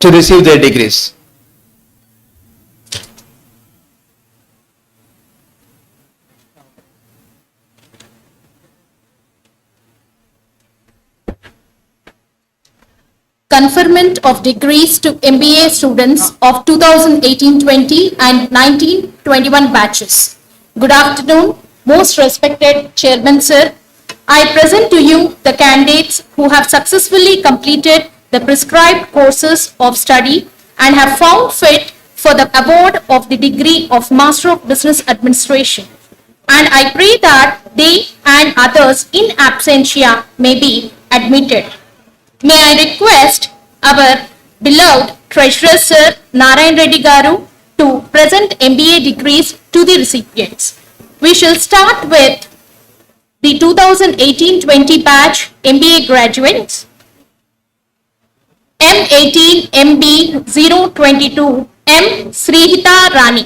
to receive their degrees. Conferment of degrees to MBA students of 2018-20 and 19-21 batches. Good afternoon, most respected Chairman Sir. I present to you the candidates who have successfully completed the prescribed courses of study and have found fit for the award of the degree of Master of Business Administration. And I pray that they and others in absentia may be admitted. May I request our beloved Treasurer Sir Narayan Reddy Garu to present MBA degrees to the recipients. We shall start with the 2018-20 batch MBA graduates. M18 MB 022 M Srihita Rani.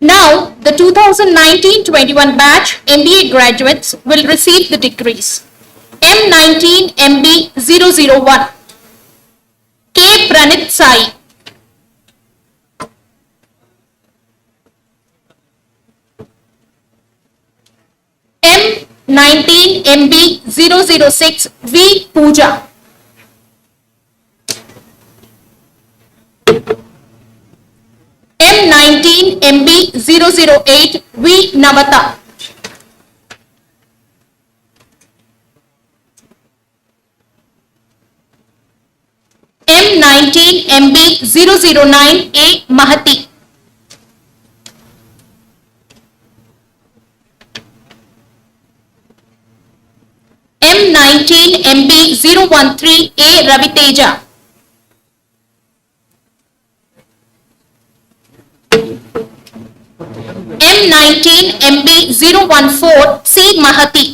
Now, the 2019-21 batch MBA graduates will receive the degrees. M19 MB 001 K Pranit Sai. M19 MB 006 V Pooja. M19 MB 008 V Navata. M19 MB 009 A Mahati. M19 MB 013 A Raviteja. M19 MB 014 C Mahati.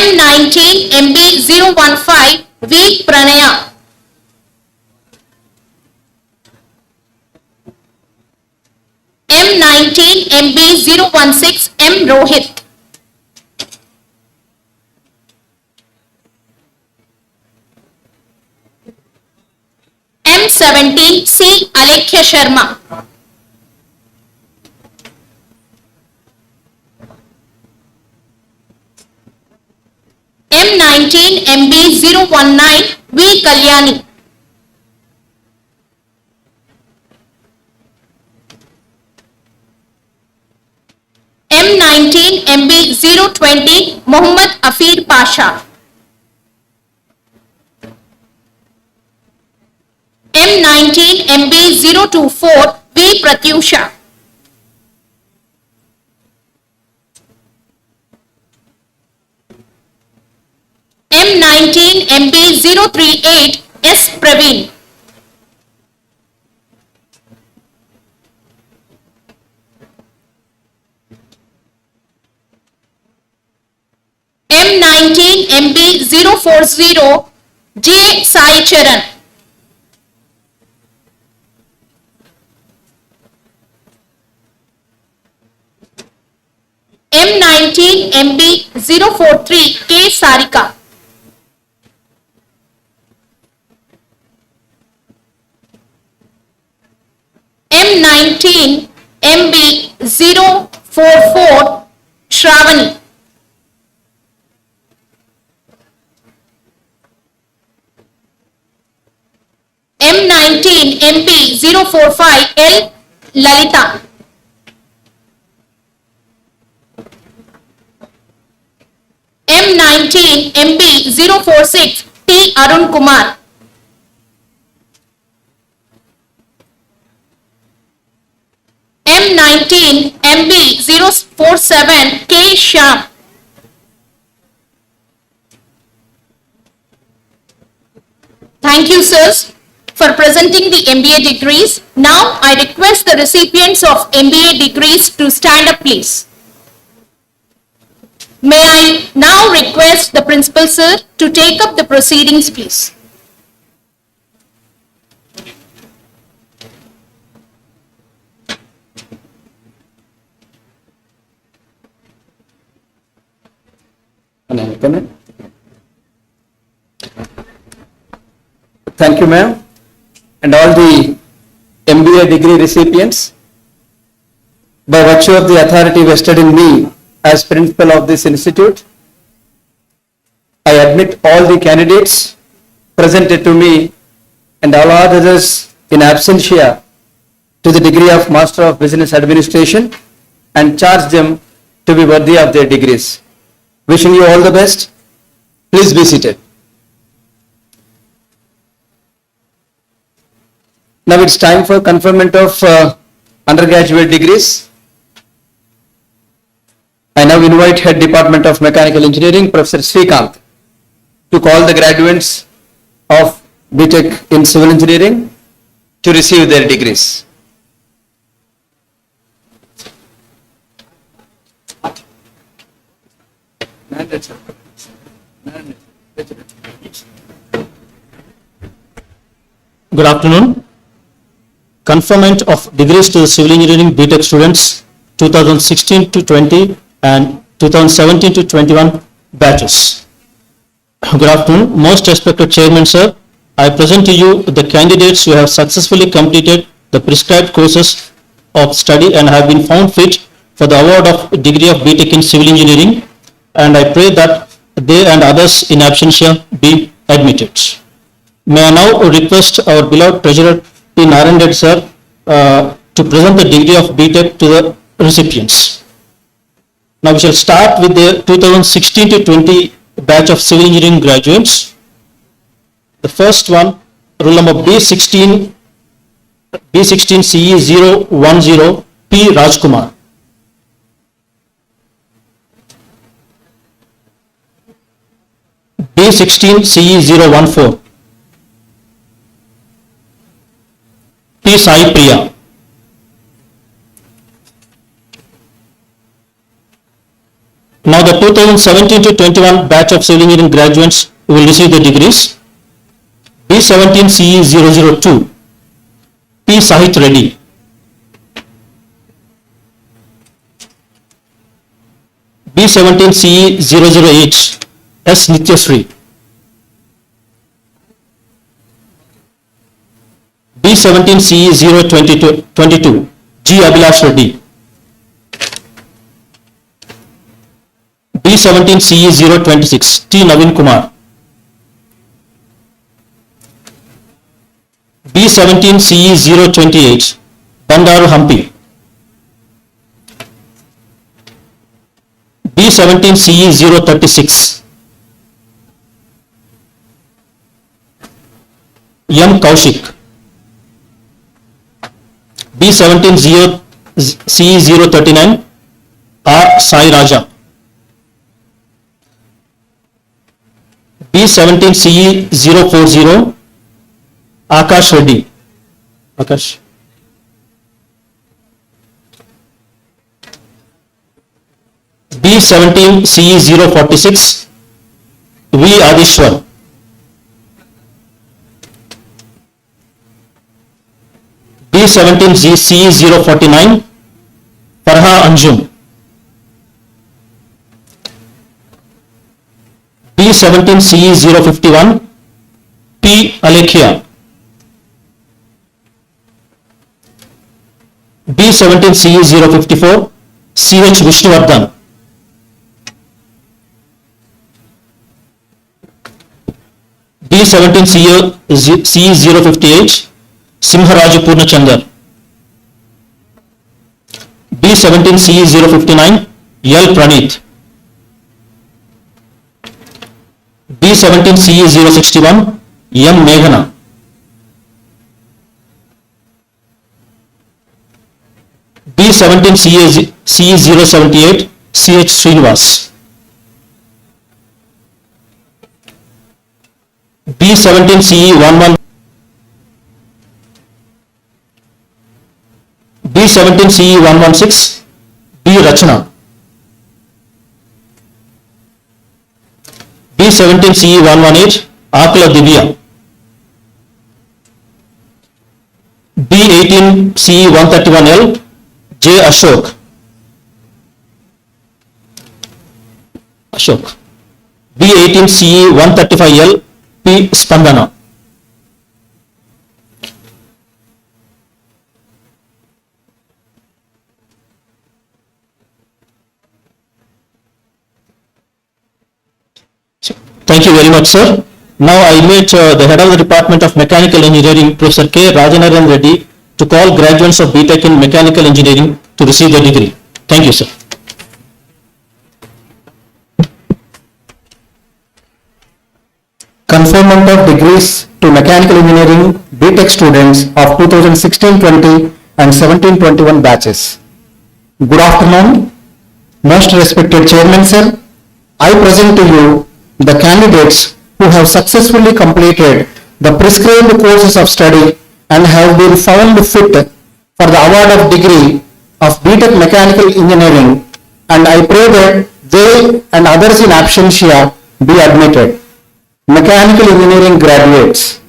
M19 MB 015 V Pranaya. M19 MB 016 M Rohit. M17 C. Alekhya Sharma. M19 MB 019 V. Kalyani. M19 MB 020 Muhammad Afir Pasha. M19 MB 024 V. Pratyusha. M19 MB 038 S. Praveen. M19 MB 040 J. Sai Charan. M19 MB 043 K. Sarika. M19 MB 044 Shravani. M19 MB 045 L. Lalita. M19 MB 046 T. Arun Kumar. M19 MB 047 K. Shyam. Thank you, sirs, for presenting the MBA degrees. Now I request the recipients of MBA degrees to stand up, please. May I now request the principal, sir, to take up the proceedings, please. Thank you, ma'am, and all the MBA degree recipients. By virtue of the authority vested in me as principal of this institute, I admit all the candidates presented to me and all others in absentia to the degree of Master of Business Administration and charge them to be worthy of their degrees. Wishing you all the best. Please be seated. Now it's time for conferment of undergraduate degrees. I now invite Head Department of Mechanical Engineering, Professor Srikanth, to call the graduates of Btec in Civil Engineering to receive their degrees. Good afternoon. Conferment of degrees to the civil engineering Btec students 2016 to 20 and 2017 to 21 batches. Good afternoon. Most respected Chairman, sir, I present to you the candidates who have successfully completed the prescribed courses of study and have been found fit for the award of degree of Btec in civil engineering, and I pray that they and others in absentia be admitted. May I now request our beloved Treasurer P. Narayan Reddy, sir, to present the degree of Btec to the recipients. Now we shall start with the 2016 to 20 batch of civil engineering graduates. The first one, roll number B16 CE 010 P. Rajkumar. B16 CE 014 P. Sai Priya. Now the 2017 to 21 batch of civil engineering graduates will receive the degrees. B17 CE 002 P. Sahit Reddy. B17 CE 008 S. Nityasri. B17 CE 022, G. Abhilash Reddy. B17 CE 026, T. Navin Kumar. B17 CE 028, Bandaru Hampi. B17 CE 036, M. Kaushik. B17 CE 039, R. Sai Raja. B17 CE 040, Akash Reddy. Akash. B17 CE 046, V. Adishwar. B17 CE 049, Farha Anjum. B17 CE 051, P. Alekhia. B17 CE 054, CH Vishnuvardhan. B17 CE 058, Simharaju Purnachandar. B17 CE 059, L. Praneeth. B17 CE 061, M. Meghana. B17 CE 078, CH Srinivas. B17 CE 11, B17 CE 116, B. Rachana. B17 CE 118, Akla Divya. B18 CE 131L, J. Ashok. B18 CE 135L, P. Spandana. Thank you very much, sir. Now I invite the head of the Department of Mechanical Engineering, Professor K. Rajanaran Reddy, to call graduates of Btec in Mechanical Engineering to receive their degree. Thank you, sir. Conferment of degrees to Mechanical Engineering Btec students of 2016-20 and 17-21 batches. Good afternoon, most respected Chairman sir. I present to you the candidates who have successfully completed the prescribed courses of study and have been found fit for the award of degree of Btec Mechanical Engineering, and I pray that they and others in absentia be admitted. Mechanical Engineering graduates.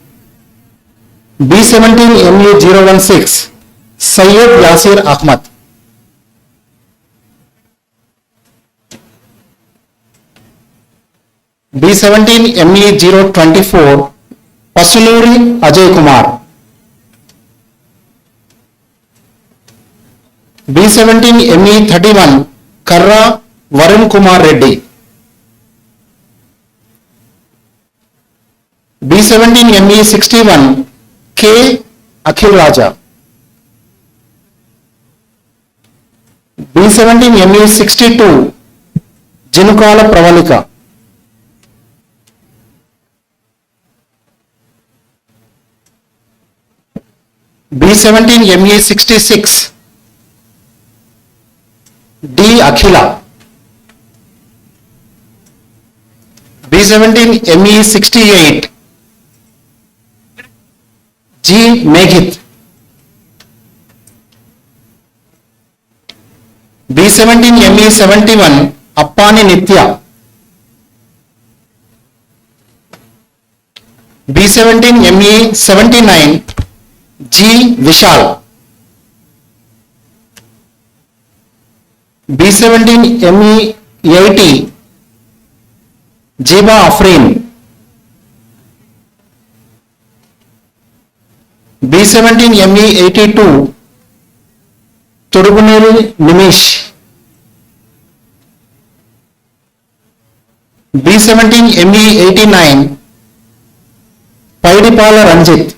B17 ME 016, Syed Yasir Ahmad. B17 ME 024, Pasunuri Ajay Kumar. B17 ME 31, Karra Varun Kumar Reddy. B17 ME 61, K. Akhil Raja. B17 ME 62, Jinukala Pravalika. B17 ME 66, D. Akhila. B17 ME 68, G. Meghit. B17 ME 71, Appani Nitya. B17 ME 79, G. Vishal. B17 ME 80, Jiba Afreen. B17 ME 82 Turuguneri Nimish. B17 ME 89 Paidipala Ranjit.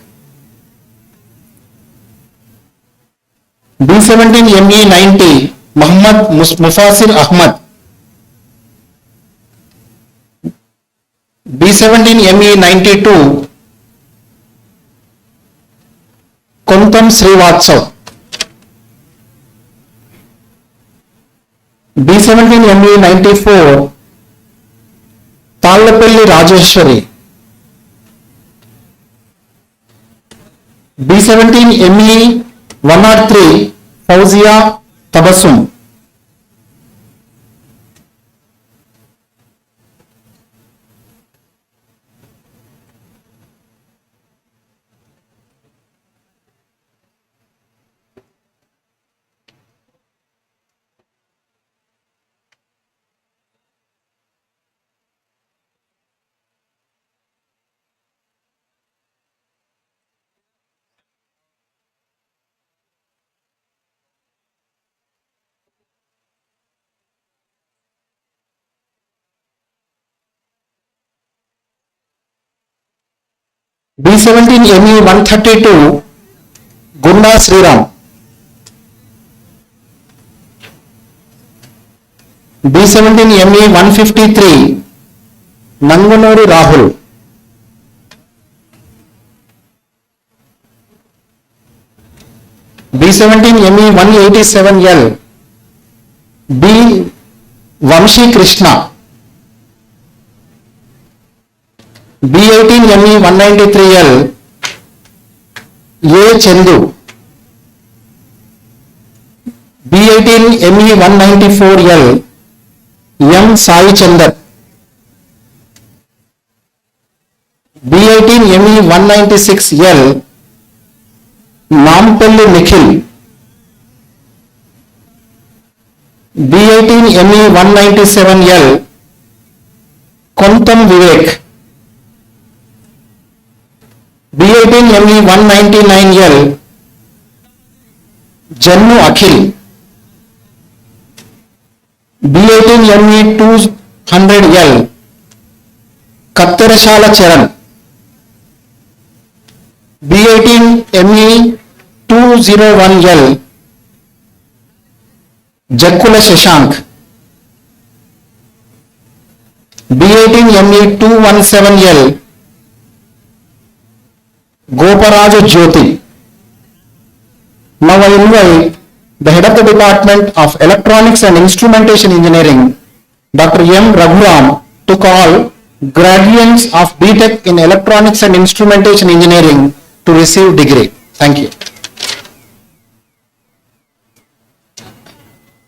B17 ME 90 Muhammad Mufasir Ahmad. B17 ME 92 Kuntam Srivatsav. B17 ME 94 Tallapalli Rajeshwari. B17 ME 103 Fauzia Tabassum. B17 ME 132 Gunda Sriram. B17 ME 153 Nanganuri Rahul. B17 ME 187L B Vamshi Krishna. B18 ME 193L A Chandu. B18 ME 194L M Sai Chandar. B18 ME 196L Nampalli Nikhil. B18 ME 197L Kontam Vivek. B18 ME 199L Jannu Akhil. B18 ME 200L Kattarashala Charan. B18 ME 201L Jakula Shashank. B18 ME 217L Goparaja Jyoti. Now I invite the head of the Department of Electronics and Instrumentation Engineering, Dr. M. Raghuram, to call graduates of Btec in Electronics and Instrumentation Engineering to receive degree. Thank you.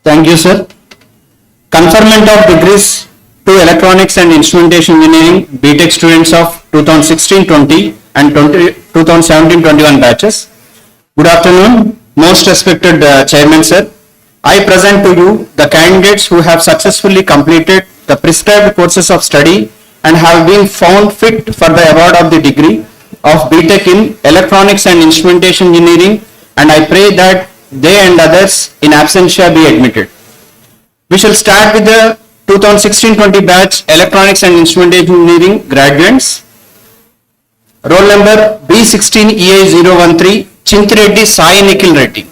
Thank you, sir. Conferment of degrees to Electronics and Instrumentation Engineering Btec students of 2016-20 and 2017-21 batches. Good afternoon, most respected Chairman, sir. I present to you the candidates who have successfully completed the prescribed courses of study and have been found fit for the award of the degree of Btec in Electronics and Instrumentation Engineering, and I pray that they and others in absentia be admitted. We shall start with the 2016-20 batch Electronics and Instrumentation Engineering graduates. Roll number B16 EI013 Chintireddy Sai Nikhil Reddy.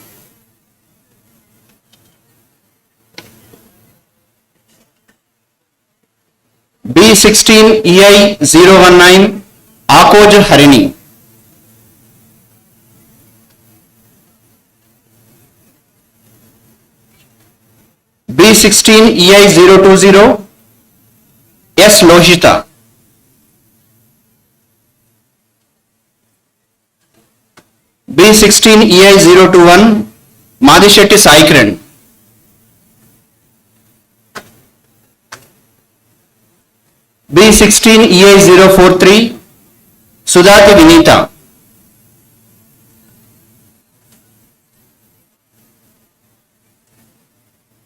B16 EI019 Akoj Harini. B16 EI020 S Lohita. B16 EI021 Madhishetty Saikiran. B16 EI043 Sudhati Vinita.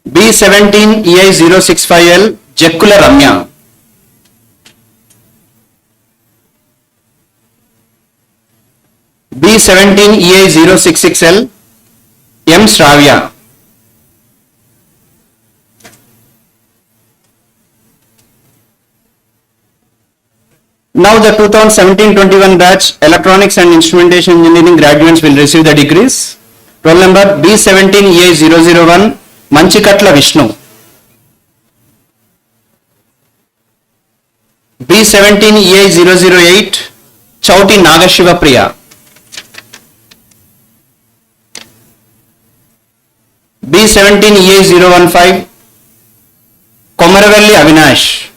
B17 EI065L Jekkula Ramya. B B17 EA 066L M Shravya. Now the 2017-21 batch Electronics and Instrumentation Engineering graduates will receive the degrees. Roll number B17 EA 001 Manchikatla Vishnu. B17 EA 008 Chauti Nagashiva Priya. B17 EA 015 Komaravelli Avinash.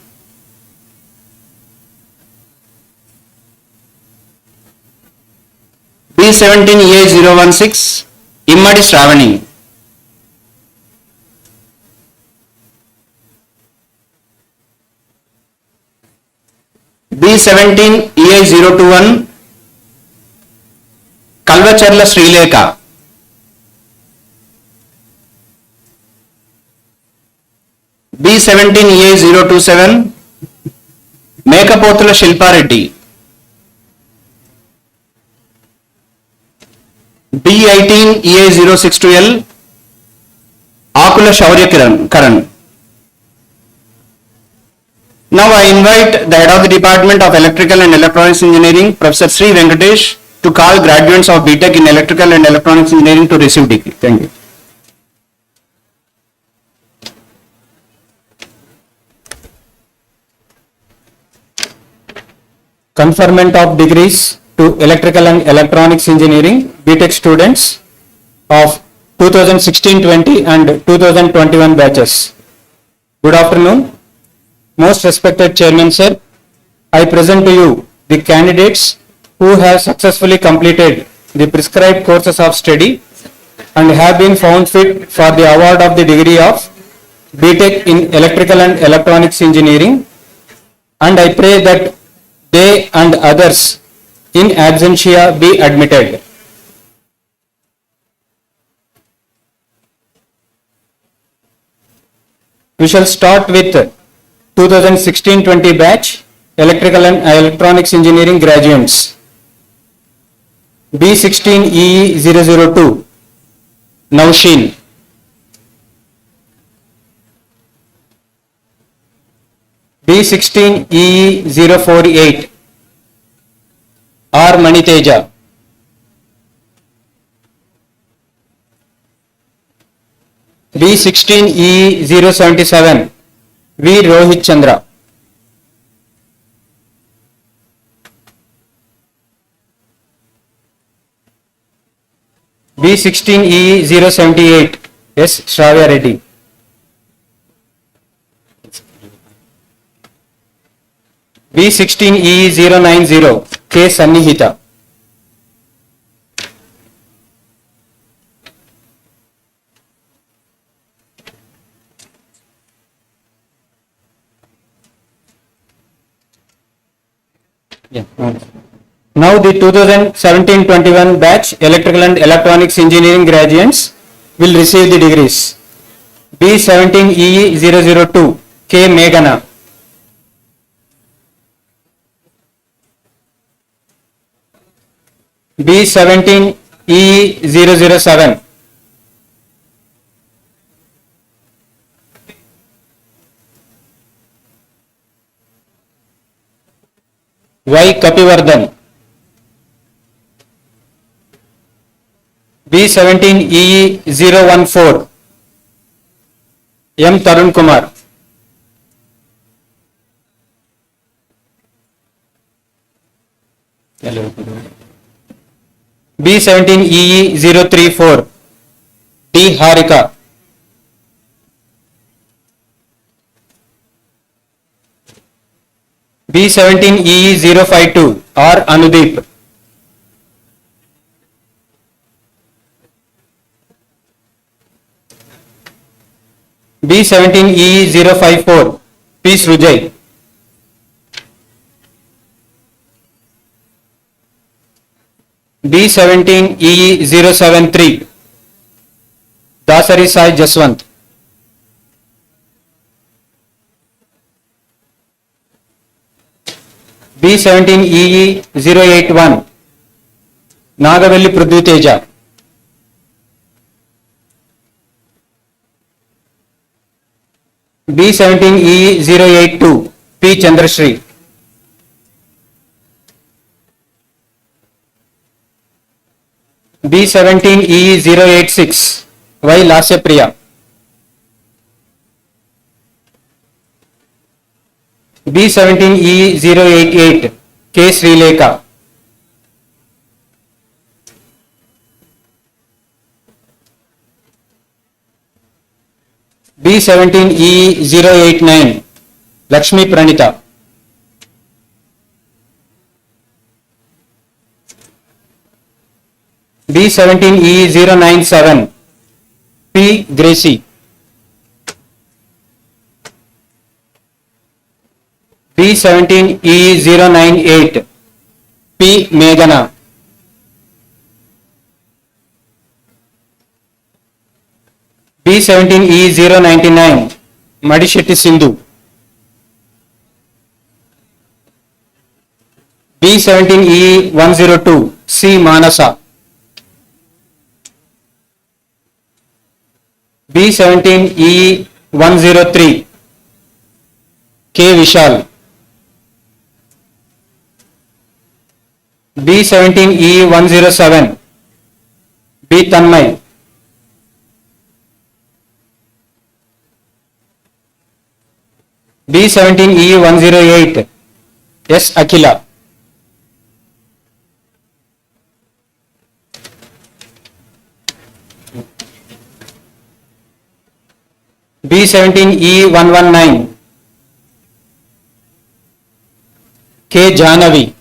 B17 EA 016 Immadi Shravani. B17 EA 021 Kalvacharla Srileka. B17 EA 027 Mekapotula Shilpa Reddy. B18 EA 062L Akula Shaurya Karan. Now I invite the head of the Department of Electrical and Electronics Engineering, Professor Sri Venkatesh, to call graduates of Btec in Electrical and Electronics Engineering to receive degree. Thank you. Conferment of degrees to Electrical and Electronics Engineering Btec students of 2016-20 and 2021 batches. Good afternoon. Most respected Chairman Sir, I present to you the candidates who have successfully completed the prescribed courses of study and have been found fit for the award of the degree of Btec in Electrical and Electronics Engineering, and I pray that they and others in absentia be admitted. We shall start with 2016-20 batch Electrical and Electronics Engineering graduates. B16 EE 002 Naushin. B16 EE 048 R Maniteja. B16 EE 077 V Rohit Chandra. B16 EE 078 S Shravya Reddy. B16 EE 090 K Sannihita. Now the 2017-21 batch Electrical and Electronics Engineering graduates will receive the degrees. B17 EE 002 K Meghana. B17 EE 007 Y Kapivardhan. B17 EE 014 M Tarun Kumar. B17 EE 034 T Harika. B17 EE 052 R Anudeep. B17 EE 054 P Srujay. B17 EE 073 Dasari Sai Jaswant. B17 EE 081 Nagavelli Prithviteja. B17E082 P. Chandrashri. B17E086 Y. Lasya Priya. B17E088 K. Srilekha. B17E089 Lakshmi Pranita. B17E097 P. Gracie. B17E098 P. Meghana. B17E099 Madishetty Sindhu. B17E102 C. Manasa. B17E103 K. Vishal. B17E107 B. Tanmay. B17E108 S. Akila. B17E119 K. Jahnavi.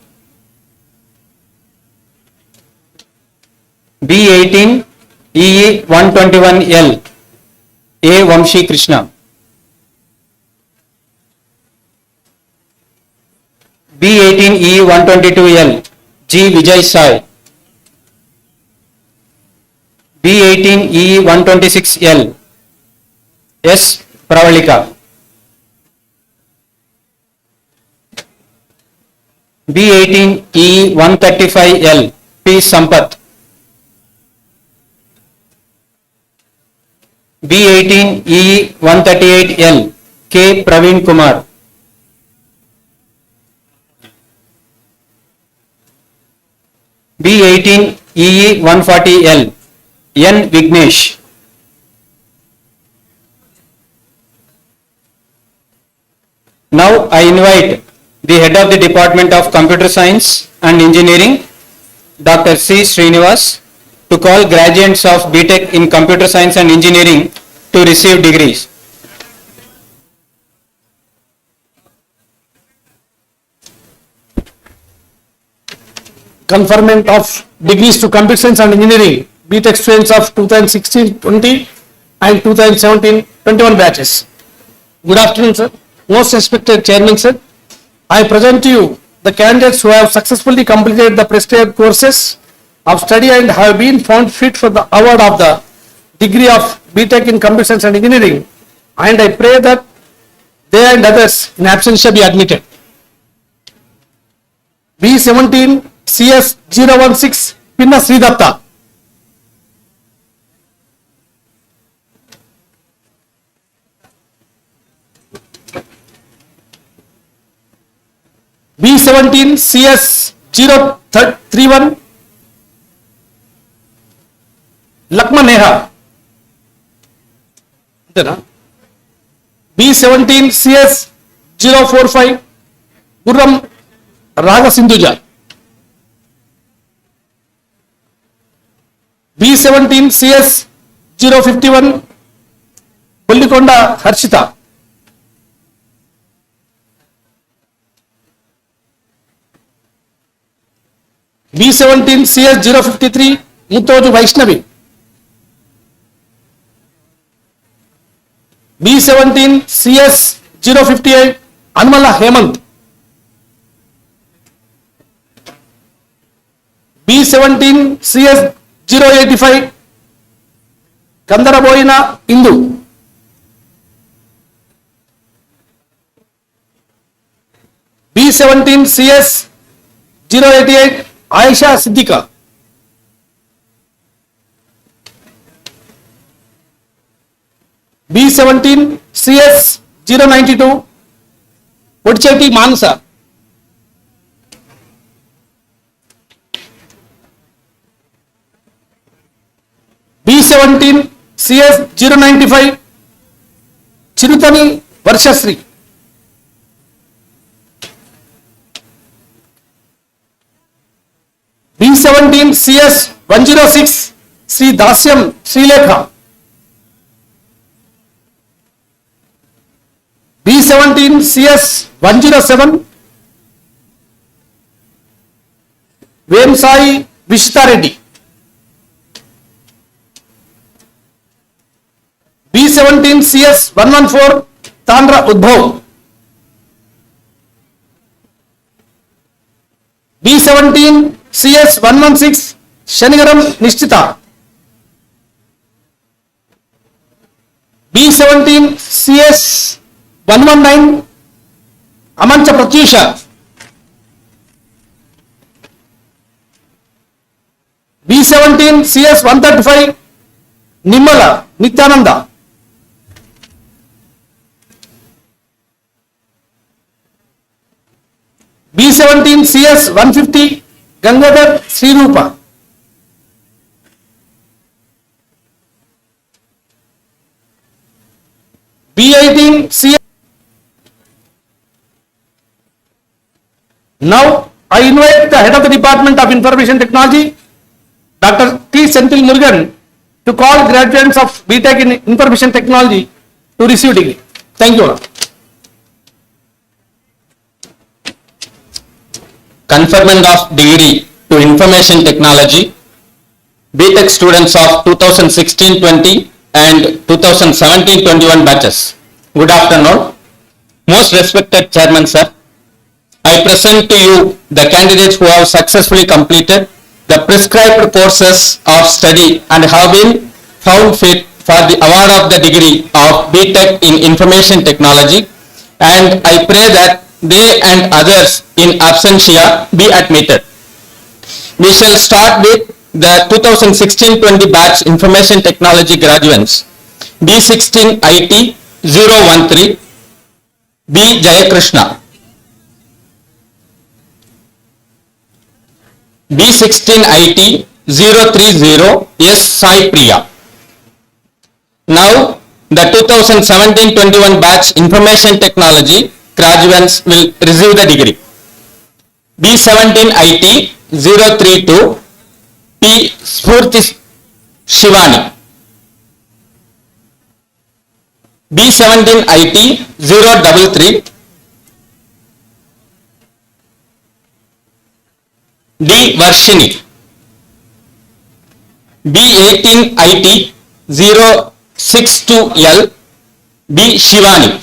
B18E121L A. Vamshi Krishna. B18E122L G. Vijay Sai. B18E126L S. Pravalika. B18E135L P. Sampath. B18E138L K. Praveen Kumar. B18E140L N. Vignesh. Now I invite the head of the Department of Computer Science and Engineering, Dr. C. Srinivas, to call graduates of Btec in Computer Science and Engineering to receive degrees. Conferment of degrees to Computer Science and Engineering, Btec students of 2016-20 and 2017-21 batches. Good afternoon, sir. Most respected Chairman, sir. I present to you the candidates who have successfully completed the prescribed courses of study and have been found fit for the award of the degree of Btec in Computer Science and Engineering, and I pray that they and others in absentia be admitted. B17 CS 016 Pinna Sridatta. B17 CS 031 Lakman Neha. B17 CS 045 Gurram Raga Sindhuja. B17 CS 051 Pullikonda Harshita. B17 CS 053 Mutoju Vaishnavi. B17 CS 058 Anmala Hemant. B17 CS 085 Kandaraboyina Indu. B17 CS 088 Aisha Siddika. B17 CS 092 Vodichetti Manasa. B17 CS 095 Chirutani Varshasri. B17 CS 106 Sri Dasyam Srilekha. B17 CS 107 Vemsai Vishita Reddy. B17 CS 114 Tandra Udbhav. B17 CS 116 Shanigaram Nishtita. B17 CS 119 Amancha Pratyusha. B17 CS 135 Nimala Nityananda. B17 CS 150 Gangadhar Srirupa. B18 CS. Now I invite the head of the Department of Information Technology, Dr. T. Senthil Murugan, to call graduates of Btec in Information Technology to receive degree. Thank you all. Conferment of degree to Information Technology, Btec students of 2016-20 and 2017-21 batches. Good afternoon. Most respected Chairman Sir, I present to you the candidates who have successfully completed the prescribed courses of study and have been found fit for the award of the degree of Btec in Information Technology, and I pray that they and others in absentia be admitted. We shall start with the 2016-20 batch Information Technology graduates. B16 IT 013 B Jayakrishna. B16 IT 030 S Sai Priya. Now the 2017-21 batch Information Technology graduates will receive the degree. B17 IT 032 P Spurti Shivani. B17 IT 033 D Varshini. B18 IT 062L B Shivani.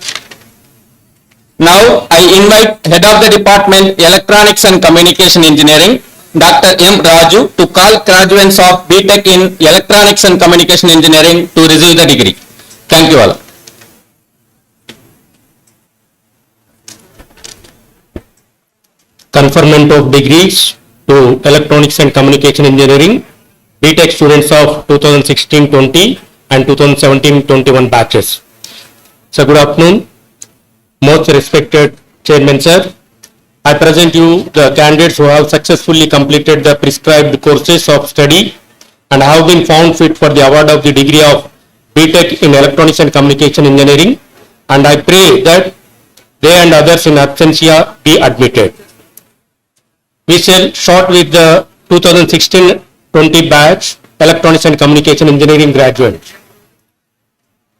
Now I invite Head of the Department Electronics and Communication Engineering, Dr. M. Raju, to call graduates of Btec in Electronics and Communication Engineering to receive the degree. Thank you all. Conferment of degrees to Electronics and Communication Engineering, Btec students of 2016-20 and 2017-21 batches. So good afternoon, most respected Chairman Sir. I present you the candidates who have successfully completed the prescribed courses of study and have been found fit for the award of the degree of Btec in Electronics and Communication Engineering, and I pray that they and others in absentia be admitted. We shall start with the 2016-20 batch Electronics and Communication Engineering graduates.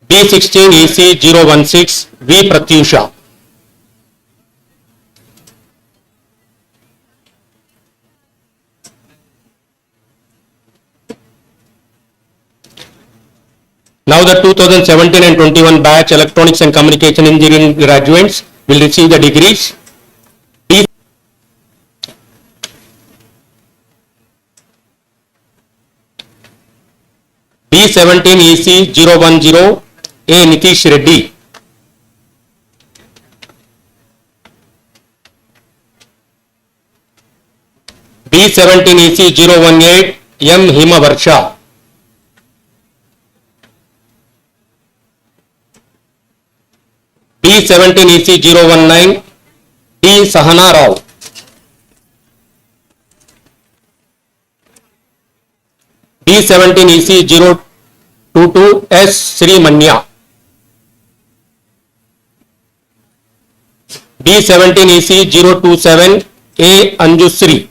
B16 EC 016 V Pratyusha. Now the 2017 and 21 batch Electronics and Communication Engineering graduates will receive the degrees. B17 EC 010 A Nitish Reddy. B17 EC 018 M Hima Varsha. B17 EC 019 D Sahana Rao. B17 EC 022 S Sri Manya. B17 EC 027 A Anjusri.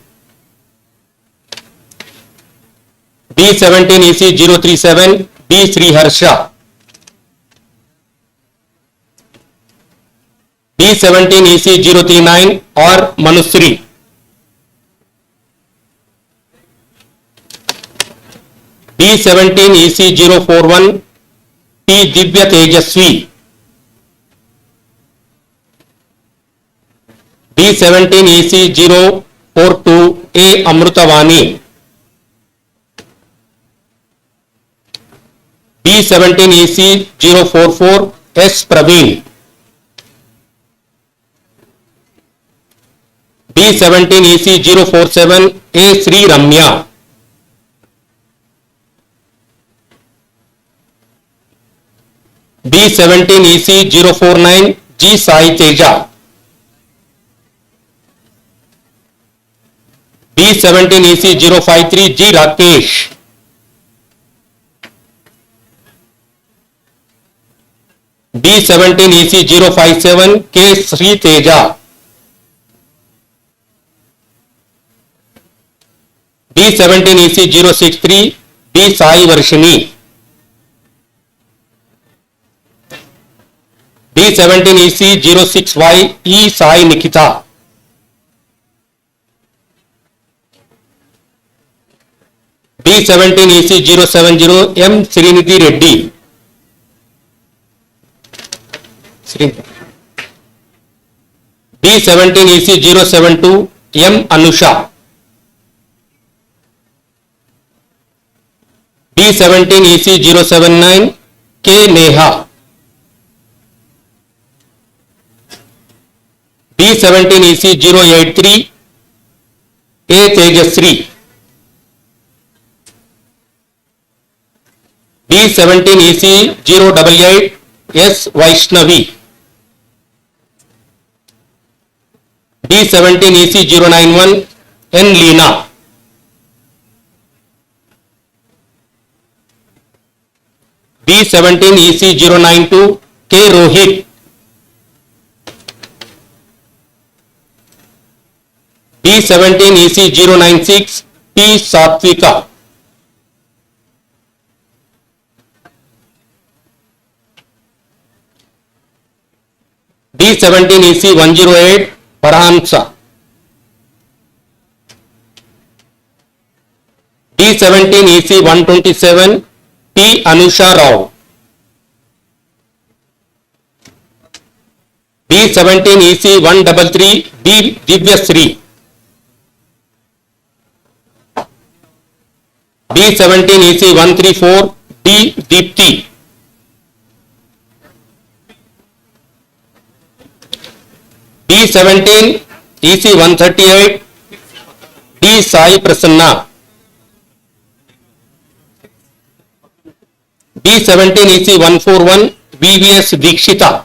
B17 EC 037 B Sri Harsha. B17 EC 039 or Manusri. B17 EC 041 T Divya Tejasvi. B17 EC 042 A Amrutavani. B17 EC 044 S Praveen. B17 EC 047 A Sri Ramya. B17 EC 049 G Sai Teja. B17 EC 053 G Rakesh. B17 EC 057 K Sri Teja. B17 EC 063 B Sai Varshini. B17 EC 06Y E Sai Nikita. B17 EC 070 M Srinidhi Reddy. B17 EC 072 M Anusha. B17 EC 079 K Neha. B17 EC 083 A Tejasri. B17 EC 088 S Vaishnavi. B17 EC 091 N Leena. B17 EC 092 K Rohit. B17 EC 096 P Satvika. B17 EC 108 Parhansa. B17 EC 127 P Anusha Rao. B17 EC 133 D Divya Sri. B17 EC 134 D Deepti. B17 EC 138 D Sai Prasanna. B17 EC 141 VVS Dikshita.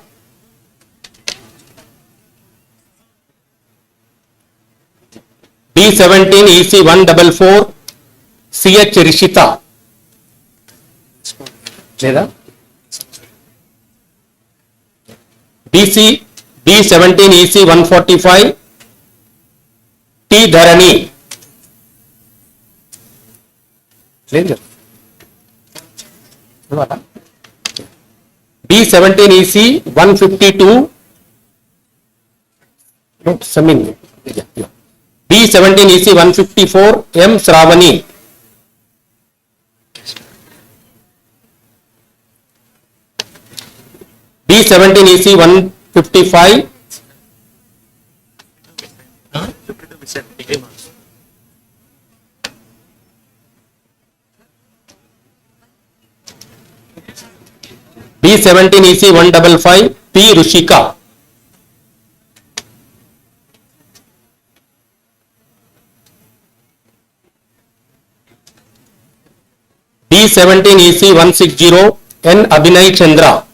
B17 EC 144 CH Rishita. B17 EC 145 T Dharani. B17 EC 152 Samin. B17 EC 154 M Sravani. B17 EC 155 B17 EC 155 P Rushika. B17 EC 160 N Abhinay Chandra.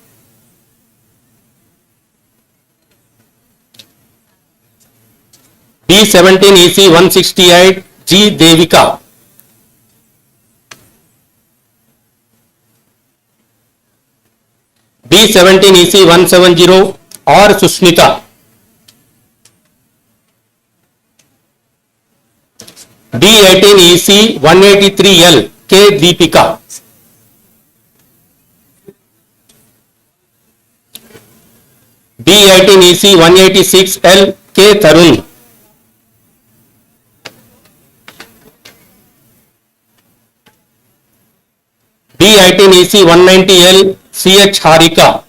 B17 EC 168 G Devika. B17 EC 170 R Susmita. B18 EC 183 L K Deepika. B18 EC 186 L K Tarun. B18 EC 190 L CH Harika.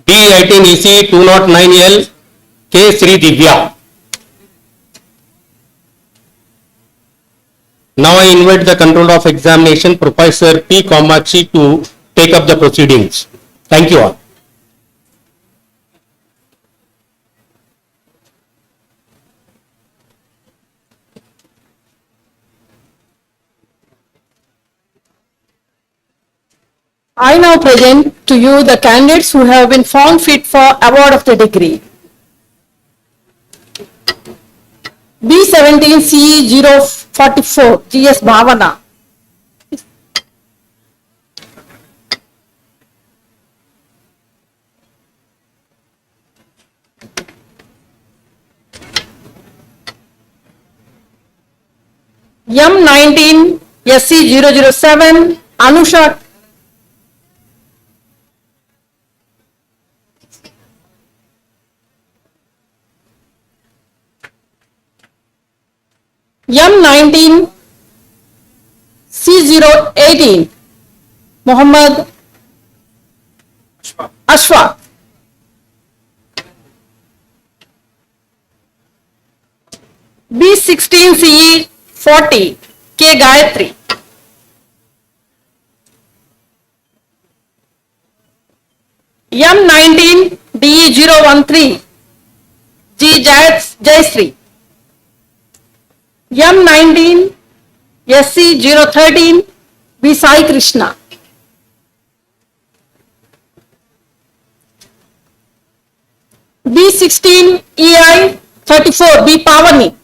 B18 EC 209 L K Sri Divya. Now I invite the controller of examination, Professor P. Kamakshi, to take up the proceedings. Thank you all. I now present to you the candidates who have been found fit for award of the degree. B17 CE 044 GS Bhavana. M19 SC 007 Anusha. M19 C018 Muhammad Ashfaq. B16 CE 40 K Gayatri. M19 DE 013 G Jayasri. M19 SC 013 B Sai Krishna. B16 EI 34 B Pavani.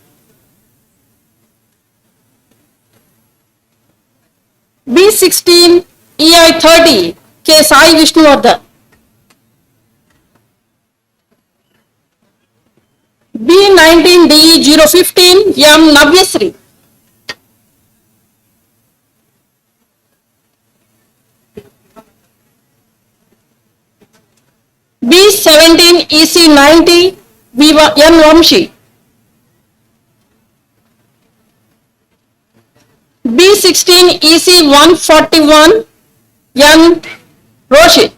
B16 EI 30 K Sai Vishnuvardhan. B19 DE 015 M Navyasri. B17 EC 90 N Vamshi. B16 EC 141 N Roshit.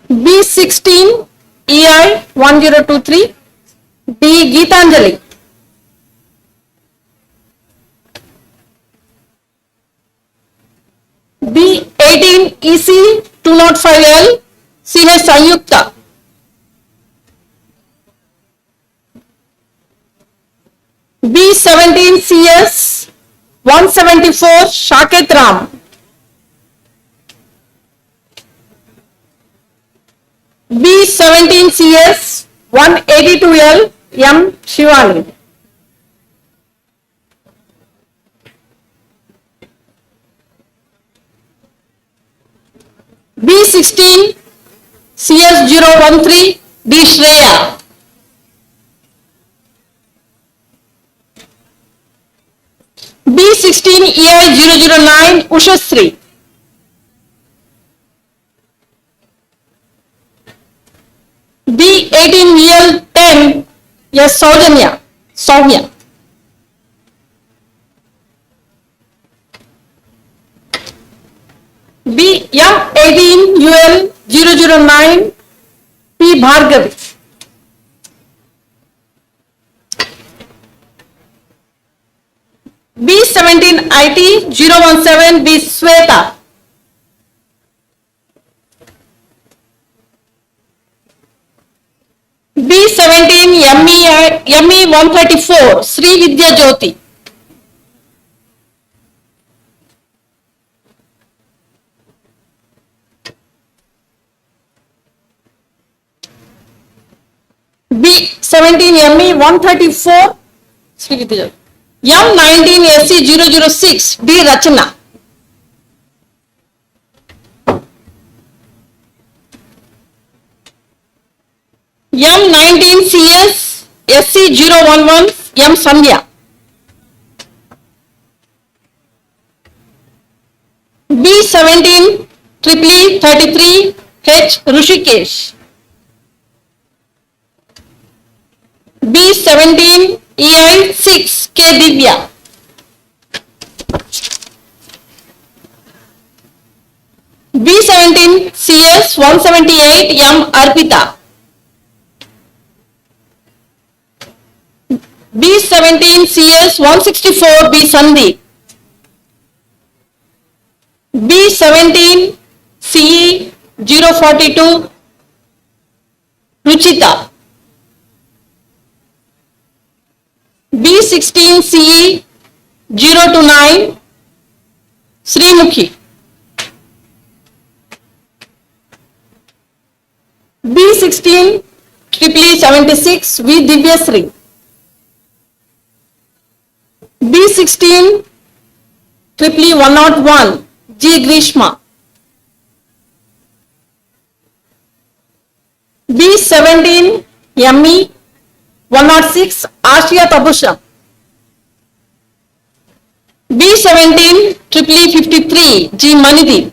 B16 EI 1023 D Geetanjali. B18 EC 205L CH Sanyukta. B17 CS 174 Shaket Ram. B17 CS 182L M Shivani. B16 CS 013 D Shreya. B16 EI 009 Ushasri. B18 VL 10 yes Soumya. B18 UL 009 P Bhargavi. B17 IT 017 B Sweta. B17 ME 134 Sri Vidya Jyoti. B17 ME 134 Srividya. M19 SC 006 D Rachana. M19 CS SC 011 M Sandhya. B17 triple 33 H Rushikesh. B17 EI 6 K Divya. B17 CS 178 M Arpita. B17 CS 164 B Sandeep. B17 CE 042 Ruchita. B16 CE 029 Srimukhi. B16 triple 76 V Divyasri. B16 triple 101 G Grishma. B17 ME 106 Ashia Tabusha. B17 triple 53 G Manidi.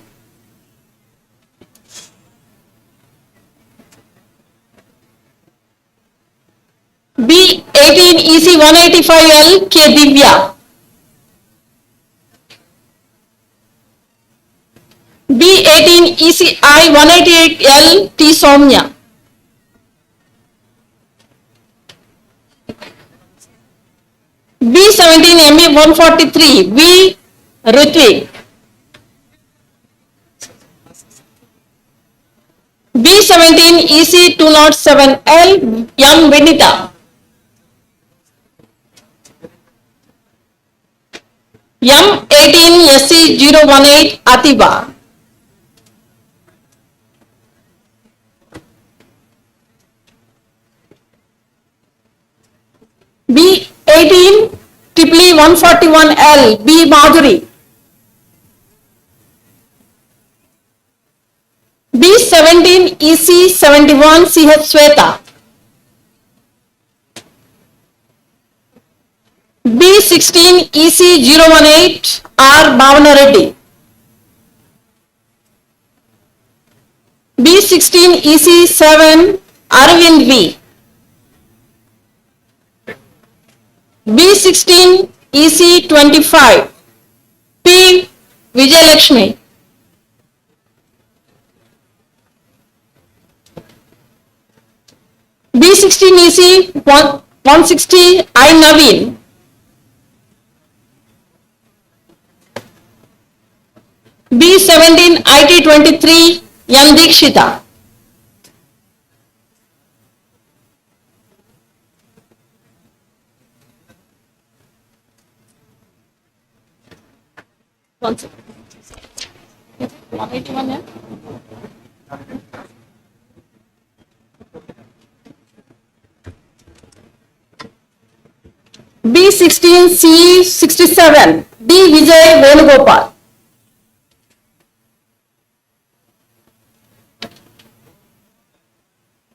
B18 EC 185L K Divya. B18 ECI 188L T Soumya. B17 ME 143 V Ritvik. B17 EC 207L M Vinita. M18 SC 018 Atiba. B18 triple 141L B Madhuri. B17 EC 71 CH Sweta. B16 EC 018 R Bhavana Reddy. B16 EC 7 Arvind V. B16 EC 25 P Vijayalakshmi. B16 EC 160 I Naveen. B17 IT 23 N Dikshita. One second. 181, yeah? B16 C 67 D Vijay Venugopal.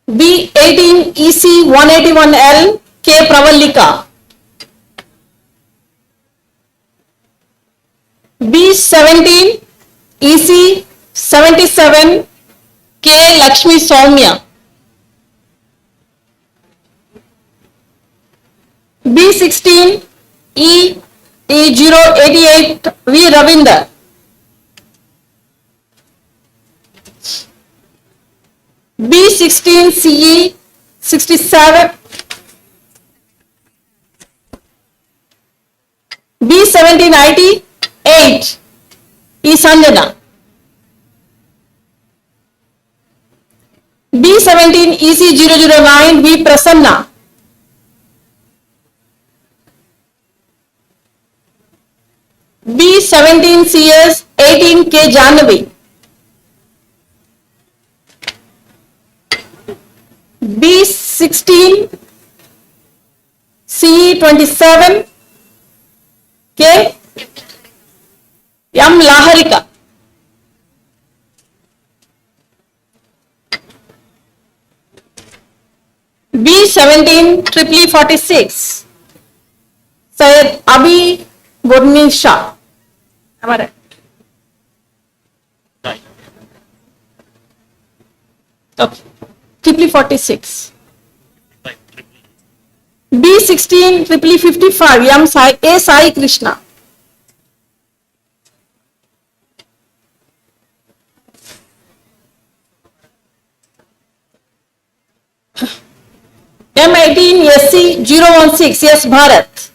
B18 EC 181L K Pravalika. B17 EC 77 K Lakshmi Soumya. B16 E 088 V Ravinder. B16 CE 67 B17 IT 8 E Sanjana. B17 EC 009 V Prasanna. B17 CS 18 K Jahnavi. B17 16 CE 27 K M Laharika. B17 triple 46 Syed Abi Bodnisha. Am I right? Okay. Triple 46. B16 triple 55 M Sai A Sai Krishna. M18 SC 016 S Bharat.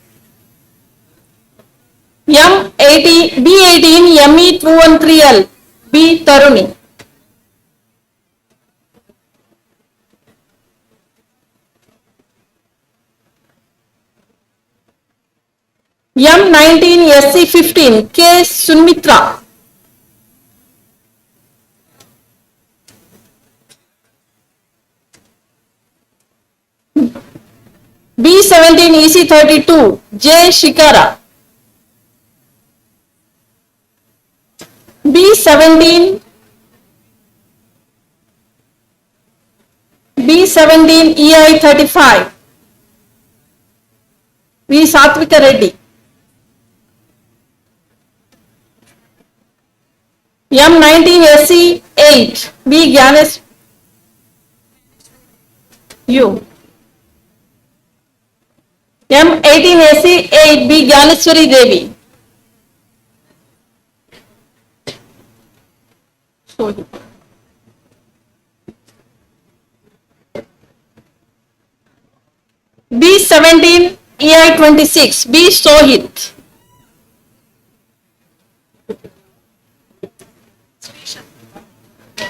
M18 B18 ME 213L B Taruni. M19 SC 15 K Sunmitra. B17 EC 32 J Shikara. B17 EI 35 V Satvika Reddy. M19 SC 8 B Gyanes U. M18 SC 8 B Gyaneswari Devi. B17 EI 26 B Sohit.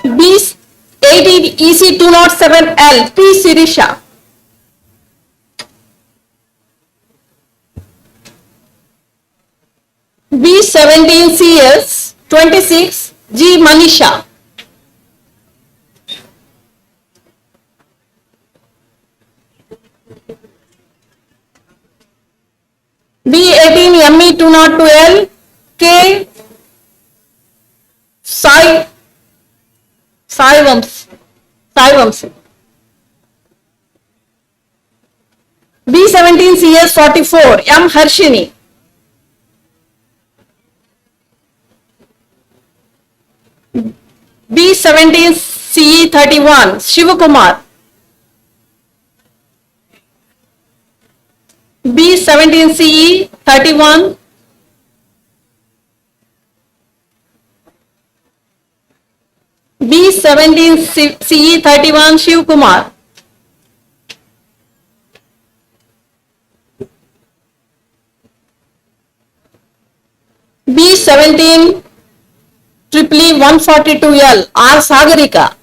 B18 EC 207L P Sirisha. B17 CS 26 G Manisha. B18 ME 202L K Sai Vamsi. B17 CS 44 M Harshini. B17 CE 31 Shivakumar. B17 CE 31 B17 CE 31 Shivakumar. B17 triple 142L R Sagarika.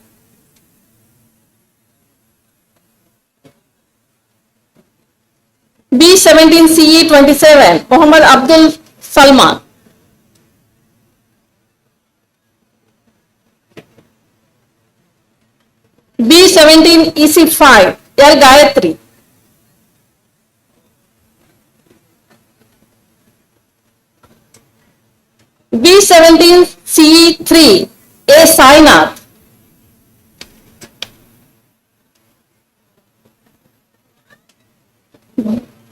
B17 CE 27 Muhammad Abdul Salman. B17 EC 5 L Gayatri. B17 CE 3 A Sainath.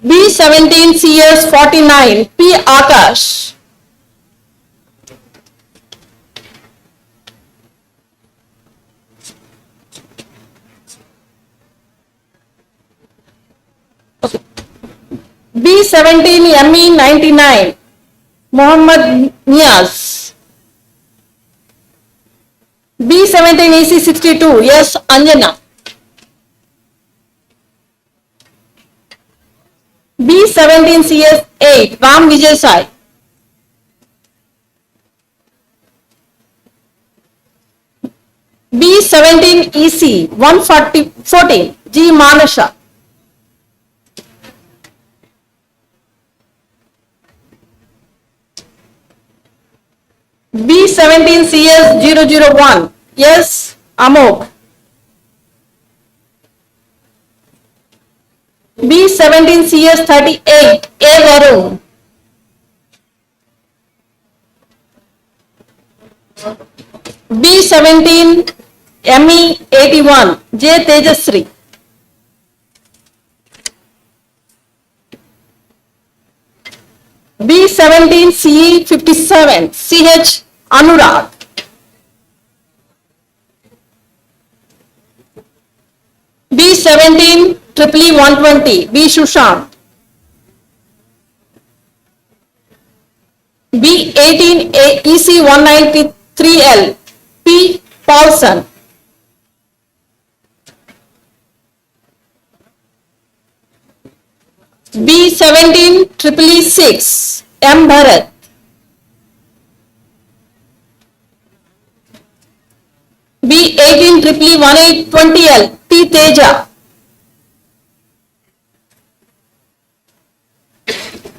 B17 CS 49 P Akash. B17 ME 99 Muhammad Niaz. B17 EC 62 yes Anjana. B17 CS 8 Ram Vijay Sai. B17 EC 114 G Manasha. B17 CS 001 yes Amok. B17 CS 38 A Varun. B17 ME 81 J Tejasri. B17 CE 57 CH Anurag. B17 triple E 120 B Sushant. B18 EC 193L P Paulson. B17 triple E 6 M Bharat. B18 triple E 1820L T Teja.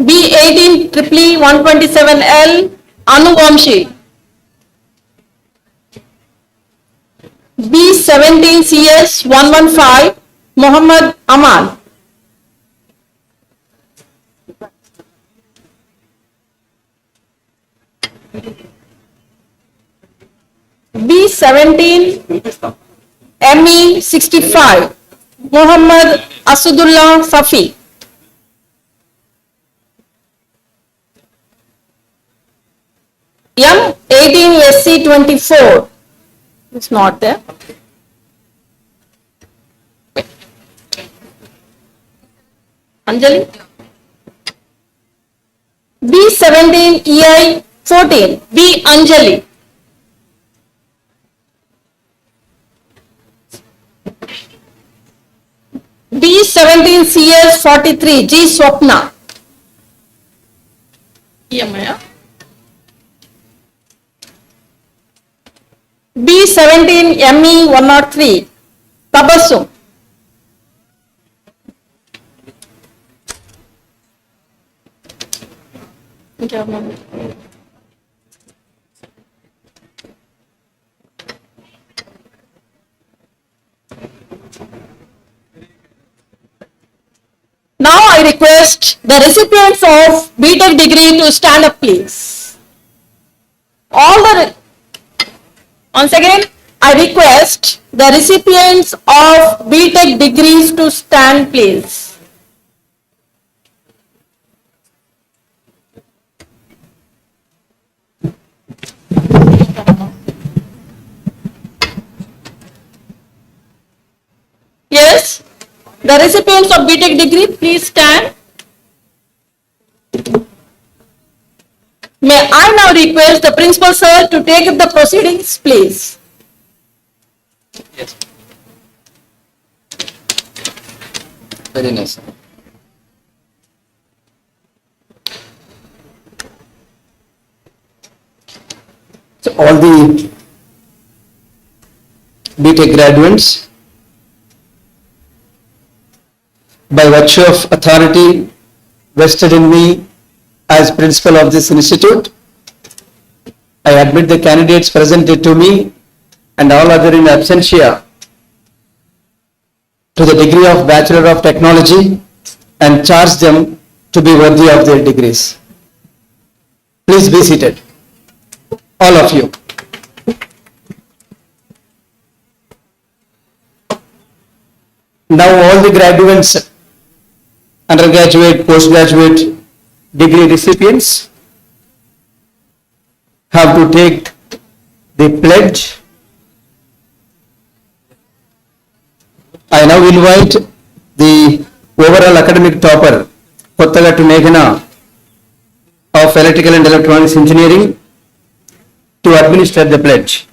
B18 triple E 127L Anu Vamshi. B17 CS 115 Muhammad Aman. B17 ME 65 Muhammad Asadullah Safi. M18 SC 24 it's not there. Anjali. B17 EI 14 B Anjali. B17 CS 43 G Swapna. Yeah, B17 ME 103 Tabassum. Now I request the recipients of Btec degree to stand up, please. Once again, I request the recipients of Btec degrees to stand, please. Yes, the recipients of Btec degree, please stand. May I now request the principal sir to take up the proceedings, please. Yes. Very nice. So all the Btec graduates, by virtue of authority vested in me as principal of this institute, I admit the candidates presented to me and all other in absentia to the degree of Bachelor of Technology and charge them to be worthy of their degrees. Please be seated, all of you. Now all the graduates, undergraduate, postgraduate degree recipients have to take the pledge. I now invite the overall academic topper, Kottagatu Meghana of Electrical and Electronics Engineering, to administer the pledge.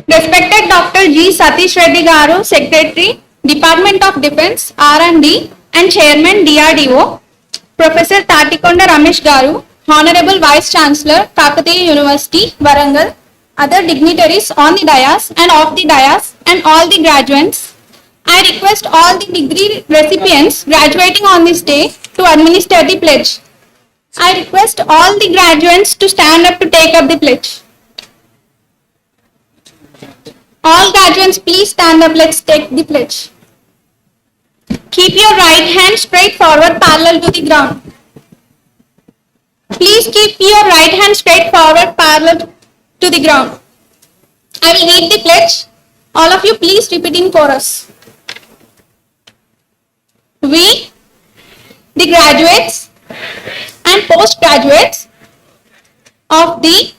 Respected Dr. G. Satish Reddy Garu, Secretary, Department of Defense, R&D and Chairman, DRDO, Professor Tatikonda Ramesh Garu, Honorable Vice Chancellor, Kakatiya University, Warangal, other dignitaries on the dais and off the dais, and all the graduates, I request all the degree recipients graduating on this day to administer the pledge. I request all the graduates to stand up to take up the pledge. All graduates, please stand up. Let's take the pledge. Keep your right hand straight forward parallel to the ground. Please keep your right hand straight forward parallel to the ground. I will read the pledge. All of you please repeat in chorus. We, the graduates and postgraduates of the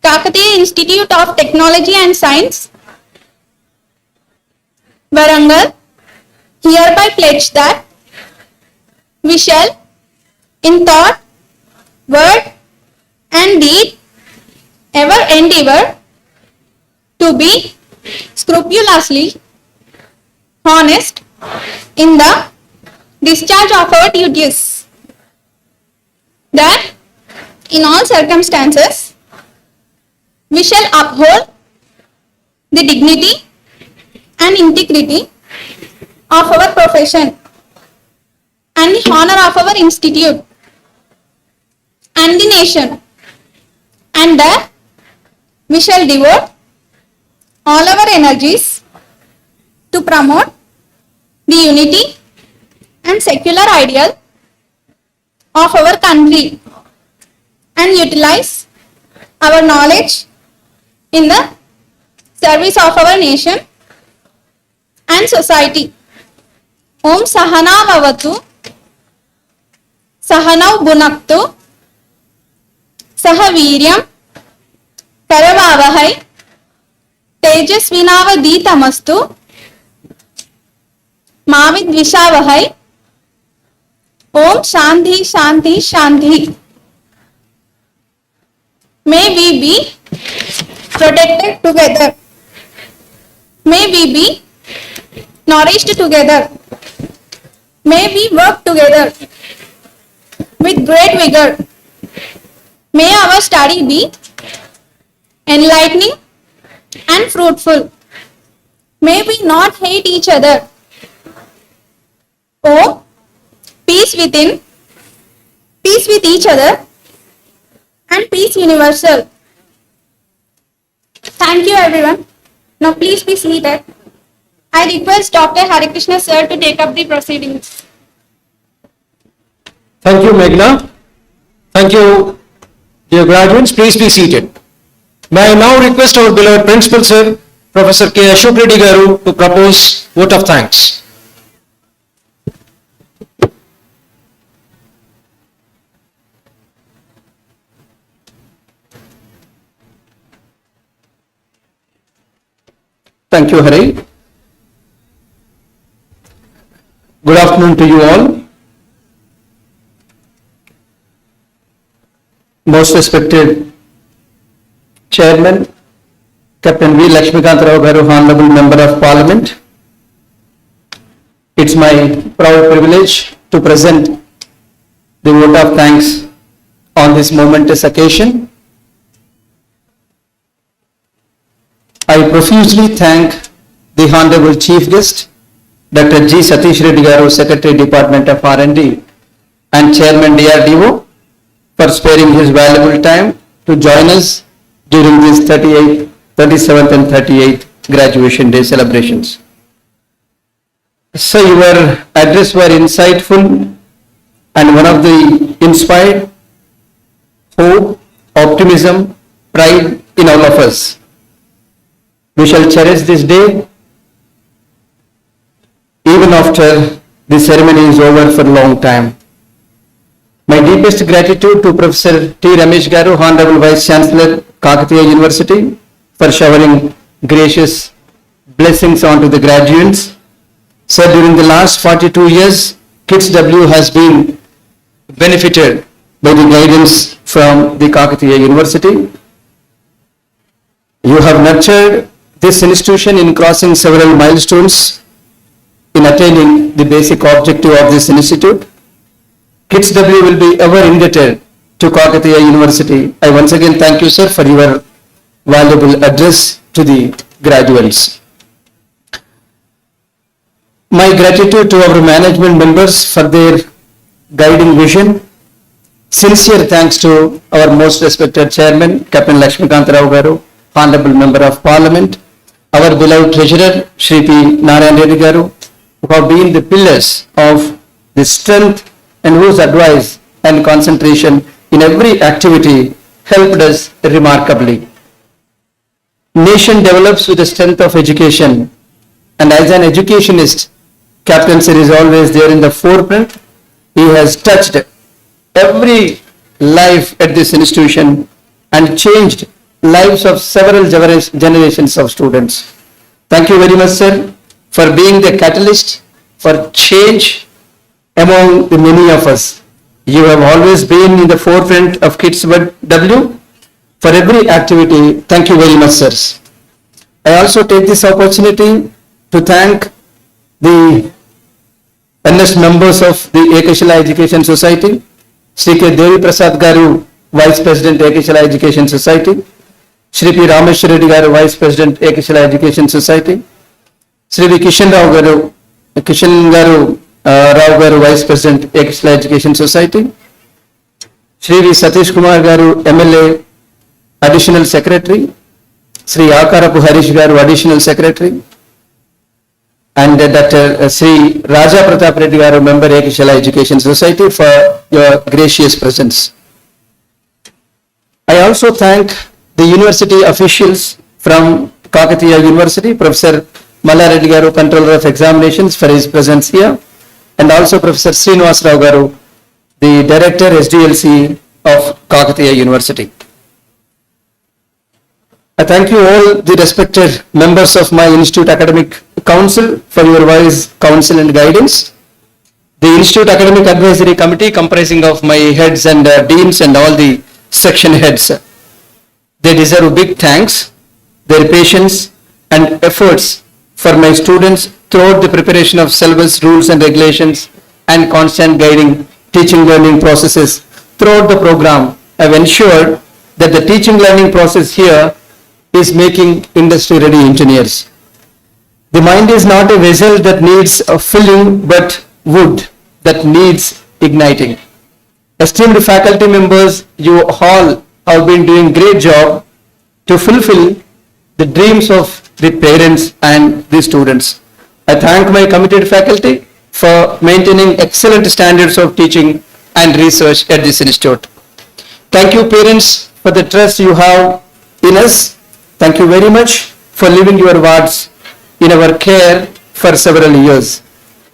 Kakatiya Institute of Technology and Science, Warangal, hereby pledge that we shall, in thought, word and deed, ever endeavor to be scrupulously honest in the discharge of our duties, that in all circumstances we shall uphold the dignity and integrity of our profession and the honor of our institute and the nation, and that we shall devote all our energies to promote the unity and secular ideal of our country and utilize our knowledge in the service of our nation and society. Om Sahana Vavatu, Sahanau Bunaktu, Sahaviryam, Karavavahai, Tejasvinavaditamastu, Mavid Vishavahai. Om Shanti Shanti Shanti. May we be protected together. May we be nourished together. May we work together with great vigor. May our study be enlightening and fruitful. May we not hate each other. Oh, peace within, peace with each other, and peace universal. Thank you everyone. Now please be seated. I request Dr. Harikrishna sir to take up the proceedings. Thank you, Meghna. Thank you, dear graduates. Please be seated. May I now request our beloved Principal Sir, Professor K. Ashok Reddy Garu, to propose vote of thanks. Thank you, Hari. Good afternoon to you all. Most respected Chairman, Captain V. Lakshmikant Rao Garu, Honorable Member of Parliament. It's my proud privilege to present the vote of thanks on this momentous occasion. I profusely thank the Honorable Chief Guest, Dr. G. Satish Reddy Garu, Secretary, Department of R&D and Chairman DRDO, for sparing his valuable time to join us during these 37th and 38th graduation day celebrations. So your address were insightful and one of the inspired hope, optimism, pride in all of us. We shall cherish this day even after the ceremony is over for a long time. My deepest gratitude to Professor T. Ramesh Garu, Honorable Vice Chancellor, Kakatiya University, for showering gracious blessings onto the graduates. Sir, during the last 42 years, Kids W has been benefited by the guidance from the Kakatiya University. You have nurtured this institution in crossing several milestones in attaining the basic objective of this institute. Kids W will be ever indebted to Kakatiya University. I once again thank you, sir, for your valuable address to the graduates. My gratitude to our management members for their guiding vision. Sincere thanks to our most respected chairman, Captain Lakshmikant Rao Garu, Honorable Member of Parliament, our beloved treasurer, Shri P. Narayan Reddy Garu, who have been the pillars of the strength and whose advice and concentration in every activity helped us remarkably. Nation develops with the strength of education, and as an educationist, Captain Sir is always there in the forefront. He has touched every life at this institution and changed lives of several generations of students. Thank you very much, sir, for being the catalyst for change among the many of us. You have always been in the forefront of Kids W for every activity. Thank you very much, sirs. I also take this opportunity to thank the NS members of the Ekashala Education Society, Shri K. Devi Prasad Garu, Vice President, Ekashala Education Society, Shri P. Ramesh Reddy Garu, Vice President, Ekashala Education Society, Shri V. Kishan Rao Garu, Rao Garu, Vice President, Ekashala Education Society, Shri V. Satish Kumar Garu, MLA, Additional Secretary, Shri Akarapu Harish Garu, Additional Secretary, and Dr. Sri Raja Pratap Reddy Garu, Member, Ekashala Education Society, for your gracious presence. I also thank the university officials from Kakatiya University, Professor Malla Reddy Garu, Controller of Examinations, for his presence here, and also Professor Srinivas Rao Garu, the Director, SDLC of Kakatiya University. I thank you all, the respected members of my Institute Academic Council, for your wise counsel and guidance. The Institute Academic Advisory Committee, comprising of my heads and deans and all the section heads, they deserve big thanks. Their patience and efforts for my students throughout the preparation of syllabus, rules and regulations, and constant guiding teaching learning processes throughout the program have ensured that the teaching learning process here is making industry ready engineers. The mind is not a vessel that needs a filling, but wood that needs igniting. Esteemed faculty members, you all have been doing great job to fulfill the dreams of the parents and the students. I thank my committed faculty for maintaining excellent standards of teaching and research at this institute. Thank you, parents, for the trust you have in us. Thank you very much for leaving your wards in our care for several years.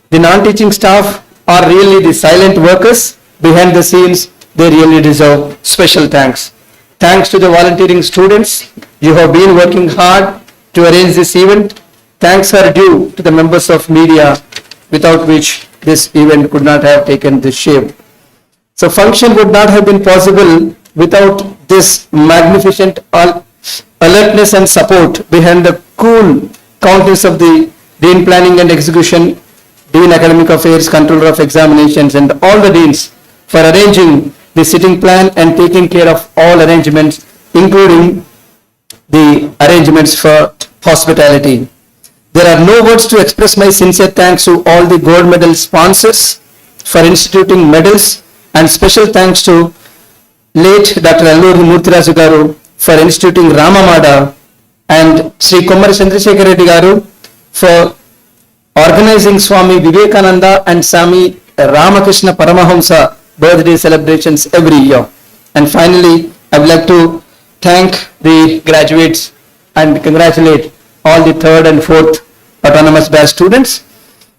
The non-teaching staff are really the silent workers behind the scenes. They really deserve special thanks. Thanks to the volunteering students. You have been working hard to arrange this event. Thanks are due to the members of media, without which this event could not have taken this shape. So function would not have been possible without this magnificent alertness and support behind the cool countenance of the Dean Planning and Execution, Dean Academic Affairs, Controller of Examinations, and all the deans for arranging the sitting plan and taking care of all arrangements, including the arrangements for hospitality. There are no words to express my sincere thanks to all the gold medal sponsors for instituting medals, and special thanks to late Dr. Alluri Murtiraju Garu for instituting Ramamada, and Sri Kummari Chandrasekhar Reddy Garu for organizing Swami Vivekananda and Swami Ramakrishna Paramahamsa birthday celebrations every year. And finally, I would like to thank the graduates and congratulate all the third and fourth autonomous batch students,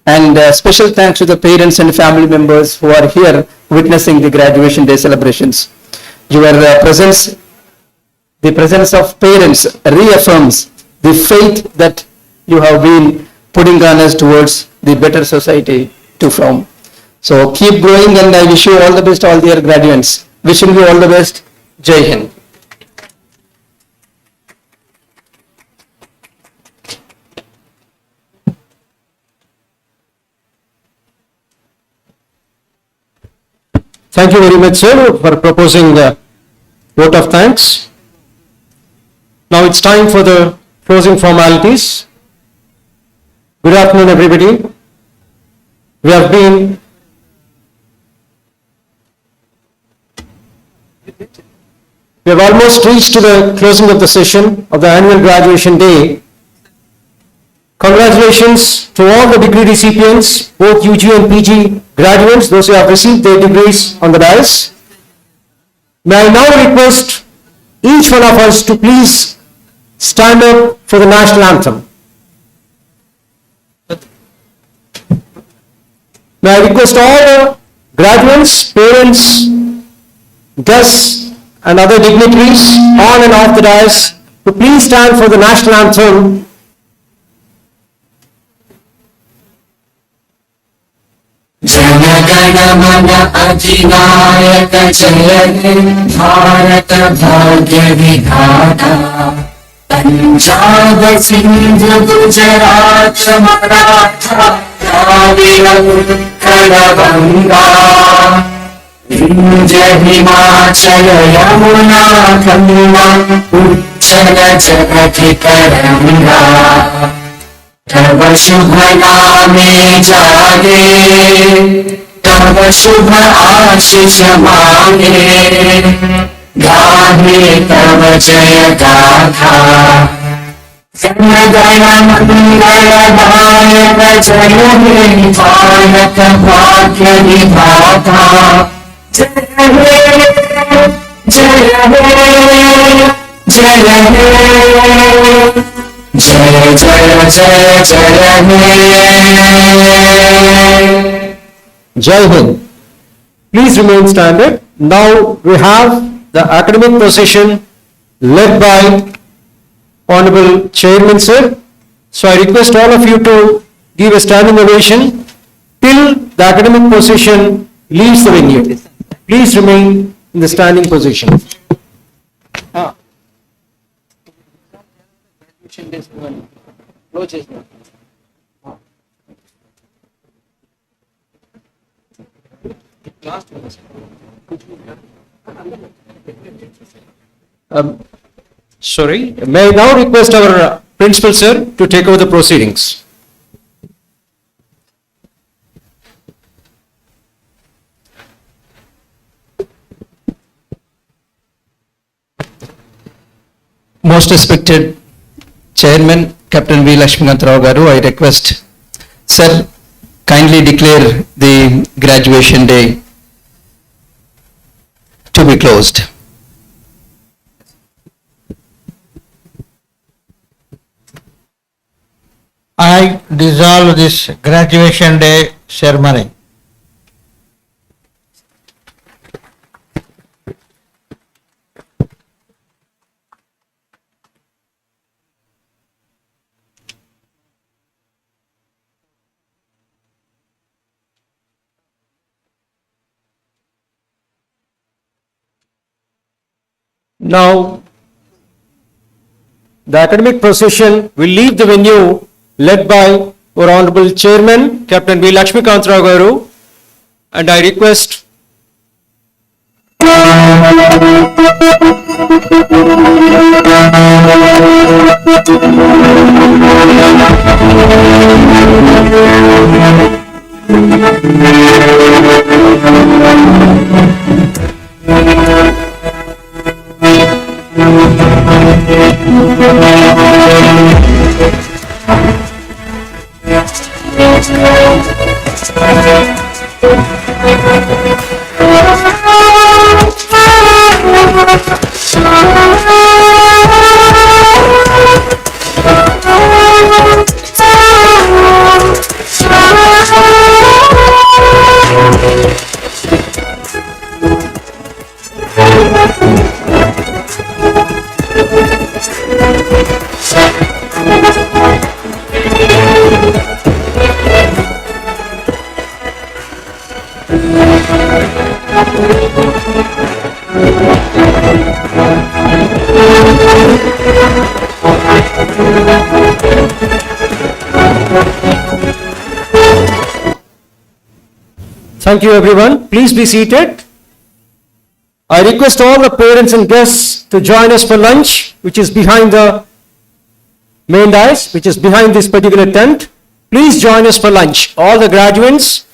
and special thanks to the parents and family members who are here witnessing the graduation day celebrations. Your presence, the presence of parents, reaffirms the faith that you have been putting on us towards the better society to form. So keep growing, and I wish you all the best, all dear graduates. Wishing you all the best. Jai Hind. Thank you very much, sir, for proposing the vote of thanks. Now it's time for the closing formalities. Good afternoon, everybody. We have almost reached to the closing of the session of the annual graduation day. Congratulations to all the degree recipients, both UG and PG graduates, those who have received their degrees on the dais. May I now request each one of us to please stand up for the national anthem. May I request all the graduates, parents, guests, and other dignitaries on and off the dais to please stand for the national anthem. Jana Gana Mana अधिनायक जय हे भारत भाग्य विधाता पंजाब सिंध गुजरात मराठा द्राविड उत्कल गंगा विंध्य हिमाचल यमुना गंगा उज्जल जगति तरंगा तव शुभ नामे जागे तव शुभ आशीष मांगे गाहे तव जय गाथा जनगण मंगलदायक जय हे भारत भाग्य विधाता जय हे जय हे जय हे जय जय जय जय Jai Hind. Please remain standing. Now we have the academic procession led by Honorable Chairman Sir. So I request all of you to give a standing ovation till the academic procession leaves the venue. Please remain in the standing position. Sorry, may I now request our principal sir to take over the proceedings. Most respected Chairman Captain V. Lakshmikant Rao Garu, I request Sir kindly declare the graduation day to be closed. I dissolve this graduation day ceremony. Now, the academic procession will leave the venue led by our Honorable Chairman, Captain V. Lakshmikant Rao Garu, and I request Thank you everyone. Please be seated. I request all the parents and guests to join us for lunch, which is behind the main dais, which is behind this particular tent. Please join us for lunch. All the graduates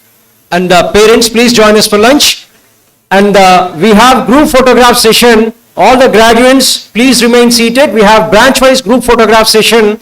And parents, please join us for lunch. And we have group photograph session. All the graduates, please remain seated. We have branch-wise group photograph session